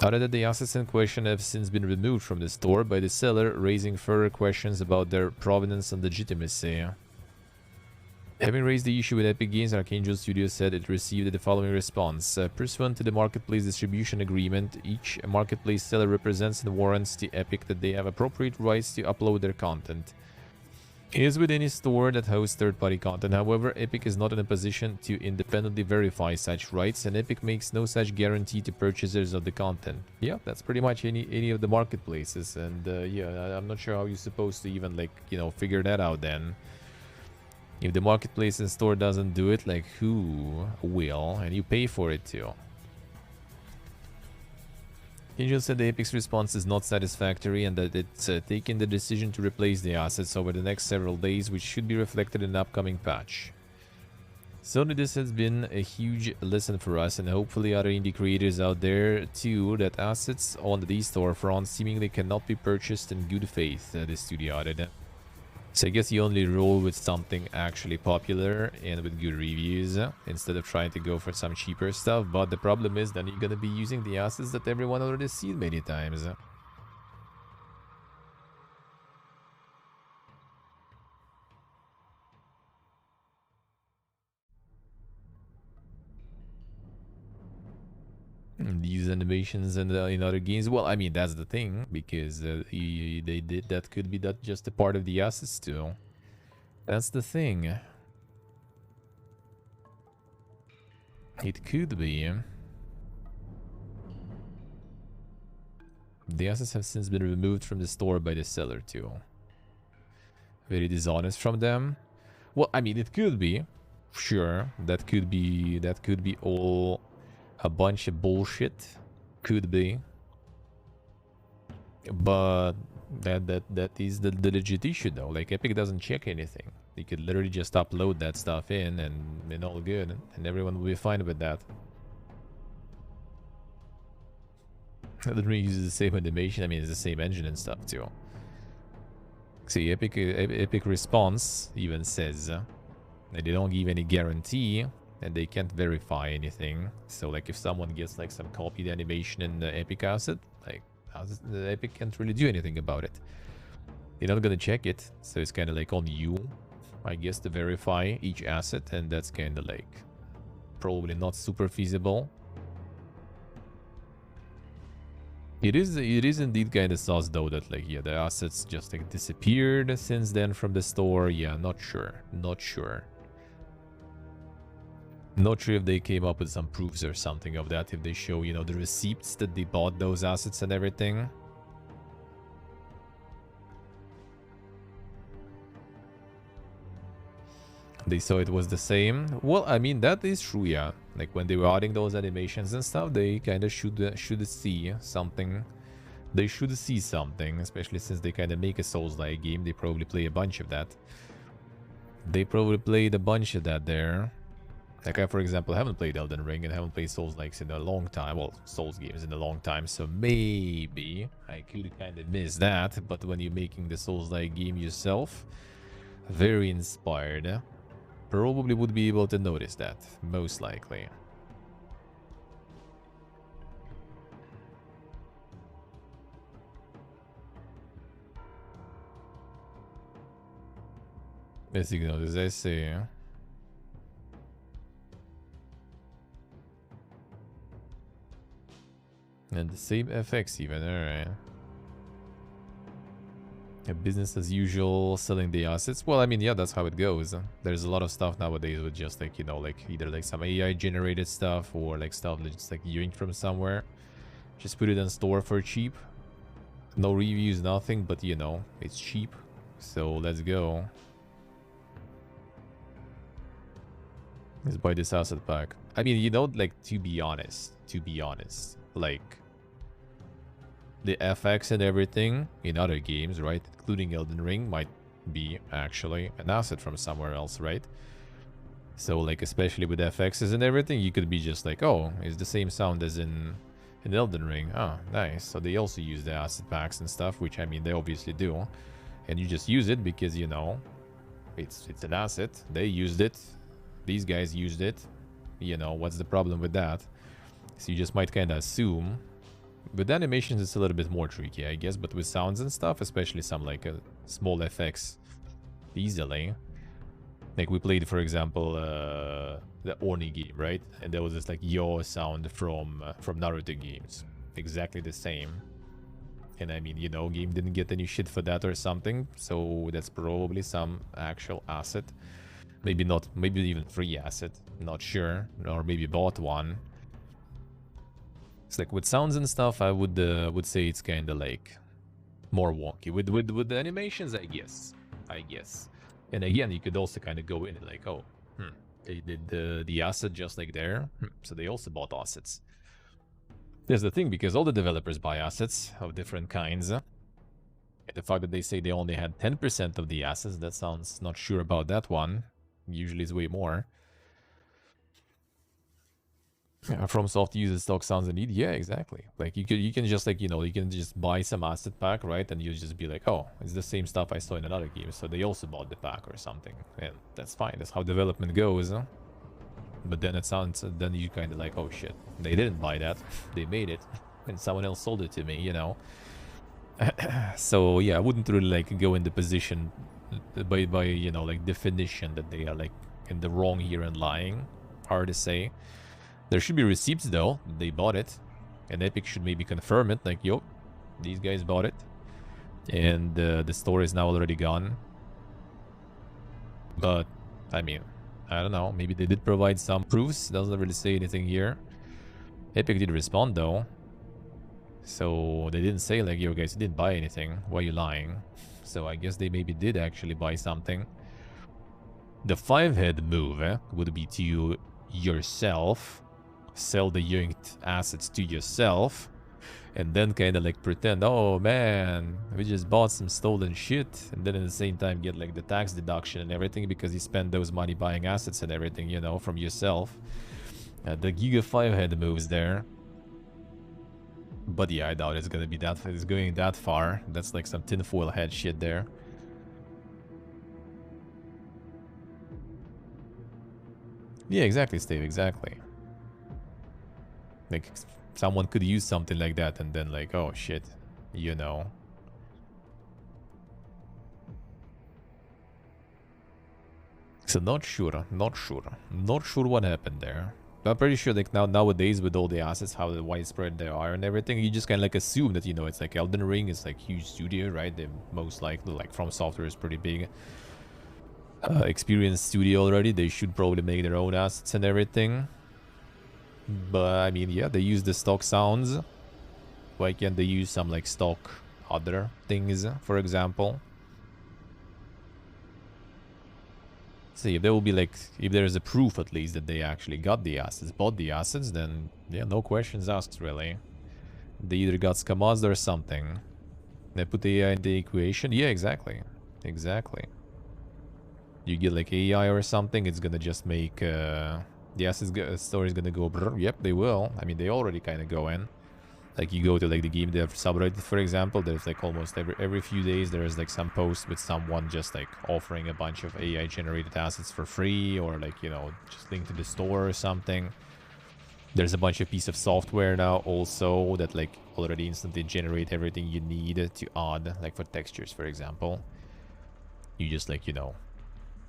Added that the assets in question have since been removed from the store by the seller, raising further questions about their provenance and legitimacy. Having raised the issue with Epic Games, Archangel Studio said it received the following response. Pursuant to the Marketplace Distribution Agreement, each Marketplace seller represents and warrants to Epic that they have appropriate rights to upload their content. It is within his store that hosts third-party content. However, Epic is not in a position to independently verify such rights, and Epic makes no such guarantee to purchasers of the content. Yeah, that's pretty much any of the marketplaces, and yeah, I'm not sure how you're supposed to even, like, you know, figure that out then. If the marketplace and store doesn't do it, like, who will? And you pay for it too. Angel said the Epic's response is not satisfactory and that it's taken the decision to replace the assets over the next several days, which should be reflected in an upcoming patch. Certainly this has been a huge lesson for us and hopefully other indie creators out there too, that assets on these storefronts seemingly cannot be purchased in good faith, the studio added. So I guess you only roll with something actually popular and with good reviews instead of trying to go for some cheaper stuff. But the problem is then you're gonna be using the assets that everyone already seen many times. These animations and in other games, well, I mean, that's the thing, because they did that, could be that just a part of the assets too. That's the thing. It could be. The assets have since been removed from the store by the seller too. Very dishonest from them. Well, I mean, it could be. Sure, that could be all a bunch of bullshit. Could be. But that is the legit issue though. Like, Epic doesn't check anything. They could literally just upload that stuff in and all good, and everyone will be fine with that. Elden Ring uses the same animation. I mean, it's the same engine and stuff too. See, Epic Response even says that they don't give any guarantee and they can't verify anything. So, like, if someone gets like some copied animation in the Epic asset, like, the Epic can't really do anything about it. They're not gonna check it, so it's kind of like on you, I guess, to verify each asset, and that's kind of like probably not super feasible. It is indeed kind of sus though that, like, yeah, the assets just like disappeared since then from the store. Yeah, not sure. Not sure if they came up with some proofs or something of that, if they show, you know, the receipts that they bought those assets and everything. They saw it was the same. Well, I mean, that is true, yeah. Like, when they were adding those animations and stuff, they kind of should see something They should see something, especially since they kind of make a Souls-like game. They probably play a bunch of that. They probably played a bunch of that there. Like I, for example, haven't played Elden Ring and haven't played Souls-likes in a long time. Well, Souls games in a long time, so maybe I could kind of miss that. But when you're making the Souls-like game yourself, very inspired, probably would be able to notice that, most likely. As you know, as I say. And the same FX even, alright. A business as usual, selling the assets. Well, I mean, yeah, that's how it goes. There's a lot of stuff nowadays with just like, you know, like either like some AI generated stuff or like stuff that's just like yanked from somewhere. Just put it in store for cheap. No reviews, nothing, but you know, it's cheap. So let's go. Let's buy this asset pack. I mean, you know, like to be honest, like the FX and everything in other games, right, including Elden Ring, might be actually an asset from somewhere else, right? So like especially with FXs and everything, you could be just like, oh, it's the same sound as in Elden Ring. Oh, nice. So they also use the asset packs and stuff, which I mean they obviously do, and you just use it because, you know, it's an asset. They used it. These guys used it. You know, what's the problem with that? So you just might kind of assume. With animations, it's a little bit more tricky, I guess. But with sounds and stuff, especially some like a small FX, easily. Like we played, for example, the Oni game, right? And there was this like yaw sound from Naruto games, exactly the same. And I mean, you know, game didn't get any shit for that or something. So that's probably some actual asset. Maybe not, maybe even free asset, not sure, or maybe bought one. It's like with sounds and stuff, I would say it's kind of like more wonky. With the animations, I guess. And again, you could also kind of go in and like, oh, they did the asset just like there, so they also bought assets. There's the thing, because all the developers buy assets of different kinds. And the fact that they say they only had 10% of the assets, that sounds not sure about that one. Usually it's way more. Yeah, FromSoft uses stock sounds indeed. Yeah, exactly. Like you can just like, you know, you can just buy some asset pack, right? And you just be like, oh, it's the same stuff I saw in another game, so they also bought the pack or something. And that's fine. That's how development goes. Huh? But then it sounds, then you kind of like, oh shit, they didn't buy that. They made it, and someone else sold it to me, you know. So yeah, I wouldn't really like go in the position by you know, like definition that they are like in the wrong here and lying. Hard to say. There should be receipts though, they bought it, and Epic should maybe confirm it, like, yo, these guys bought it, and the store is now already gone. But I mean, I don't know, maybe they did provide some proofs. Doesn't really say anything here. Epic did respond though, so they didn't say like, yo guys, you didn't buy anything, why are you lying? So I guess they maybe did actually buy something. The 5-head move would be to yourself, sell the yanked assets to yourself, and then kind of like pretend, oh man, we just bought some stolen shit, and then at the same time get like the tax deduction and everything because you spent those money buying assets and everything, you know, from yourself. The Giga 5-head moves there. But yeah, I doubt it's gonna be that, it's going that far. That's like some tinfoil head shit there. Yeah, exactly, Steve, exactly. Like, someone could use something like that and then like, oh shit, you know. So not sure what happened there. But I'm pretty sure like nowadays with all the assets, how widespread they are and everything, you just kind of like assume that, you know, it's like Elden Ring is like huge studio, right? They most likely, like From Software is pretty big. Experienced studio already, they should probably make their own assets and everything. But I mean, yeah, they use the stock sounds. Why can't they use some like stock other things, for example? See, if there will be like, if there is a proof at least that they actually got the assets, bought the assets, then yeah, no questions asked really. They either got scammazed or something. They put the AI in the equation. Yeah, exactly. Exactly. You get like AI or something, it's gonna just make the asset story is gonna go brr. Yep, they will. I mean, they already kind of go in. Like you go to like the game dev subreddit, for example, there's like almost every few days there's like some post with someone just like offering a bunch of AI generated assets for free, or like, you know, just link to the store or something. There's a bunch of piece of software now also that like already instantly generate everything you need to add, like for textures, for example. You just like, you know,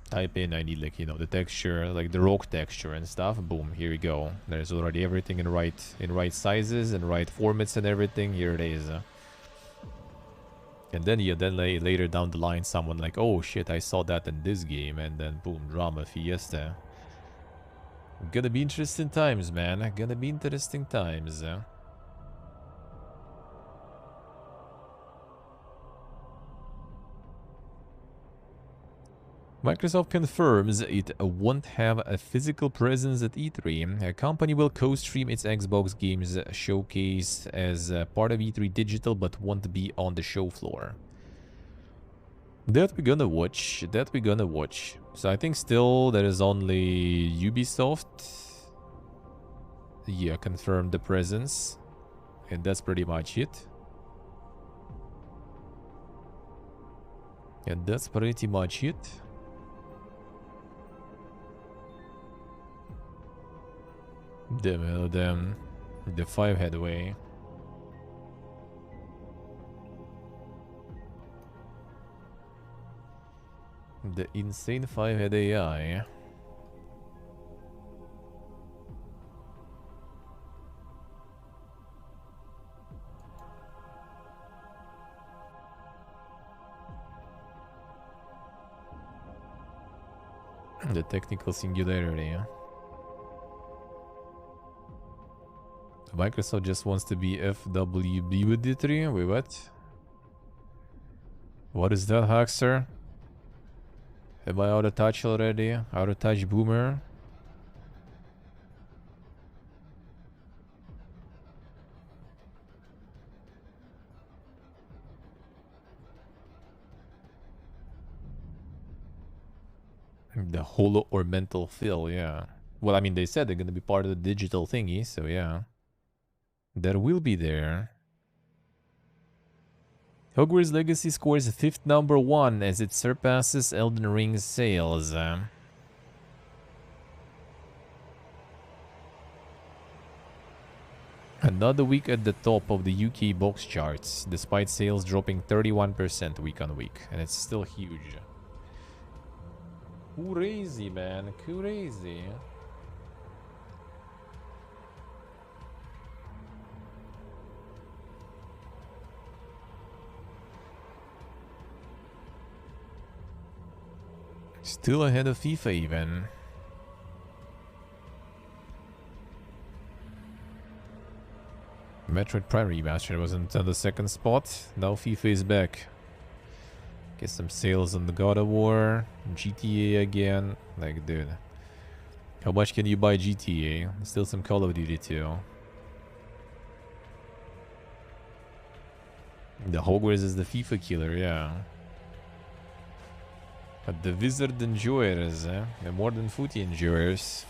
type in, I need like, you know, the texture, like the rock texture and stuff. Boom, here we go. There's already everything in right sizes and right formats and everything. Here it is. And then yeah, then later down the line, someone like, oh shit, I saw that in this game, and then boom, drama fiesta. Gonna be interesting times, man. Gonna be interesting times. Microsoft confirms it won't have a physical presence at E3. A company will co-stream its Xbox games showcase as part of E3 Digital, but won't be on the show floor. That we're gonna watch. That we're gonna watch. So I think still there is only Ubisoft. Yeah, confirmed the presence. And that's pretty much it. And that's pretty much it. The 5-head way. The insane 5-head AI. The technical singularity. Microsoft just wants to be FWB with D3? Wait, what? What is that, Haxer? Am I out of touch already? Out of touch, boomer? The holo or mental fill, yeah. Well, I mean, they said they're gonna be part of the digital thingy, so yeah. That will be there. Hogwarts Legacy scores 5th #1 as it surpasses Elden Ring's sales. Another week at the top of the UK box charts, despite sales dropping 31% week on week, and it's still huge. Crazy, man, crazy. Still ahead of FIFA even. Metroid Prime Remastered wasn't on the 2nd spot. Now FIFA is back. Get some sales on the God of War. GTA again. Like, dude. How much can you buy GTA? Still some Call of Duty too. The Hogwarts is the FIFA killer, yeah. But the Wizard enjoyers, the more than footy enjoyers.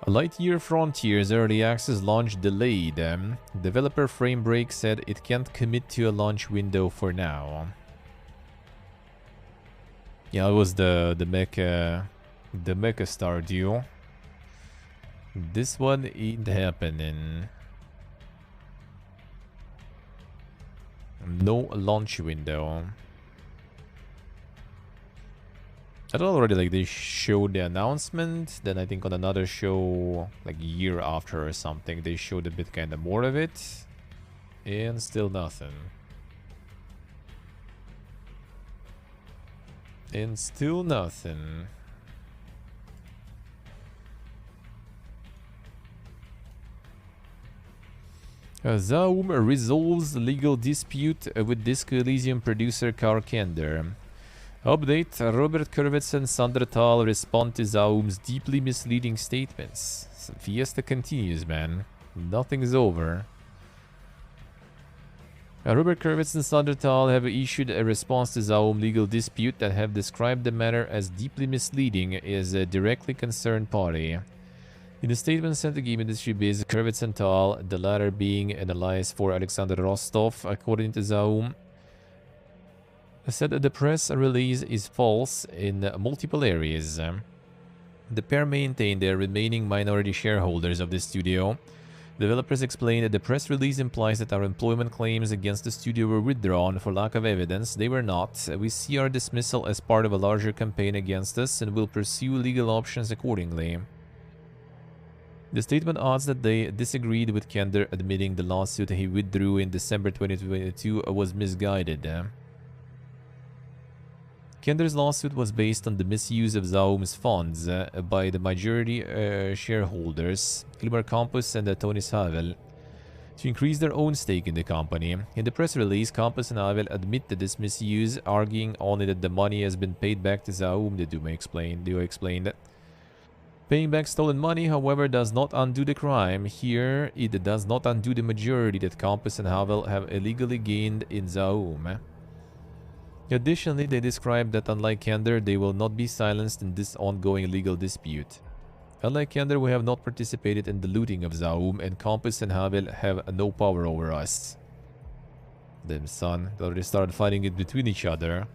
Lightyear Frontiers early access launch delayed. Developer Framebreak said it can't commit to a launch window for now. Yeah, it was the Mecha Star deal. This one ain't happening. No launch window. I thought already like they showed the announcement, then I think on another show like a year after or something they showed a bit kind of more of it, and still nothing. And still nothing. Zaum resolves legal dispute with Disco Elysium producer Carl Kender. Update, Robert Kurvitz and Sandertal respond to Zaum's deeply misleading statements. Fiesta continues, man. Nothing is over. Robert Kurvitz and Sandertal have issued a response to Zaum legal dispute that have described the matter as deeply misleading as a directly concerned party. In a statement sent to game industry biz, Kurvitz and Tal, the latter being an alliance for Alexander Rostov, according to Zaum, said that the press release is false in multiple areas. The pair maintain they are remaining minority shareholders of the studio. Developers explained that the press release implies that our employment claims against the studio were withdrawn for lack of evidence. They were not. We see our dismissal as part of a larger campaign against us and will pursue legal options accordingly. The statement adds that they disagreed with Kender admitting the lawsuit he withdrew in December 2022 was misguided. Kender's lawsuit was based on the misuse of Zaum's funds by the majority shareholders, Ilmar Campus and Tony Havel, to increase their own stake in the company. In the press release, Campus and Havel admit to this misuse, arguing only that the money has been paid back to Zaum. The Duo explained that paying back stolen money, however, does not undo the crime. Here, it does not undo the majority that Campus and Havel have illegally gained in Zaum. Additionally, they described that unlike Kender, they will not be silenced in this ongoing legal dispute. Unlike Kender, we have not participated in the looting of Zaum, and Campus and Havel have no power over us. Them son, they already started fighting it between each other.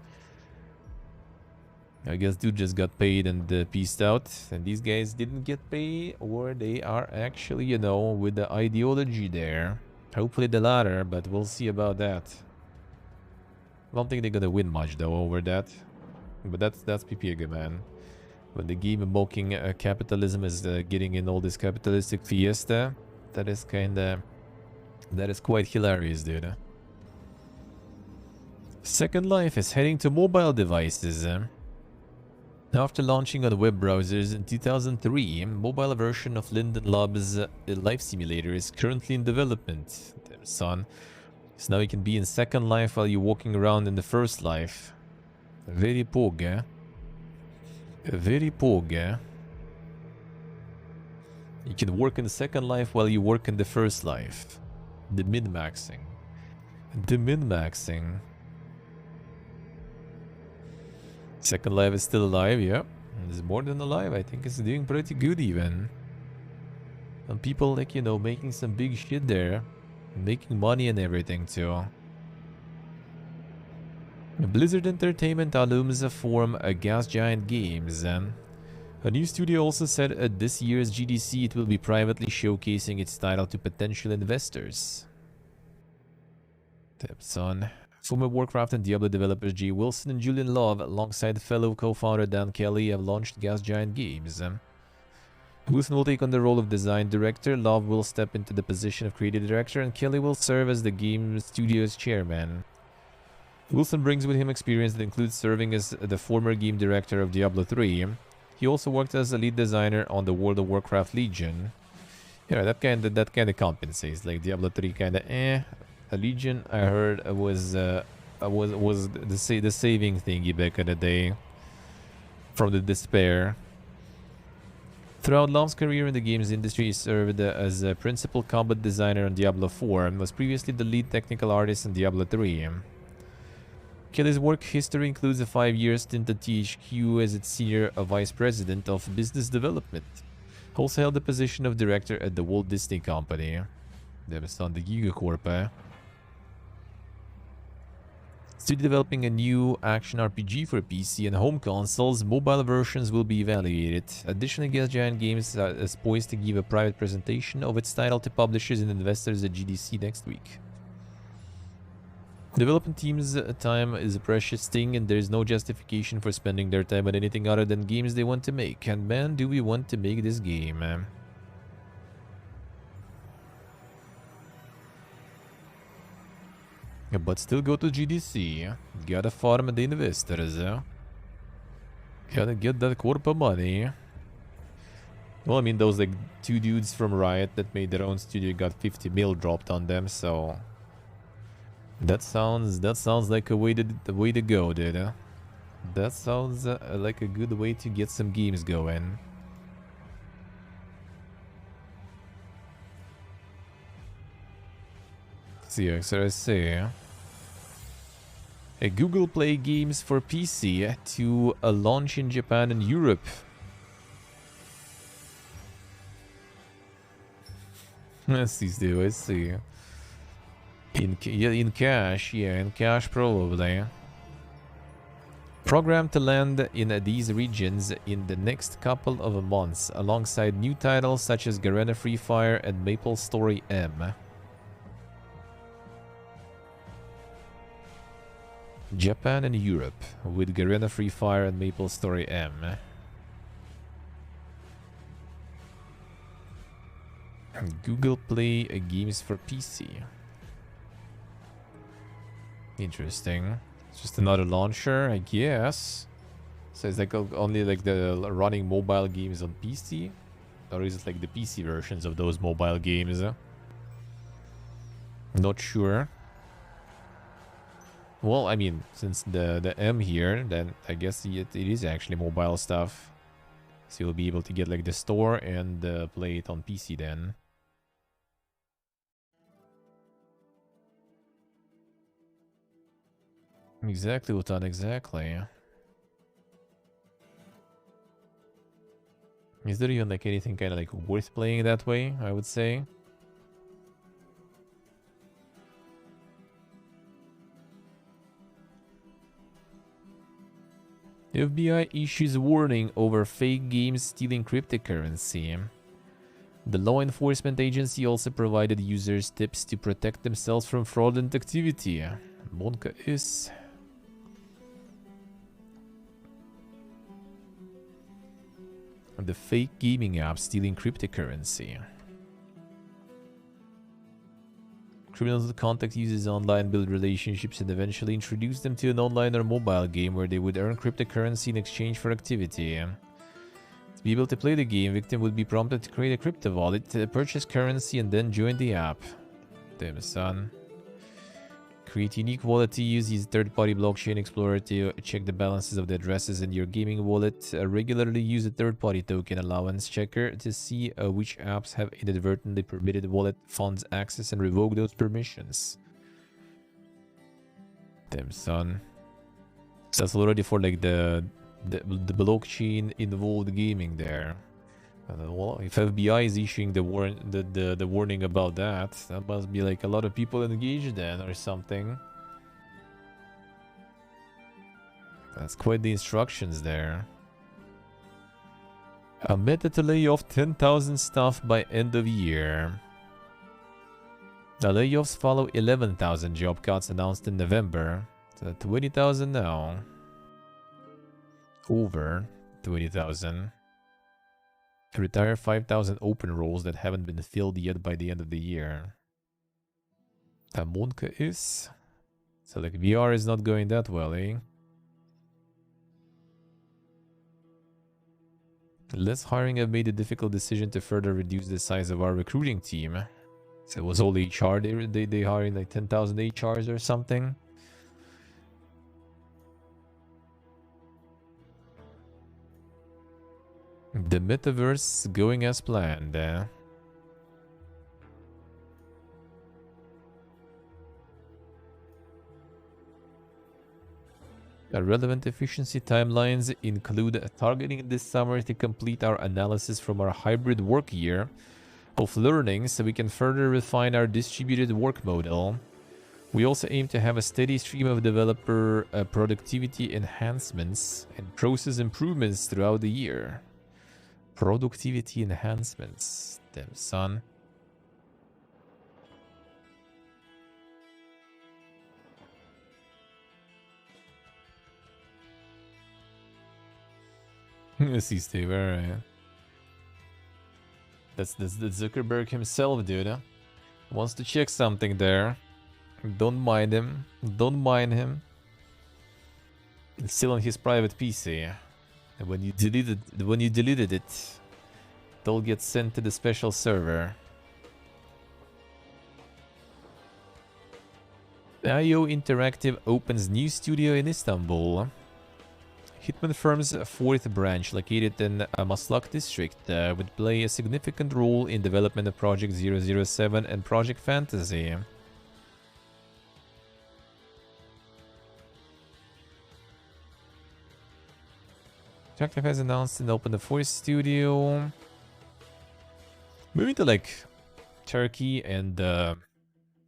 I guess dude just got paid and peaced out, and these guys didn't get paid, or they are actually, you know, with the ideology there. Hopefully the latter, but we'll see about that. I don't think they're gonna win much though over that, but that's PPG, man. When the game mocking capitalism is getting in all this capitalistic fiesta, that is quite hilarious, dude. Second Life is heading to mobile devices. After launching on web browsers in 2003, mobile version of Linden Labs' Life Simulator is currently in development. Damn son. So now you can be in Second Life while you're walking around in the First Life. Very pog, eh? Very pog, eh? You can work in the Second Life while you work in the First Life. The min-maxing. The min-maxing. Second Life is still alive, yeah. It's more than alive. I think it's doing pretty good even. And people, like, you know, making some big shit there. Making money and everything too. Blizzard Entertainment alums form a Gas Giant Games. A new studio also said at this year's GDC it will be privately showcasing its title to potential investors. Damn son. Former Warcraft and Diablo developers Jay Wilson and Julian Love, alongside fellow co-founder Dan Kelly, have launched Gas Giant Games. Wilson will take on the role of design director, Love will step into the position of creative director, and Kelly will serve as the game studio's chairman. Wilson brings with him experience that includes serving as the former game director of Diablo 3. He also worked as a lead designer on the World of Warcraft Legion. Yeah, that kind of compensates. Like Diablo 3 kind of A Legion, I heard, was the saving thingy back in the day from the despair. Throughout Love's career in the games industry, he served as a principal combat designer on Diablo 4 and was previously the lead technical artist on Diablo 3. Kelly's work history includes a 5-year stint at THQ as its senior vice president of business development. He also held the position of director at the Walt Disney Company. That was on the Gigacorp, eh? Studio developing a new action RPG for PC and home consoles. Mobile versions will be evaluated. Additionally, Gas Giant Games is poised to give a private presentation of its title to publishers and investors at GDC next week. Development team's time is a precious thing, and there is no justification for spending their time on anything other than games they want to make. And man, do we want to make this game. But still go to GDC. Gotta farm the investors. Gotta get that corp money. Well, I mean, those like 2 dudes from Riot that made their own studio got 50 mil dropped on them, so that sounds like the way to go, dude. That sounds like a good way to get some games going. See, so I say, Google Play games for PC to launch in Japan and Europe. Let's see. In cash probably. Programmed to land in these regions in the next couple of months, alongside new titles such as Garena Free Fire and Maple Story M. Japan and Europe with Garena Free Fire and Maple Story M. Google Play games for PC. Interesting. It's just another launcher, I guess. So it's like only like the running mobile games on PC? Or is it like the PC versions of those mobile games? Not sure. Well, I mean, since the M here, then I guess it is actually mobile stuff. So you'll be able to get like the store and play it on PC then. Exactly, Utan, exactly. Is there even like anything kind of like worth playing that way, I would say? FBI issues warning over fake games stealing cryptocurrency. The law enforcement agency also provided users tips to protect themselves from fraudulent activity. Monka is... The fake gaming app stealing cryptocurrency. Criminals would contact users online, build relationships, and eventually introduce them to an online or mobile game where they would earn cryptocurrency in exchange for activity. To be able to play the game, victim would be prompted to create a crypto wallet, purchase currency, and then join the app. Damn son. Create unique wallet to use third-party blockchain explorer to check the balances of the addresses in your gaming wallet. Regularly use a third-party token allowance checker to see which apps have inadvertently permitted wallet funds access and revoke those permissions. Damn son. So that's already for like the blockchain involved gaming there. Well, if FBI is issuing the warning about that, that must be like a lot of people engaged then or something. That's quite the instructions there. A meta to lay off 10,000 staff by end of year. The layoffs follow 11,000 job cuts announced in November. So 20,000 now. Over 20,000. Retire 5,000 open roles that haven't been filled yet by the end of the year. Monka is... So like VR is not going that well, eh? Less hiring have made the difficult decision to further reduce the size of our recruiting team. So it was all HR, they hired like 10,000 HRs or something. The metaverse going as planned. Relevant efficiency timelines include targeting this summer to complete our analysis from our hybrid work year of learning so we can further refine our distributed work model. We also aim to have a steady stream of developer productivity enhancements and process improvements throughout the year. Productivity enhancements. Damn son. See, Steve, alright. That's Zuckerberg himself, dude. Huh? Wants to check something there. Don't mind him. Don't mind him. It's still on his private PC. And when you deleted it, they'll get sent to the special server. IO Interactive opens new studio in Istanbul. Hitman Firm's fourth branch, located in Maslak district, would play a significant role in development of Project 007 and Project Fantasy. Interactive has announced and opened the fourth studio. Moving to like Turkey and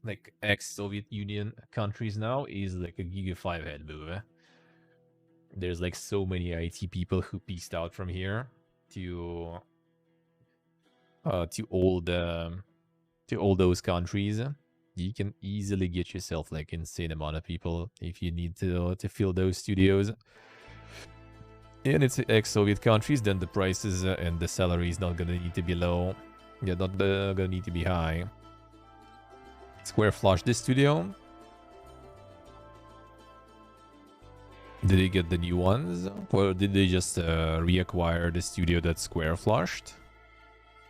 like ex-Soviet Union countries now is like a Giga 5 head move. There's like so many IT people who pieced out from here to all those countries. You can easily get yourself like insane amount of people if you need to fill those studios. And it's ex-Soviet countries, then the prices and the salary is not gonna need to be low. Yeah, not gonna need to be high. Square flush this studio. Did they get the new ones? Or did they just reacquire the studio that's square flushed?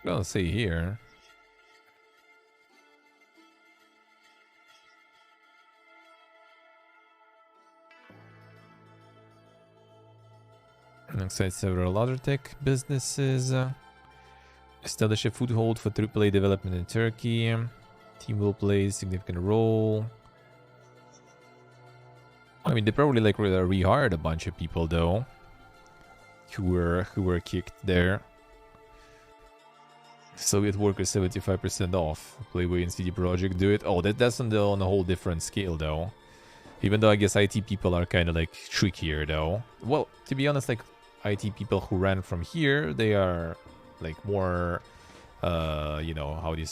I'll say here. Alongside several other tech businesses. Establish a foothold for AAA development in Turkey. Team will play a significant role. I mean, they probably like rehired a bunch of people though, who were kicked there. Soviet workers 75% off. Playway and CD Projekt do it. Oh, that's on a whole different scale though. Even though I guess IT people are kind of like trickier though. Well, to be honest, like IT people who ran from here, they are like more, you know, how do you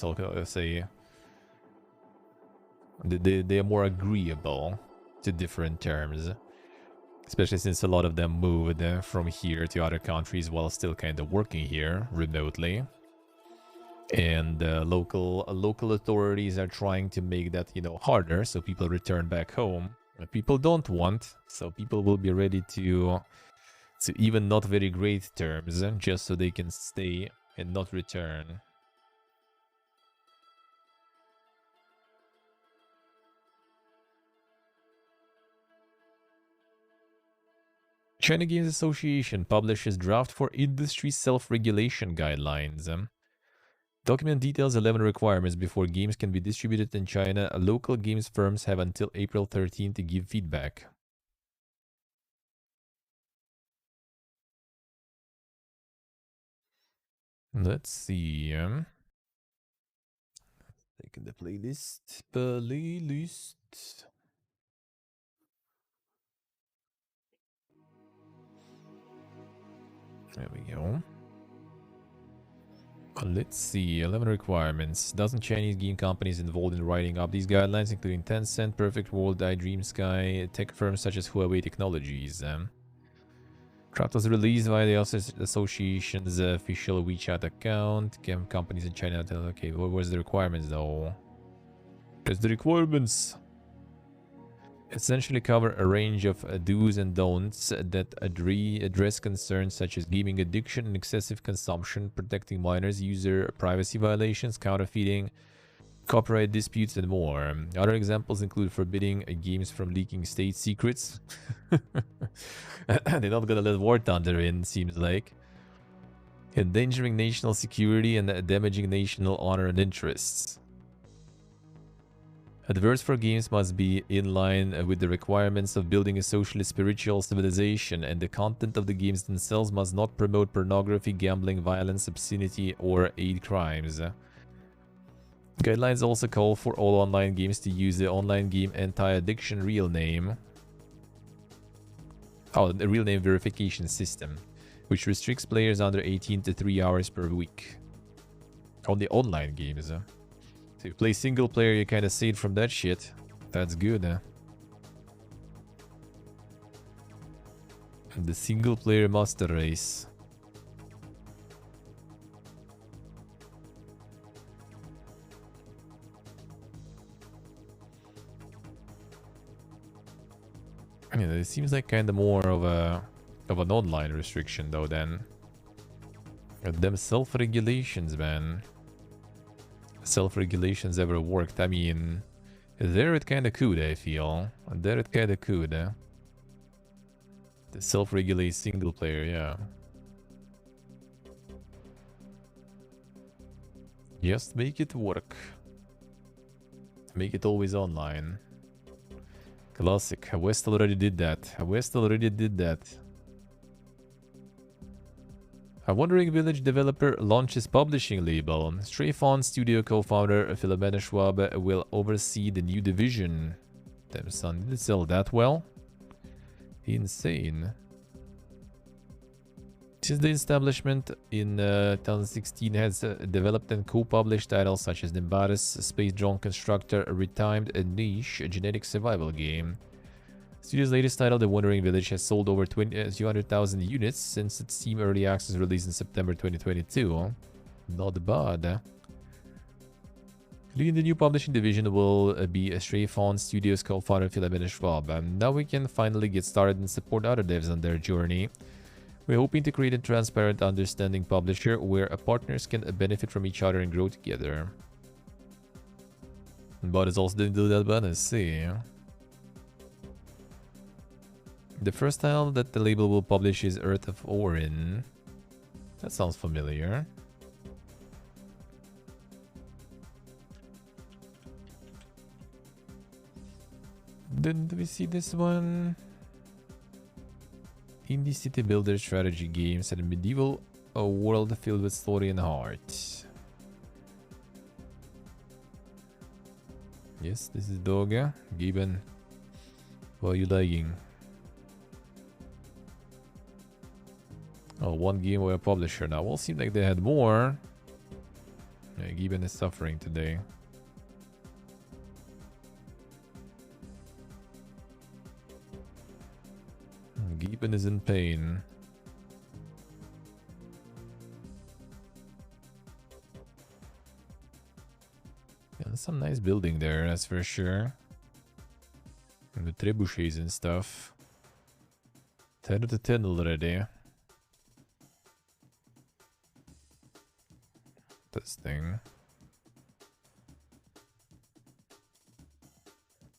say? They are more agreeable to different terms, especially since a lot of them moved from here to other countries while still kind of working here remotely. And local authorities are trying to make that, you know, harder, so people return back home. People don't want, so people will be ready to even not very great terms, just so they can stay and not return. China Games Association publishes draft for industry self-regulation guidelines. Document details 11 requirements before games can be distributed in China. Local games firms have until April 13 to give feedback. Let's see. Taking the playlist. There we go. Let's see, 11 requirements. Dozen Chinese game companies involved in writing up these guidelines, including Tencent, Perfect World, iDream Sky, tech firms such as Huawei Technologies. Draft was released via the association's official WeChat account. Game companies in China. Okay, what was the requirements though? There's the requirements. Essentially cover a range of do's and don'ts that address concerns such as gaming addiction and excessive consumption, protecting minors, user privacy violations, counterfeiting, copyright disputes, and more. Other examples include forbidding games from leaking state secrets. They're not gonna let War Thunder in, seems like. Endangering national security and damaging national honor and interests. Adverse for games must be in line with the requirements of building a socially spiritual civilization, and the content of the games themselves must not promote pornography, gambling, violence, obscenity, or aid crimes. Guidelines also call for all online games to use the online game anti-addiction real name. Oh, the real name verification system, which restricts players under 18 to 3 hours per week. On the online games. So if you play single player, you kind of saved from that shit. That's good, huh? And the single player master race. Yeah, it seems like kind of more of an online restriction though then. Them self-regulations, man. Self-regulations ever worked? I mean, there it kind of could, I feel. There it kind of could. The self-regulate single player, yeah. Just make it work. Make it always online. Classic. West already did that. West already did that. A Wandering Village developer launches publishing label. Stray Fawn Studio co-founder Philomena Schwab will oversee the new division. Damn son, did it sell that well? Insane. Since the establishment in 2016 has developed and co-published titles such as Nimbaris, Space Drone Constructor, Retimed, and Niche, a genetic survival game. Studio's latest title, The Wandering Village, has sold over 200,000 units since its Steam Early Access release in September 2022. Not bad. Leading the new publishing division will be Stray Fawn Studios co-founder Philomena Schwab. Now we can finally get started and support other devs on their journey. We're hoping to create a transparent, understanding publisher where partners can benefit from each other and grow together. But it's also didn't do that bad, I see. The first title that the label will publish is Earth of Orin. That sounds familiar. Did we see this one? Indie city builder strategy games and a medieval world filled with story and heart. Yes, this is Doga. Gibbon, what are you liking? Oh, one game or a publisher now. Well, seemed like they had more. Yeah, Gibbon is suffering today. Gibbon is in pain. Yeah, there's some nice building there, that's for sure. And the trebuchets and stuff. 10 out of 10 already. This thing.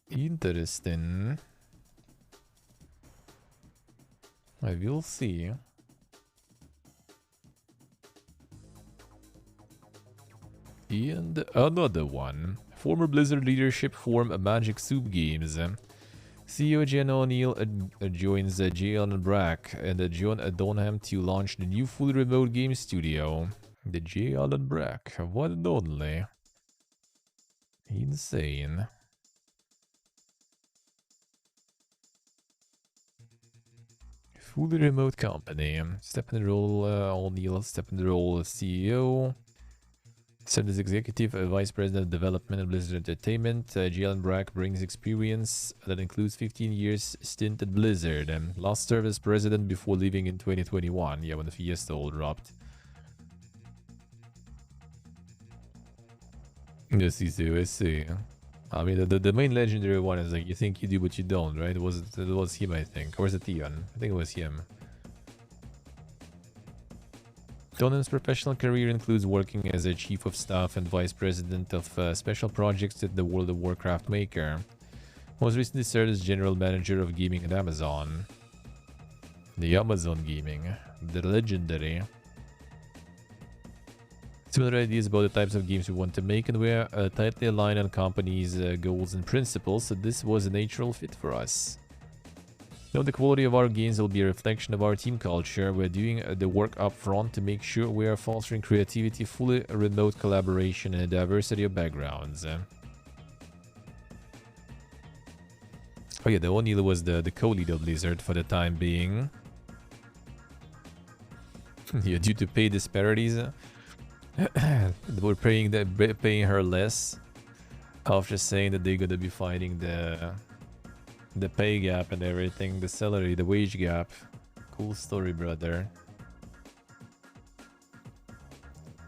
Interesting. I will see. And another one. Former Blizzard leadership form Magic Soup Games. CEO Jen O'Neill joins J. Allen Brack and John Donham to launch the new fully remote game studio. The J. Allen Brack, one and only. Insane. Fully remote company. Step in the role, O'Neill, step in the role as CEO. Served as executive vice president of development at Blizzard Entertainment. Jalen Brack brings experience that includes 15 years stint at Blizzard. Last served as president before leaving in 2021. Yeah, when the Fiesta all dropped. Yes, I see. I mean, the main legendary one is like, you think you do, but you don't, right? It was him, I think. Or was it Theon? I think it was him. Donan's professional career includes working as a chief of staff and vice president of special projects at the World of Warcraft maker. Most recently served as general manager of gaming at Amazon. The Amazon Gaming. The legendary. Similar ideas about the types of games we want to make, and we're tightly aligned on company's goals and principles, so this was a natural fit for us. Now the quality of our games will be a reflection of our team culture. We're doing the work up front to make sure we are fostering creativity, fully remote collaboration, and a diversity of backgrounds. Oh yeah, the O'Neill was the co-lead of Blizzard for the time being. Yeah, due to pay disparities. We're paying her less after saying that they're gonna be fighting the pay gap and everything, the salary, the wage gap. Cool story, brother.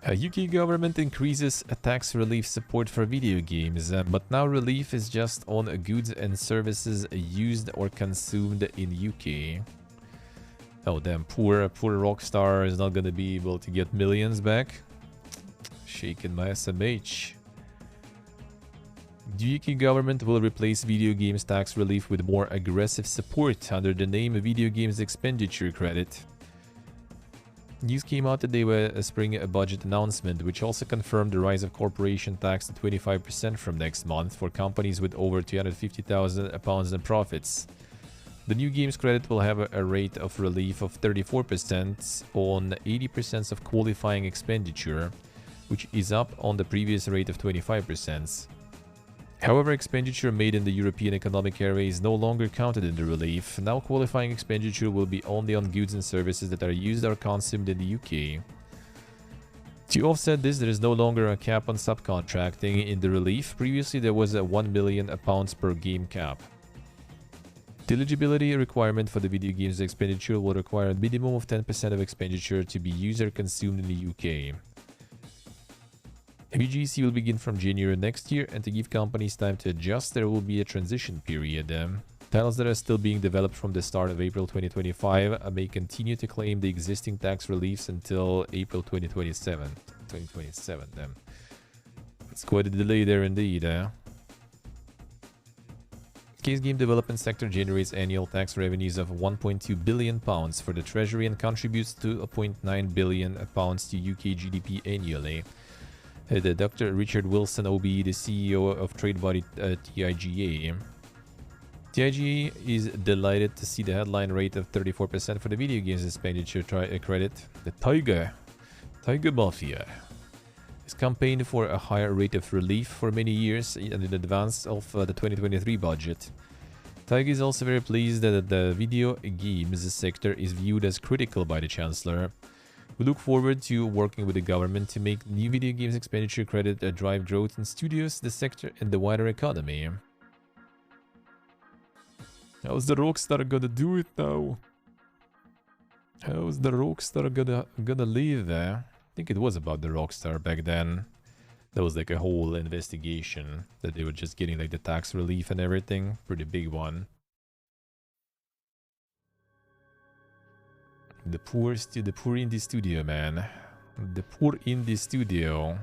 UK government increases tax relief support for video games, but now relief is just on goods and services used or consumed in UK. Oh damn, poor Rockstar is not gonna be able to get millions back. Shaking my SMH. The UK government will replace video games tax relief with more aggressive support under the name Video Games Expenditure Credit. News came out today with a spring budget announcement, which also confirmed the rise of corporation tax to 25% from next month for companies with over £250,000 in profits. The new games credit will have a rate of relief of 34% on 80% of qualifying expenditure, which is up on the previous rate of 25%. However, expenditure made in the European Economic Area is no longer counted in the relief. Now qualifying expenditure will be only on goods and services that are used or consumed in the UK. To offset this, there is no longer a cap on subcontracting in the relief. Previously, there was a £1 million per game cap. The eligibility requirement for the video games expenditure will require a minimum of 10% of expenditure to be used or consumed in the UK. VGC will begin from January next year, and to give companies time to adjust, there will be a transition period. Titles that are still being developed from the start of April 2025 may continue to claim the existing tax reliefs until April 2027. It's quite a delay there indeed. Case game development sector generates annual tax revenues of £1.2 billion for the Treasury and contributes to £0.9 billion to UK GDP annually. The Dr. Richard Wilson, OBE, the CEO of trade body TIGA. TIGA is delighted to see the headline rate of 34% for the video games expenditure credit. The Tiger Mafia has campaigned for a higher rate of relief for many years in advance of the 2023 budget. Tiger is also very pleased that the video games sector is viewed as critical by the Chancellor. We look forward to working with the government to make new video games expenditure credit drive growth in studios, the sector, and the wider economy. How's the Rockstar gonna do it now? How's the Rockstar gonna live there? I think it was about the Rockstar back then. There was like a whole investigation that they were just getting like the tax relief and everything. Pretty big one. The poor indie studio, man. The poor indie studio.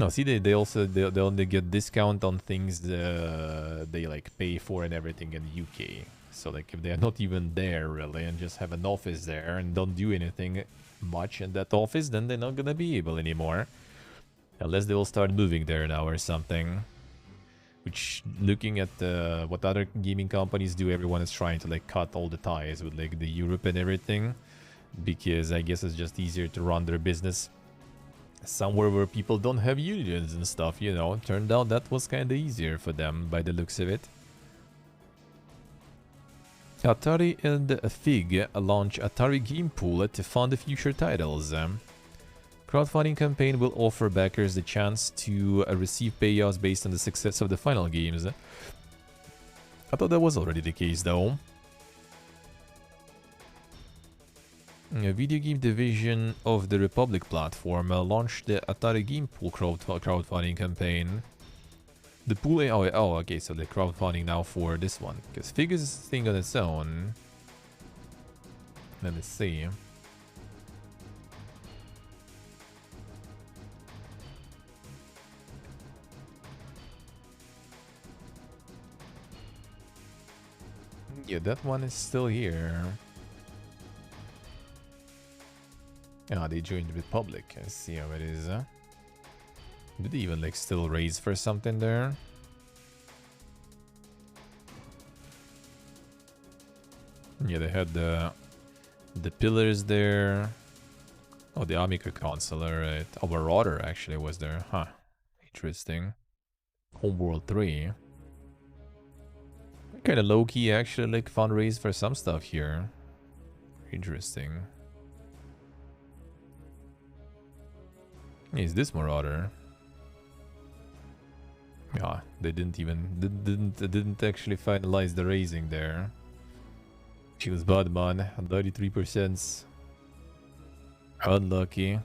Oh, see, they only get discount on things they like pay for and everything in the UK. So like if they are not even there really and just have an office there and don't do anything much in that office, then they're not gonna be able anymore. Unless they will start moving there now or something. Which, looking at what other gaming companies do, everyone is trying to like cut all the ties with like the Europe and everything, because I guess it's just easier to run their business somewhere where people don't have unions and stuff, you know. Turned out that was kind of easier for them by the looks of it. Atari and FIG launch Atari Game Pool to fund future titles. Crowdfunding campaign will offer backers the chance to receive payouts based on the success of the final games. I thought that was already the case though. A video game division of the Republic platform launched the Atari Game Pool crowdfunding campaign. The pool... Oh, okay, so the crowdfunding now for this one. Because FIG is a thing on its own. Let me see. Yeah, that one is still here. Ah, they joined the Republic. I see how it is. Did they even like still raise for something there? Yeah, they had the pillars there. Oh, the Amiga console, alright. Oh, Marauder actually was there. Huh. Interesting. Homeworld 3. Kind of low-key actually like fundraise for some stuff here. Interesting. Is this Marauder? Yeah, they didn't actually finalize the raising there. She was bad, man. 93%. Unlucky.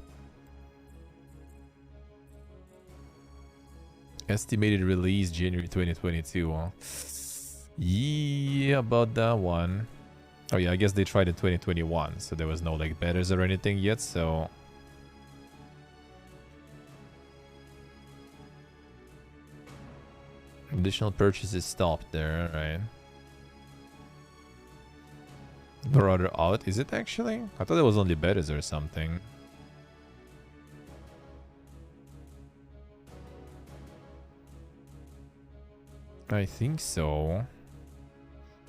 Estimated release January 2022. Yeah, about that one. Oh yeah, I guess they tried in 2021, so there was no like betas or anything yet, so... Additional purchases stopped there, right? Brother out, is it actually? I thought it was only betas or something. I think so.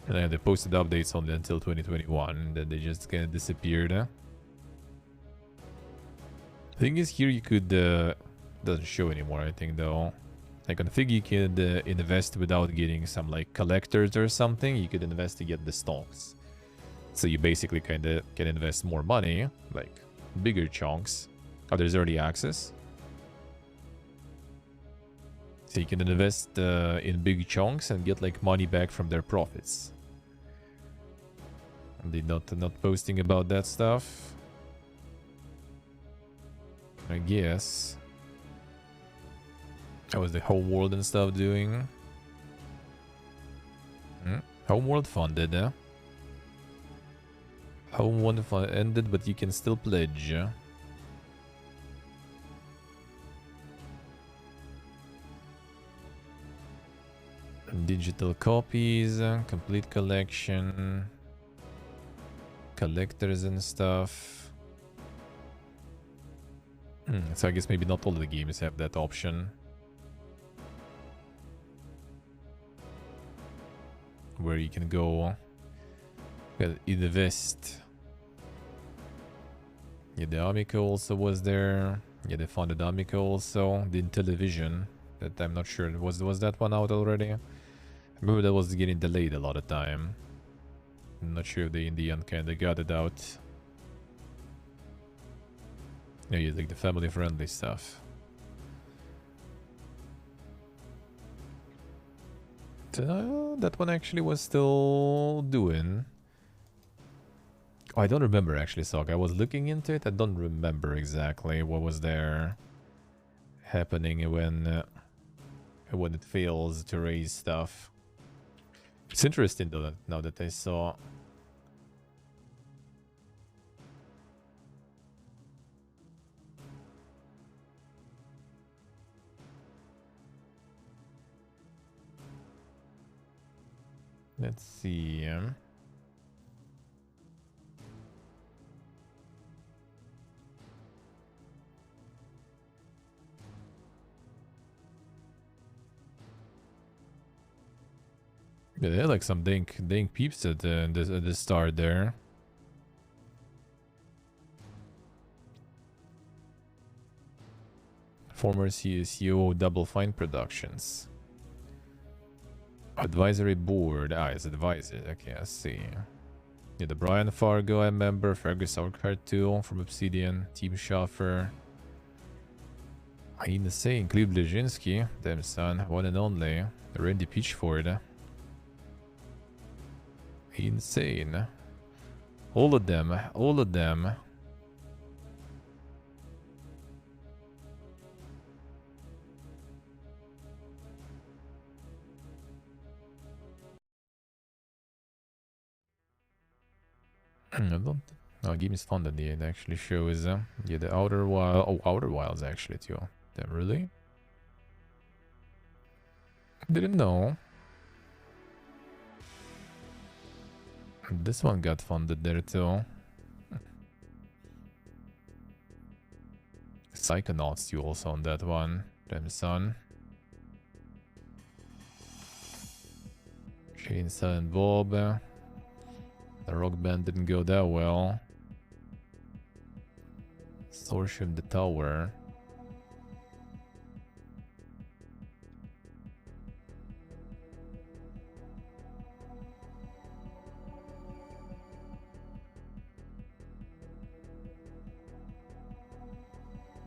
And then they posted updates only until 2021, then they just kind of disappeared. Thing is, here you could doesn't show anymore, I think, though. Like on Fig, you could invest without getting some like collectors or something. You could invest to get the stocks. So you basically kind of can invest more money, like bigger chunks. Oh, there's early access. So you can invest in big chunks and get like money back from their profits. And they're not posting about that stuff. I guess. How was the Homeworld and stuff doing? Homeworld funded, eh? Homeworld ended, but you can still pledge. Digital copies, complete collection, collectors and stuff. So I guess maybe not all the games have that option. Where you can go invest. Yeah, the Amico also was there. Yeah, they funded Amico also. The Intellivision. That I'm not sure. Was that one out already? I remember that was getting delayed a lot of time. I'm not sure if they in the end kinda got it out. Yeah, like the family friendly stuff. That one actually was still doing. Oh, I don't remember actually, Sok. I was looking into it. I don't remember exactly what was there happening when it fails to raise stuff. It's interesting though, now that I saw. Let's see. Yeah, they had like some dank peeps at the start there. Former CSU Double Fine Productions. Advisory board. Ah, it's advisor. Okay, I see. Yeah, the Brian Fargo, I remember. Fergus Sauerkraut too, from Obsidian. Team Schaffer. Insane. Clive Blazhinsky. Damn son. One and only. Randy Pitchford. Insane. All of them. All of them. I don't. No, game is funded. Yeah, it actually shows. Yeah, the Outer Wild. Oh, Outer Wilds actually too. Damn, really? Didn't know. This one got funded there too. Psychonauts too also on that one. Damn son. Shane, Silent Bob. The Rock Band didn't go that well. Starship the Tower.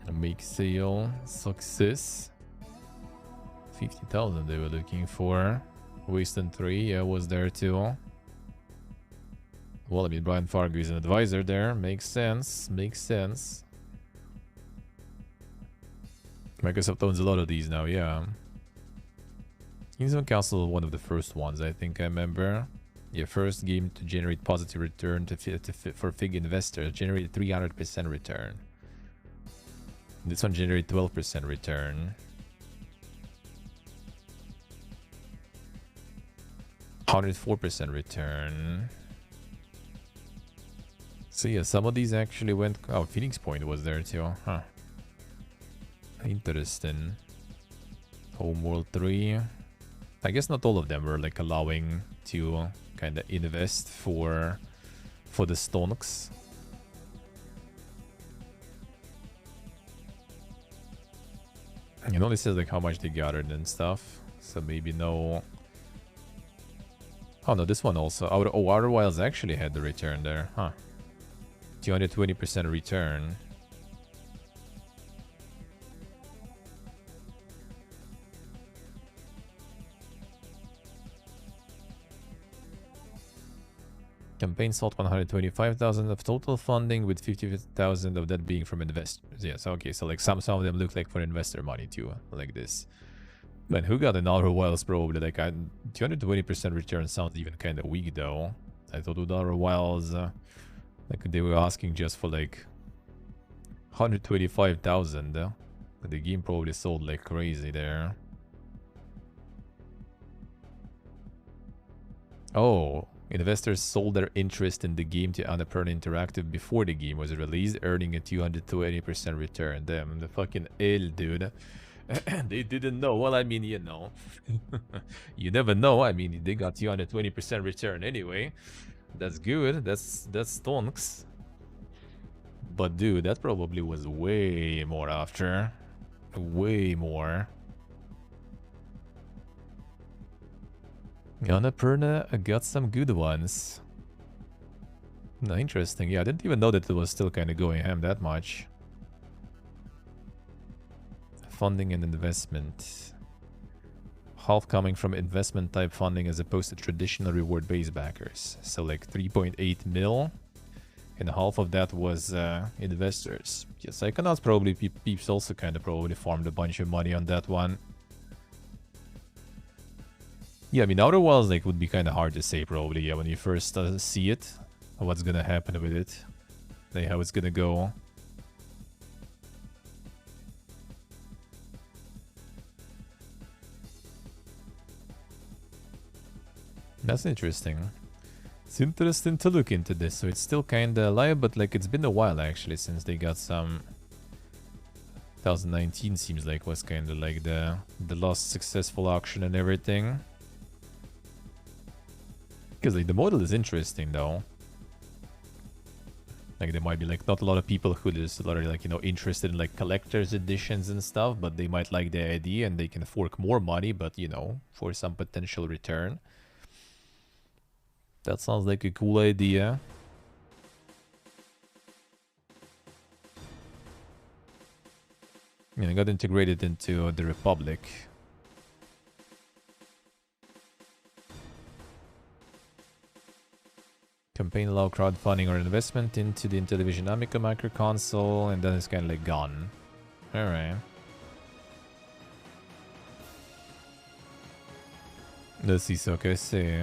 A make sale success. 50,000 they were looking for. Wasteland 3, yeah, was there too. Well, I mean, Brian Fargo is an advisor there. Makes sense. Makes sense. Microsoft owns a lot of these now, yeah. Kingsman Castle, one of the first ones, I think I remember. Yeah, first game to generate positive return for Fig investors. Generated 300% return. This one generated 12% return. 104% return. So yeah, some of these actually went... Oh, Phoenix Point was there too. Huh. Interesting. Homeworld 3. I guess not all of them were like allowing to kind of invest for the stonks. It only says like how much they gathered and stuff. So maybe no... Oh no, this one also. Oh, Outer Wilds actually had the return there. Huh. 220% return. Campaign sought 125,000 of total funding, with 50,000 of that being from investors. Yes, okay, so like some of them look like for investor money too, like this. Man, who got an Outer Wilds probably? Like 220% return sounds even kind of weak though. I thought with Outer Wilds, like they were asking just for like 125,000. The game probably sold like crazy there. Oh. Investors sold their interest in the game to Annapurna Interactive before the game was released, earning a 220% return. Damn, the fucking L, dude. They didn't know. Well, I mean, you know. You never know. I mean, they got 220% return anyway. That's good. That's stonks. But dude, that probably was way more after. Way more. Annapurna got some good ones. No, interesting. Yeah, I didn't even know that it was still kind of going ham that much. Funding and investment. Half coming from investment type funding as opposed to traditional reward based backers. So like 3.8 mil. And half of that was investors. Yes, Psychonauts probably, peeps also kind of probably farmed a bunch of money on that one. Yeah, I mean, Outer Wilds like would be kind of hard to say probably. Yeah, when you first see it, what's gonna happen with it, like how it's gonna go. That's interesting. It's interesting to look into this. So it's still kind of live, but like it's been a while actually since they got some. 2019 seems like was kind of like the last successful auction and everything. Because like the model is interesting though. Like there might be like not a lot of people who just are like, you know, interested in like collector's editions and stuff, but they might like the idea and they can fork more money, but you know, for some potential return. That sounds like a cool idea. Yeah, it got integrated into the Republic. Campaign allow crowdfunding or investment into the Intellivision Amico micro console, and then it's kind of like gone. Alright. Let's see, so okay, see.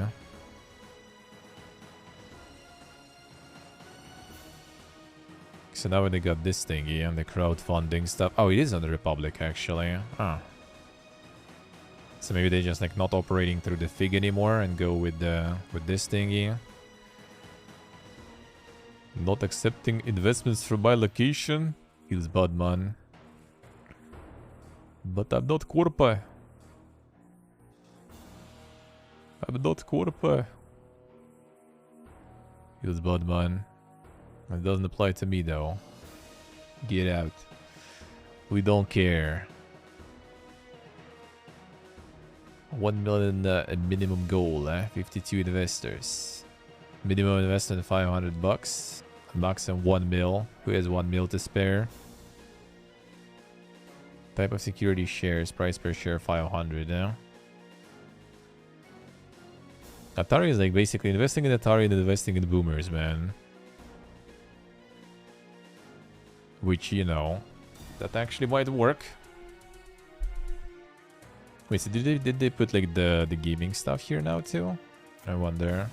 So now they got this thingy and the crowdfunding stuff. Oh, it is on the Republic actually. Huh. So maybe they're just like not operating through the Fig anymore and go with this thingy. Not accepting investments from my location. Feels bad, man. But I'm not Corpa. I'm not Corpa. Feels bad, man. It doesn't apply to me, though. Get out. We don't care. 1 million minimum goal, 52 investors. Minimum investment $500. Maximum 1 mil. Who has 1 mil to spare? Type of security shares. Price per share 500. Atari is like basically investing in Atari and investing in boomers, man. Which, you know, that actually might work. Wait, so did they put like the gaming stuff here now too? I wonder.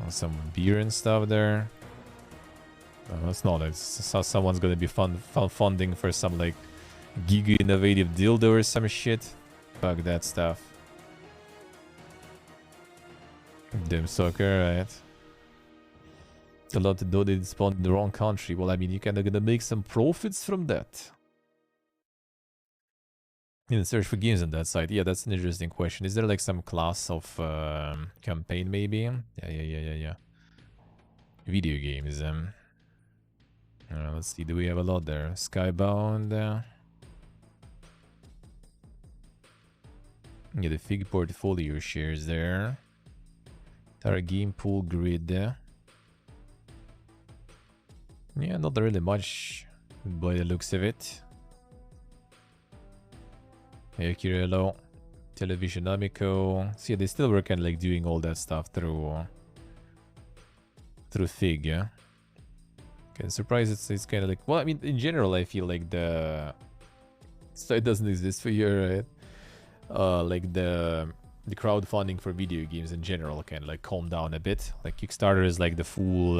Oh, some beer and stuff there. That's not. Someone's gonna be funding for some like giga innovative dildo or some shit. Fuck that stuff. Damn sucker, right? A lot to do, they spawned in the wrong country. Well, I mean, you kinda gonna make some profits from that. In search for games on that site. Yeah, that's an interesting question. Is there like some class of campaign maybe? Yeah. Video games. Let's see, do we have a lot there? Skybound. Yeah, the Fig portfolio shares there. Our game pool grid. Yeah, not really much by the looks of it. Hey, Kirello. Television Amico. See, they still were kind of like doing all that stuff through Fig, yeah? Okay, surprised it's kind of like... Well, I mean, in general, I feel like the site doesn't exist for you, right? Like the crowdfunding for video games in general kind of like calm down a bit. Like Kickstarter is like the full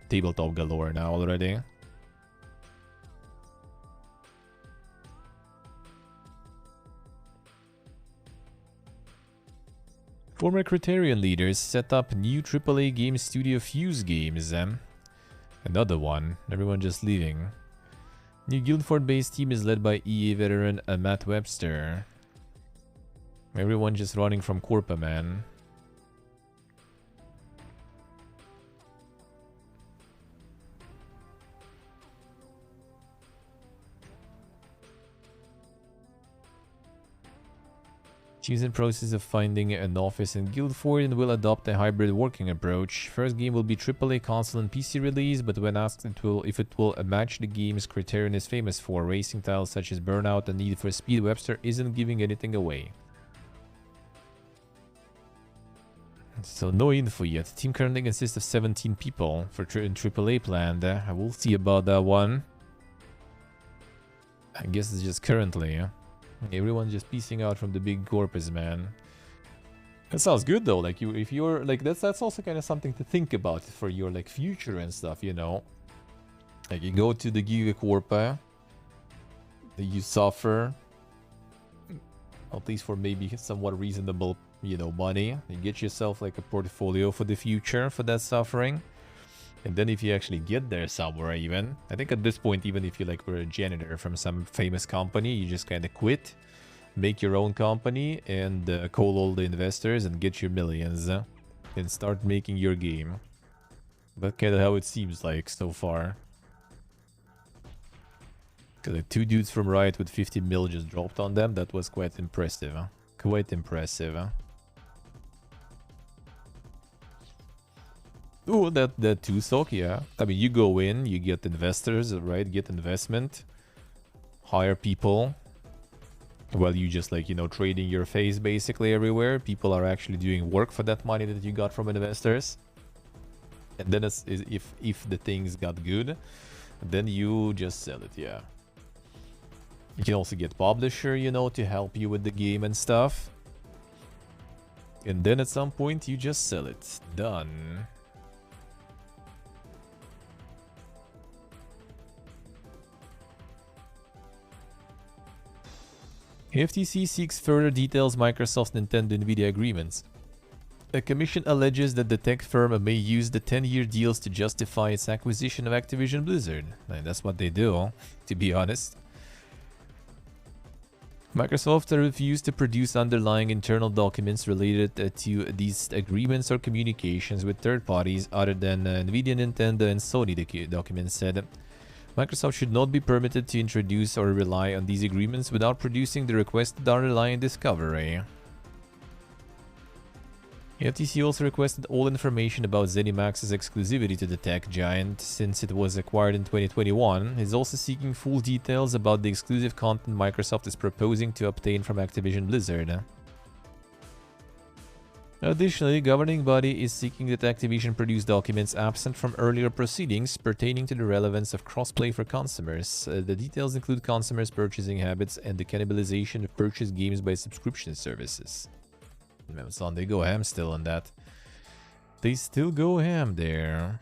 tabletop galore now already. Former Criterion leaders set up new AAA game studio Fuse Games. Another one. Everyone just leaving. New Guildford-based team is led by EA veteran Matt Webster. Everyone just running from Corpa, man. She's in process of finding an office in Guildford and will adopt a hybrid working approach. First game will be AAA console and PC release, but when asked if it will match the games Criterion is famous for, racing titles such as Burnout and Need for Speed, Webster isn't giving anything away. So no info yet. The team currently consists of 17 people for AAA planned. I will see about that one. I guess it's just currently. Everyone's just piecing out from the big corpus, man. That sounds good though. Like if you're like that's also kind of something to think about for your like future and stuff, you know. Like you go to the Giga Corpa, you suffer, at least for maybe somewhat reasonable, you know, money. You get yourself like a portfolio for the future for that suffering. And then if you actually get there somewhere even, I think at this point, even if you like were a janitor from some famous company, you just kind of quit, make your own company and call all the investors and get your millions and start making your game. That's kind of how it seems like so far. Because like 2 dudes from Riot with 50 mil just dropped on them. That was quite impressive. Quite impressive. Oh, that too sock, yeah. I mean, you go in, you get investors, right? Get investment, hire people. Well, you just like, you know, trading your face basically everywhere. People are actually doing work for that money that you got from investors. And then if the things got good, then you just sell it, yeah. You can also get publisher, you know, to help you with the game and stuff. And then at some point you just sell it. Done. FTC seeks further details Microsoft Nintendo Nvidia agreements. A commission alleges that the tech firm may use the 10-year deals to justify its acquisition of Activision Blizzard. And that's what they do, to be honest. Microsoft refused to produce underlying internal documents related to these agreements or communications with third parties other than Nvidia, Nintendo, and Sony, the document said. Microsoft should not be permitted to introduce or rely on these agreements without producing the requested underlying discovery. The FTC also requested all information about ZeniMax's exclusivity to the tech giant since it was acquired in 2021. It is also seeking full details about the exclusive content Microsoft is proposing to obtain from Activision Blizzard. Additionally, the governing body is seeking that Activision produce documents absent from earlier proceedings pertaining to the relevance of crossplay for consumers. The details include consumers' purchasing habits and the cannibalization of purchased games by subscription services. Amazon, they go ham still on that. They still go ham there.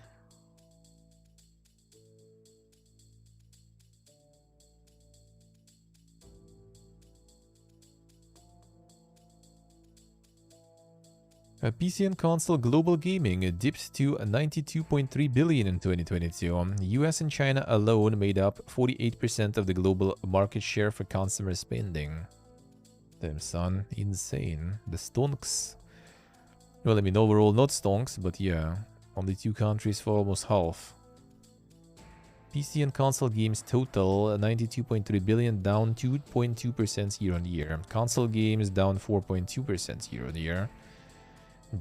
PC and console global gaming dipped to 92.3 billion in 2022. US and China alone made up 48% of the global market share for consumer spending. Damn son, insane. The stonks. Well, I mean overall not stonks, but yeah. Only 2 countries for almost half. PC and console games total 92.3 billion, down 2.2% year on year. Console games down 4.2% year on year.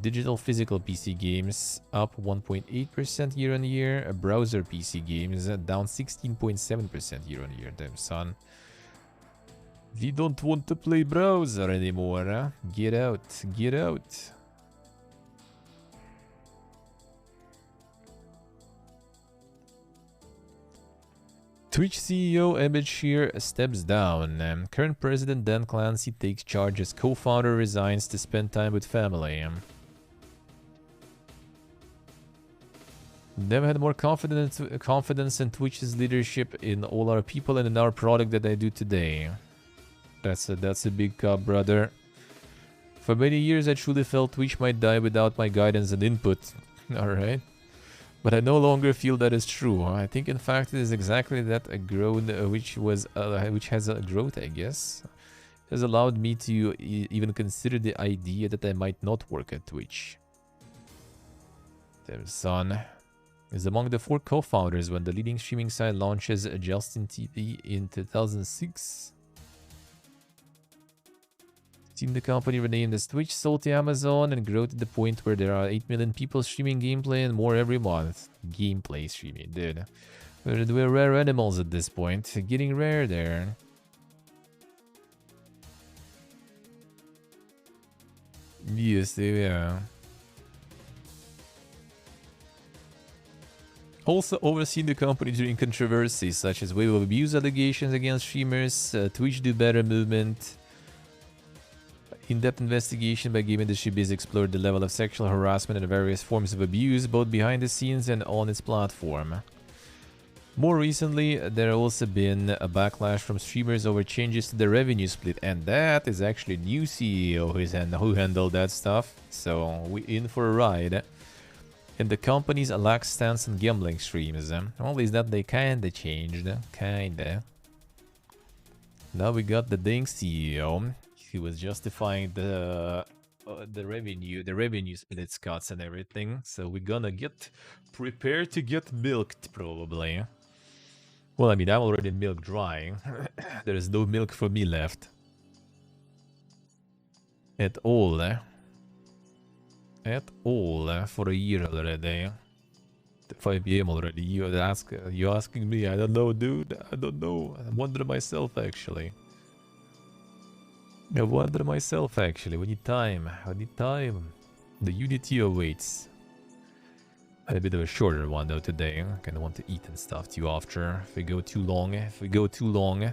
Digital physical PC games up 1.8% year on year. Browser PC games down 16.7% year on year. Damn son. We don't want to play browser anymore, huh? Get out, get out. Twitch CEO Emmett Shear steps down. Current president Dan Clancy takes charge as co-founder resigns to spend time with family. Never had more confidence in Twitch's leadership in all our people and in our product that I do today. That's a big cup, brother. For many years I truly felt Twitch might die without my guidance and input. Alright. But I no longer feel that is true. I think in fact it is exactly that a growth which has a growth, I guess, has allowed me to even consider the idea that I might not work at Twitch. Their son is among the 4 co-founders when the leading streaming site launches Justin TV in 2006. Seen the company renamed as Twitch, sold to Amazon, and grow to the point where there are 8 million people streaming gameplay and more every month. Gameplay streaming, dude. We're rare animals at this point. Getting rare there. Yes, yeah. Also overseen the company during controversies such as wave of abuse allegations against streamers, Twitch Do Better movement. In-depth investigation by game industry biz explored the level of sexual harassment and various forms of abuse, both behind the scenes and on its platform. More recently, there has also been a backlash from streamers over changes to the revenue split, and that is actually new CEO who handled that stuff, so we in for a ride. And the company's lax stance on gambling streams. Well, is that they kinda changed, kinda. Now we got the dang CEO. He was justifying the revenue split cuts and everything. So we're gonna get prepared to get milked, probably. Well, I mean, I'm already milk dry. There is no milk for me left. At all, At all, for a year already. 5 PM already. You're asking me? I don't know, dude. I don't know. I wonder myself, actually. We need time. I need time. The Unity awaits. A bit of a shorter one though today. I kinda want to eat and stuff too after. If we go too long.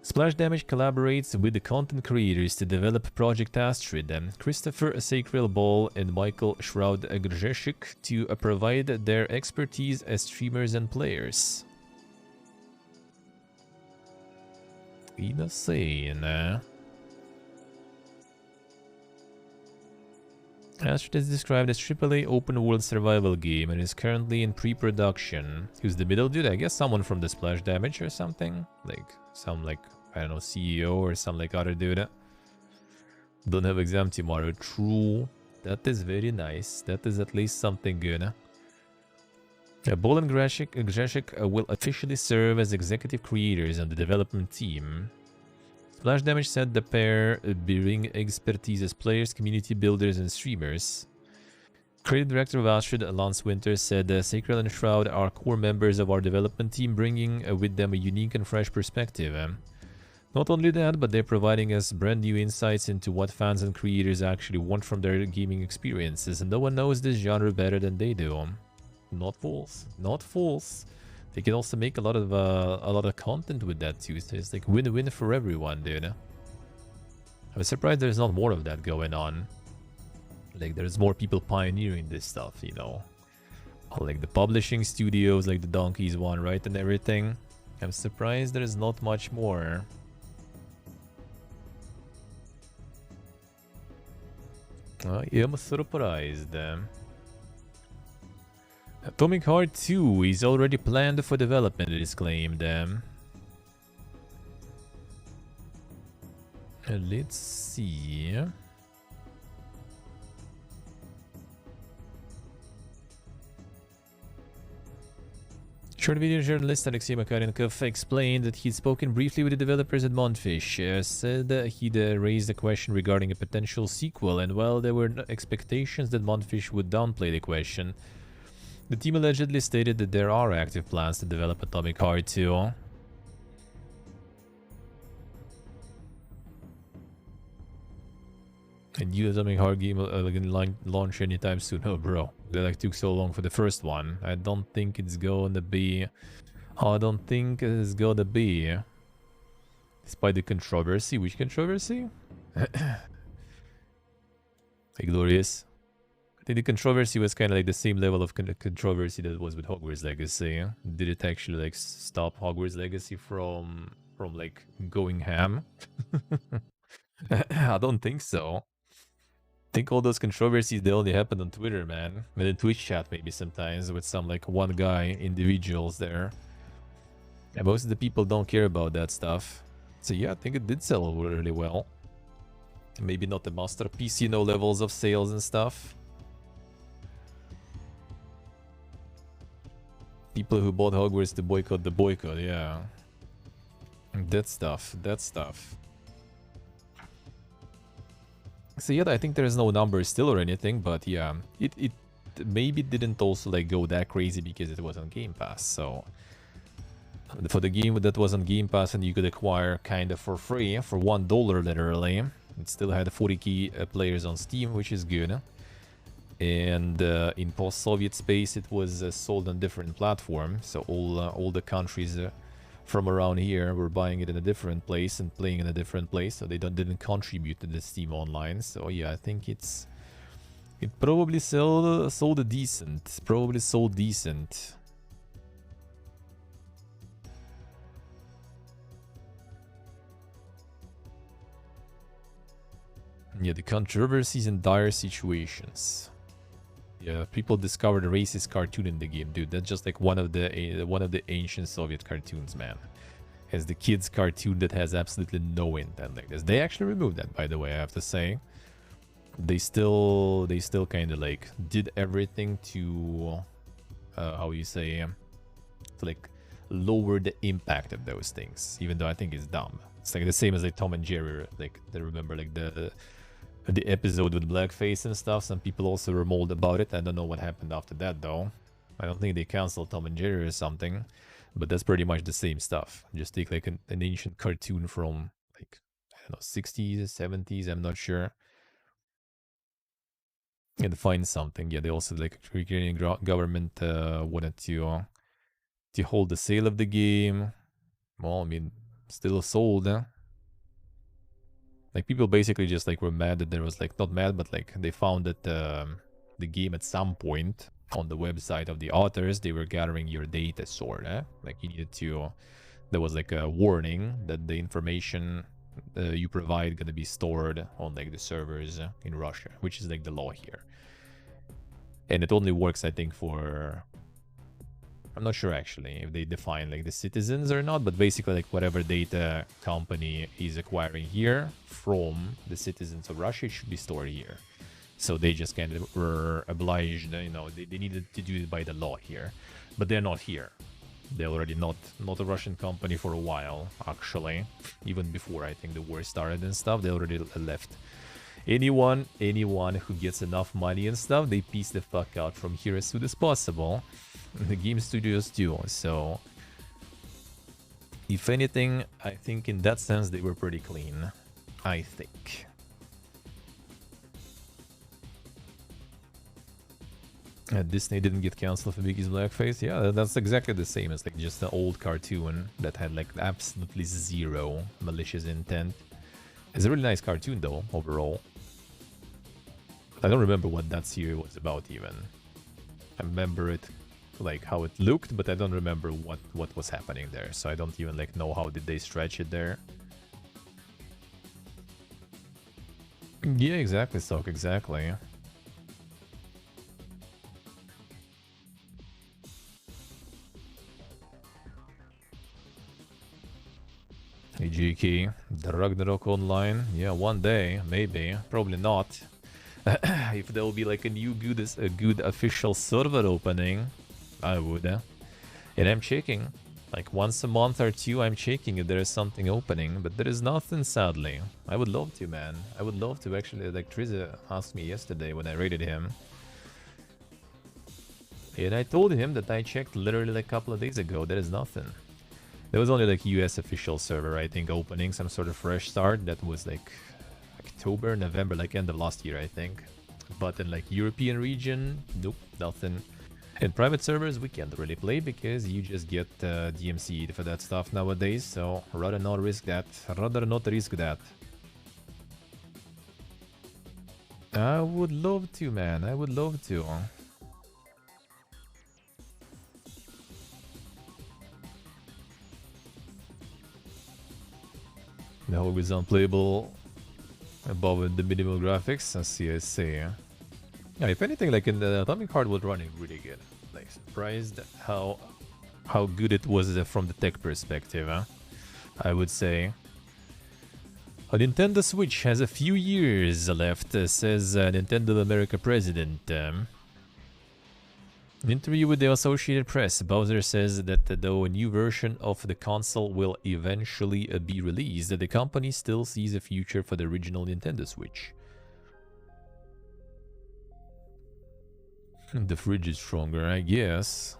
Splash Damage collaborates with the content creators to develop Project Astrid. Christopher Sacrel Ball and Michael Shroud Grzesik to provide their expertise as streamers and players. Insane. Astrid is described as AAA open world survival game and is currently in pre-production. Who's the middle dude? I guess someone from the Splash Damage or something? Some I don't know, CEO or some other dude. Don't have exam tomorrow. True. That is very nice. That is at least something good. Bol and Grzesik will officially serve as executive creators on the development team. Splash Damage said the pair bring expertise as players, community builders, and streamers. Creative director of Astrid, Lance Winter, said Sacred and Shroud are core members of our development team, bringing with them a unique and fresh perspective. Not only that, but they're providing us brand new insights into what fans and creators actually want from their gaming experiences, and no one knows this genre better than they do. Not false. Not false. They can also make a lot of content with that too. So it's like win-win for everyone, dude. I'm surprised there's not more of that going on. Like there's more people pioneering this stuff, you know. Like the publishing studios, like the Donkeys one, right, and everything. I'm surprised there's not much more. I am surprised. Atomic Heart 2 is already planned for development, it is claimed. Let's see. Short video journalist Alexei Makarenkov explained that he'd spoken briefly with the developers at Montfish, said that he'd raised a question regarding a potential sequel, and while there were no expectations that Montfish would downplay the question, the team allegedly stated that there are active plans to develop Atomic Heart 2. A new Atomic Heart game gonna launch anytime soon. Oh, bro, they like took so long for the first one. I don't think it's gonna be. I don't think it's gonna be. Despite the controversy, which controversy? Hey, Glorious. I think the controversy was kind of like the same level of controversy that was with Hogwarts Legacy. Did it actually like stop Hogwarts Legacy from like going ham? I don't think so. I think all those controversies, they only happen on Twitter, man. And in Twitch chat maybe sometimes with some like one guy individuals there. And most of the people don't care about that stuff. So yeah, I think it did sell really well. Maybe not the masterpiece, you know, levels of sales and stuff. People who bought Hogwarts to boycott the boycott, yeah. That stuff, that stuff. So yeah, I think there's no numbers still or anything, but yeah, it maybe didn't also like go that crazy because it was on Game Pass. So for the game that was on Game Pass and you could acquire kind of for free for $1 literally, it still had 40k players on Steam, which is good. And in post-Soviet space, it was sold on different platforms. So all the countries from around here were buying it in a different place and playing in a different place, so they didn't contribute to the Steam Online. So yeah, I think it probably sold decent. Probably sold decent. Yeah, the controversies and dire situations. Yeah, people discovered a racist cartoon in the game, dude. That's just like one of the ancient Soviet cartoons, man. It's the kids' cartoon that has absolutely no intent like this. They actually removed that, by the way, I have to say. They still kind of like did everything to, how you say, to like lower the impact of those things. Even though I think it's dumb. It's like the same as like Tom and Jerry. Like they remember like the episode with blackface and stuff. Some people also were mauled about it. I don't know what happened after that though. I don't think they canceled Tom and Jerry or something, but that's pretty much the same stuff. Just take like an ancient cartoon from like, I don't know, 60s, 70s, I'm not sure, and find something. Yeah, they also like Ukrainian government wanted to hold the sale of the game. Well, I mean, still sold, huh? Like people basically just like were mad that there was like, not mad, but like they found that the game at some point on the website of the authors, they were gathering your data, sort of. Like you needed to, there was like a warning that the information you provide gonna be stored on like the servers in Russia, which is like the law here. And it only works, I think, for, I'm not sure actually if they define like the citizens or not, but basically like whatever data company is acquiring here from the citizens of Russia, it should be stored here. So they just kind of were obliged, you know, they needed to do it by the law here, but they're not here. They're already not a Russian company for a while, actually. Even before I think the war started and stuff, they already left. Anyone who gets enough money and stuff, they piece the fuck out from here as soon as possible. The game studios too, so if anything, I think in that sense they were pretty clean, I think. Disney didn't get cancelled for Biggie's blackface. Yeah, that's exactly the same as like just an old cartoon that had like absolutely zero malicious intent. It's a really nice cartoon though, overall. I don't remember what that series was about even. I remember it like how it looked, but I don't remember what was happening there, so I don't even like know how did they stretch it there. Yeah, exactly, Stock, exactly. Hey, GK, the Ragnarok Online. Yeah, one day, maybe. Probably not. If there will be like a new good official server opening, I would. And I'm checking. Like once a month or two, I'm checking if there is something opening, but there is nothing, sadly. I would love to, man. I would love to actually. Like Triza asked me yesterday when I raided him. And I told him that I checked literally like a couple of days ago. There is nothing. There was only like US official server, I think, opening some sort of fresh start. That was like October, November, like end of last year, I think. But in like European region, nope, nothing. In private servers, we can't really play because you just get DMC'd for that stuff nowadays. So rather not risk that. Rather not risk that. I would love to, man. I would love to. The hog is unplayable above the minimal graphics. I see, I see. Yeah, if anything, like in the Atomic Heart was running really good. Like surprised how good it was from the tech perspective, huh? I would say. A Nintendo Switch has a few years left, says Nintendo of America president. In an interview with the Associated Press, Bowser says that though a new version of the console will eventually be released, the company still sees a future for the original Nintendo Switch. The fridge is stronger, I guess.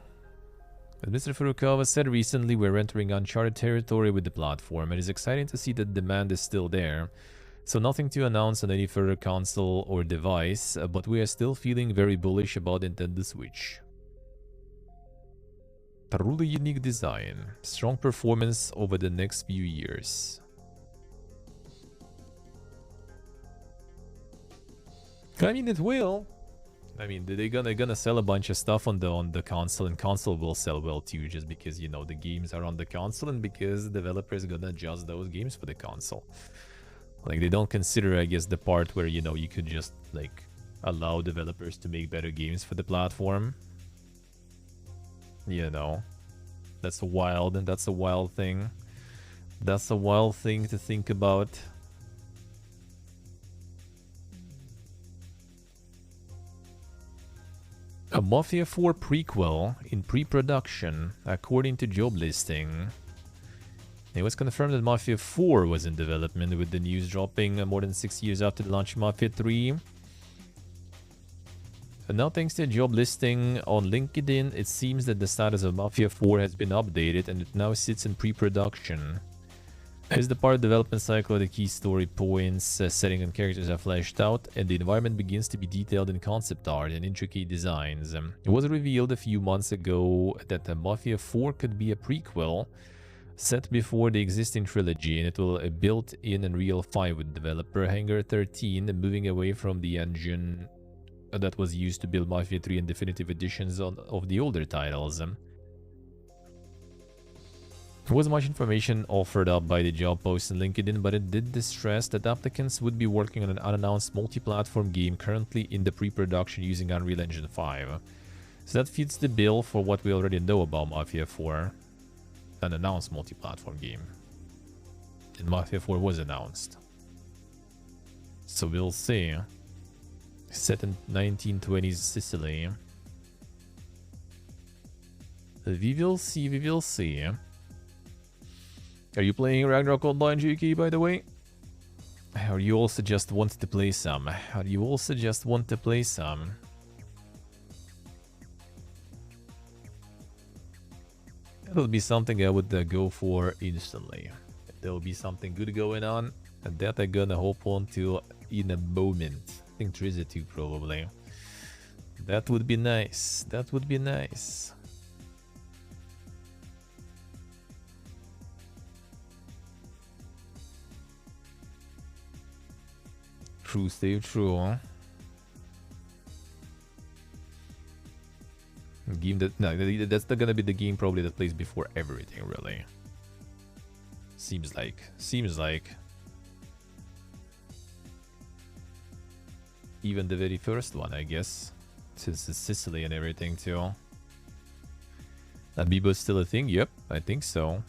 As Mr. Furukawa said recently, we're entering uncharted territory with the platform. It is exciting to see that demand is still there. So nothing to announce on any further console or device, but we are still feeling very bullish about Nintendo Switch. Truly unique design, strong performance over the next few years. I mean, it will. I mean, they're gonna sell a bunch of stuff on the console, and console will sell well too, just because, you know, the games are on the console and because developers gonna adjust those games for the console. Like, they don't consider, I guess, the part where, you know, you could just like allow developers to make better games for the platform. You know, that's a wild thing. That's a wild thing to think about. A Mafia 4 prequel in pre-production, according to job listing. It was confirmed that Mafia 4 was in development, with the news dropping more than 6 years after the launch of Mafia 3. And now, thanks to a job listing on LinkedIn, it seems that the status of Mafia 4 has been updated and it now sits in pre-production. As the part of the development cycle, the key story points, setting and characters are fleshed out, and the environment begins to be detailed in concept art and intricate designs. It was revealed a few months ago that Mafia 4 could be a prequel set before the existing trilogy, and it will be built in Unreal 5 with developer Hangar 13, moving away from the engine that was used to build Mafia 3 and definitive editions of the older titles. There wasn't much information offered up by the job post on LinkedIn, but it did stress that applicants would be working on an unannounced multi-platform game currently in the pre-production using Unreal Engine 5. So that fits the bill for what we already know about Mafia 4. An announced multi-platform game. And Mafia 4 was announced. So we'll see. Set in 1920s Sicily. We will see, we will see. Are you playing Ragnarok Online, GK, by the way? Or you also just want to play some? Or you also just want to play some? That'll be something I would go for instantly. There'll be something good going on, and that I'm gonna hop on to in a moment. I think Triza too, probably. That would be nice. That would be nice. True, stay true, huh? Game that, no, that's not gonna be the game probably that plays before everything, really. Seems like. even the very first one, I guess. Since it's Sicily and everything too. Amiibo's still a thing? Yep, I think so.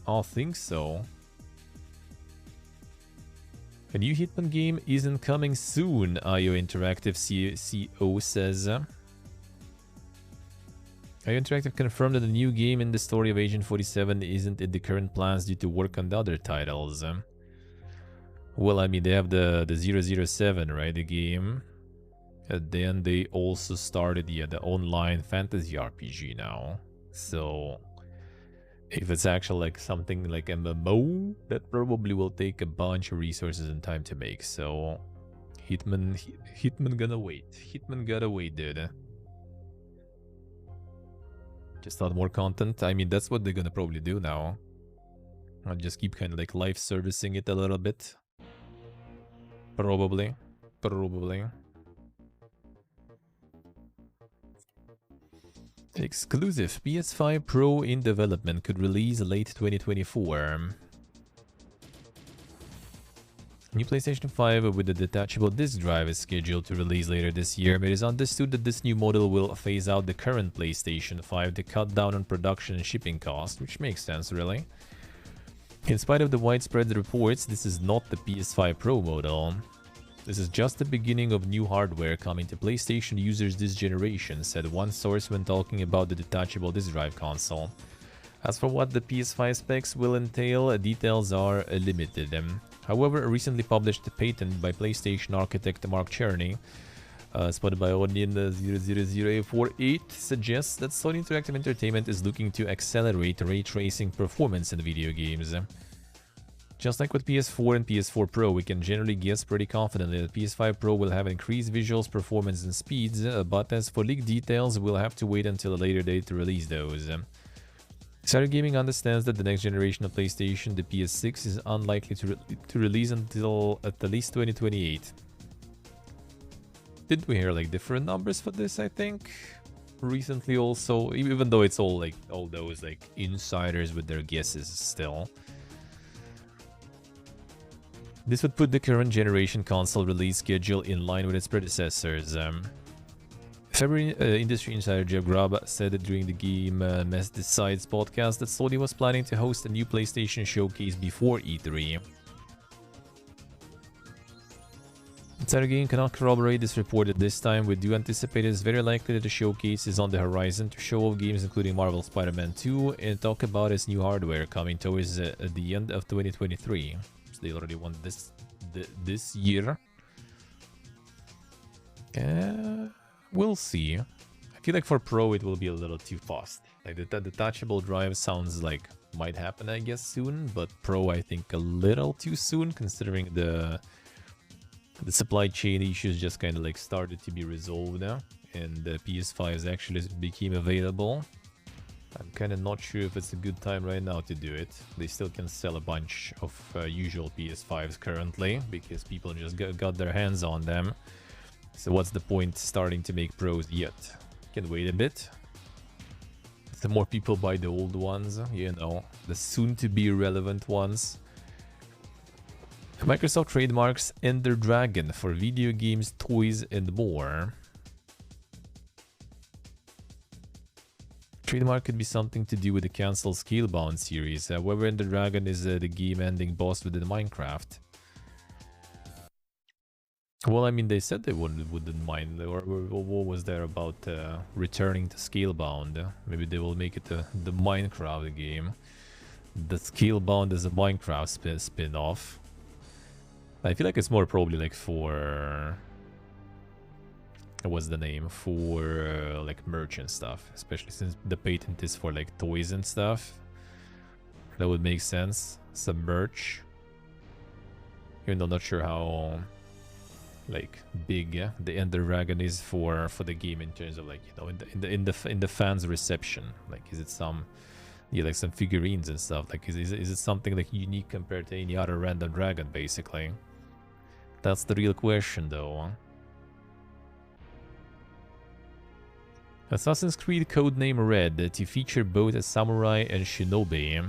I think so. A new Hitman game isn't coming soon, IO Interactive CO says. IO Interactive confirmed that the new game in the story of Agent 47 isn't in the current plans due to work on the other titles. Well, I mean, they have the 007, right, the game. And then they also started the online fantasy RPG now. So, if it's actually like something like MMO, that probably will take a bunch of resources and time to make. So, Hitman gonna wait. Hitman gotta wait, dude. Just not more content. I mean, that's what they're gonna probably do now. I'll just keep kind of like live servicing it a little bit. Probably. Exclusive PS5 Pro in development, could release late 2024. New PlayStation 5 with a detachable disc drive is scheduled to release later this year, but it is understood that this new model will phase out the current PlayStation 5 to cut down on production and shipping costs, which makes sense, really. In spite of the widespread reports, this is not the PS5 Pro model. This is just the beginning of new hardware coming to PlayStation users this generation, said one source when talking about the detachable disc drive console. As for what the PS5 specs will entail, details are limited. However, a recently published patent by PlayStation architect Mark Cherney, spotted by Onion 00048, suggests that Sony Interactive Entertainment is looking to accelerate ray tracing performance in video games. Just like with PS4 and PS4 Pro, we can generally guess pretty confidently that PS5 Pro will have increased visuals, performance and speeds, but as for leaked details, we'll have to wait until a later date to release those. Insider Gaming understands that the next generation of PlayStation, the PS6, is unlikely to release until at least 2028. Didn't we hear like different numbers for this, I think? Recently also, even though it's all like all those like insiders with their guesses still. This would put the current generation console release schedule in line with its predecessors. February industry insider Jeff Grubb said during the Game Mess Decides podcast that Sony was planning to host a new PlayStation showcase before E3. Insider Gaming cannot corroborate this report at this time. We do anticipate it is very likely that the showcase is on the horizon to show off games including Marvel Spider-Man 2 and talk about its new hardware coming towards the end of 2023. They already won this year. We'll see. I feel like for Pro it will be a little too fast. Like the detachable drive sounds like might happen, I guess, soon, but Pro I think a little too soon, considering the supply chain issues just kind of like started to be resolved now, and the PS5s actually became available. I'm kind of not sure if it's a good time right now to do it. They still can sell a bunch of usual PS5s currently, because people just got their hands on them. So what's the point starting to make Pros yet? Can wait a bit. The more people buy the old ones, you know, the soon-to-be relevant ones. Microsoft trademarks Ender Dragon for video games, toys, and more. Trademark could be something to do with the cancelled Scalebound series. However, Ender Dragon is the game-ending boss within Minecraft. Well, I mean, they said they wouldn't mind. Or what was there about returning to Scalebound? Maybe they will make it the Minecraft game. The Scalebound is a Minecraft spin-off. I feel like it's more probably like for... what's the name? For like merch and stuff. Especially since the patent is for like toys and stuff. That would make sense. Some merch. Even though I'm not sure how like big the Ender Dragon is for the game in terms of like, you know, in the fans' reception. Like, is it some... yeah, like some figurines and stuff. Like, is it something like unique compared to any other random dragon, basically? That's the real question, though. Assassin's Creed codename Red to feature both a samurai and shinobi.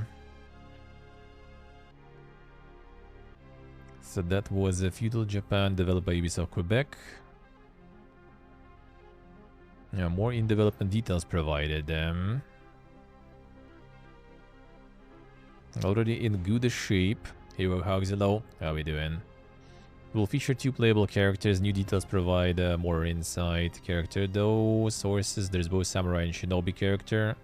So that was a Feudal Japan developed by Ubisoft Quebec. Yeah, more in development details provided. Already in good shape. Hero Hogs, hello. How we doing? Will feature 2 playable characters. New details provide more insight. Character though. Sources. There's both Samurai and Shinobi character.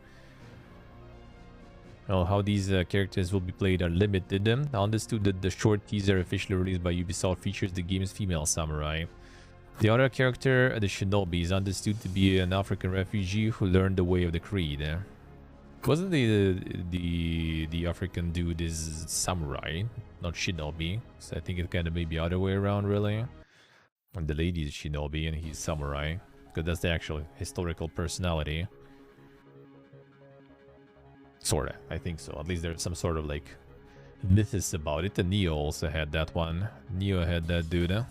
Well, how these characters will be played are limited. I understood that the short teaser officially released by Ubisoft features the game's female samurai. The other character, the Shinobi, is understood to be an African refugee who learned the way of the creed. Wasn't the African dude is samurai, not Shinobi? So I think it kind of may be other way around, really. And the lady is Shinobi and he's samurai, because that's the actual historical personality. Sorta, I think so. At least there's some sort of like mythos about it. And Neo also had that one. Neo had that dude.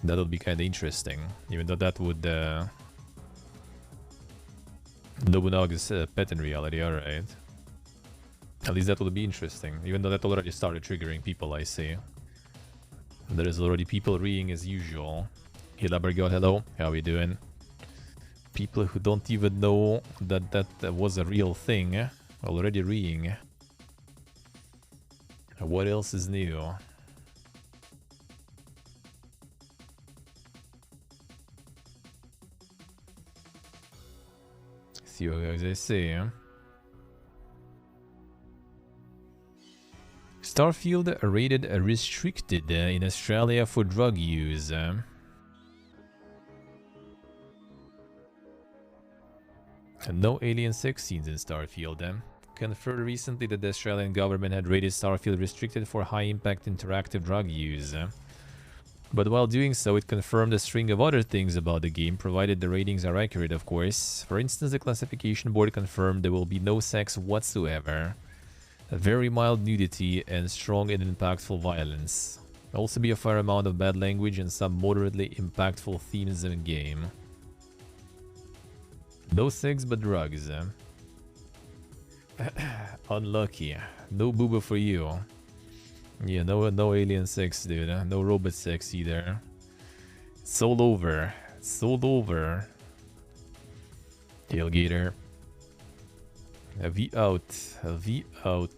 That would be kind of interesting, even though that would Nobunaga's pet in reality. All right, at least that would be interesting, even though that already started triggering people. I see. There is already people reeing as usual. Hey Labergod, hello. How are we doing? People who don't even know that that was a real thing already reeing. What else is new? See what I say. Starfield rated restricted in Australia for drug use. No alien sex scenes in Starfield. Confirmed recently that the Australian government had rated Starfield restricted for high-impact interactive drug use. But while doing so, it confirmed a string of other things about the game, provided the ratings are accurate, of course. For instance, the classification board confirmed there will be no sex whatsoever, a very mild nudity, and strong and impactful violence. There'll also be a fair amount of bad language and some moderately impactful themes in the game. No sex but drugs. Unlucky. No booba for you. Yeah, no alien sex, dude. No robot sex either. It's all over. It's all over. Tailgater. A V out. A V out.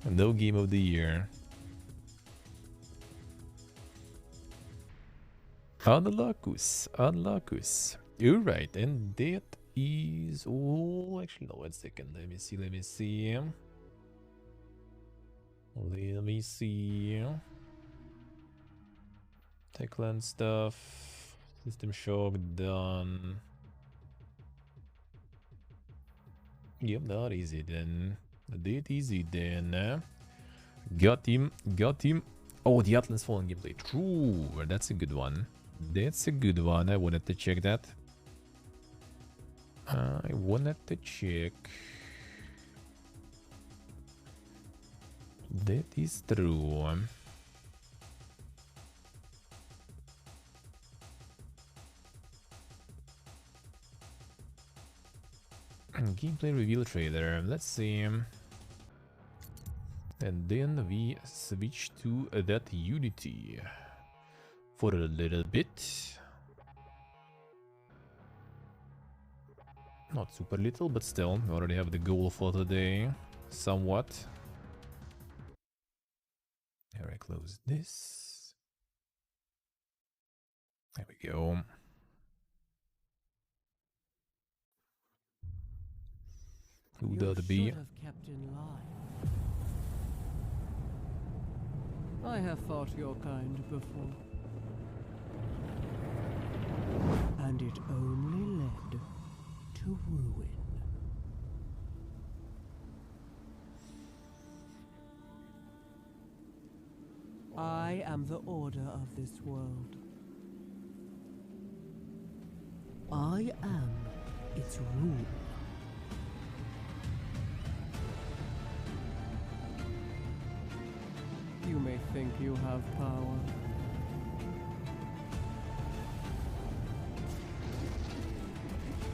No game of the year. Unluckus. Unluckus. Alright, and that is all. Actually, no, 1 second. Let me see. Let me see. Let me see. Techland stuff. System Shock done. Yep, that easy then. That easy then. Got him. Got him. Oh, the Atlas Fallen gameplay. True. That's a good one. That's a good one. I wanted to check that. I wanted to check. That is true. Gameplay reveal trailer. Let's see. And then we switch to that Unity for a little bit. Not super little, but still, we already have the goal for today. Somewhat. Here I close this. There we go. Who that'd be? I have fought your kind before. And it only led to ruin. I am the order of this world. I am its rule. You may think you have power.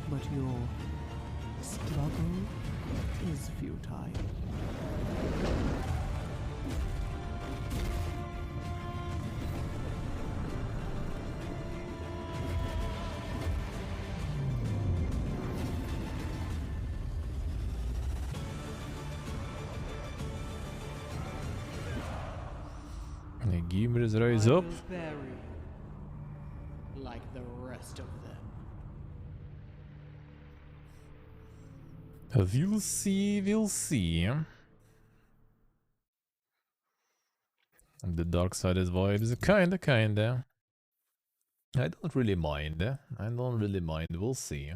But your struggle is futile. Gimmer's rise up. will bury you, like the rest of them. We'll see, we'll see. The dark-sided vibes, kinda. I don't really mind. I don't really mind, we'll see.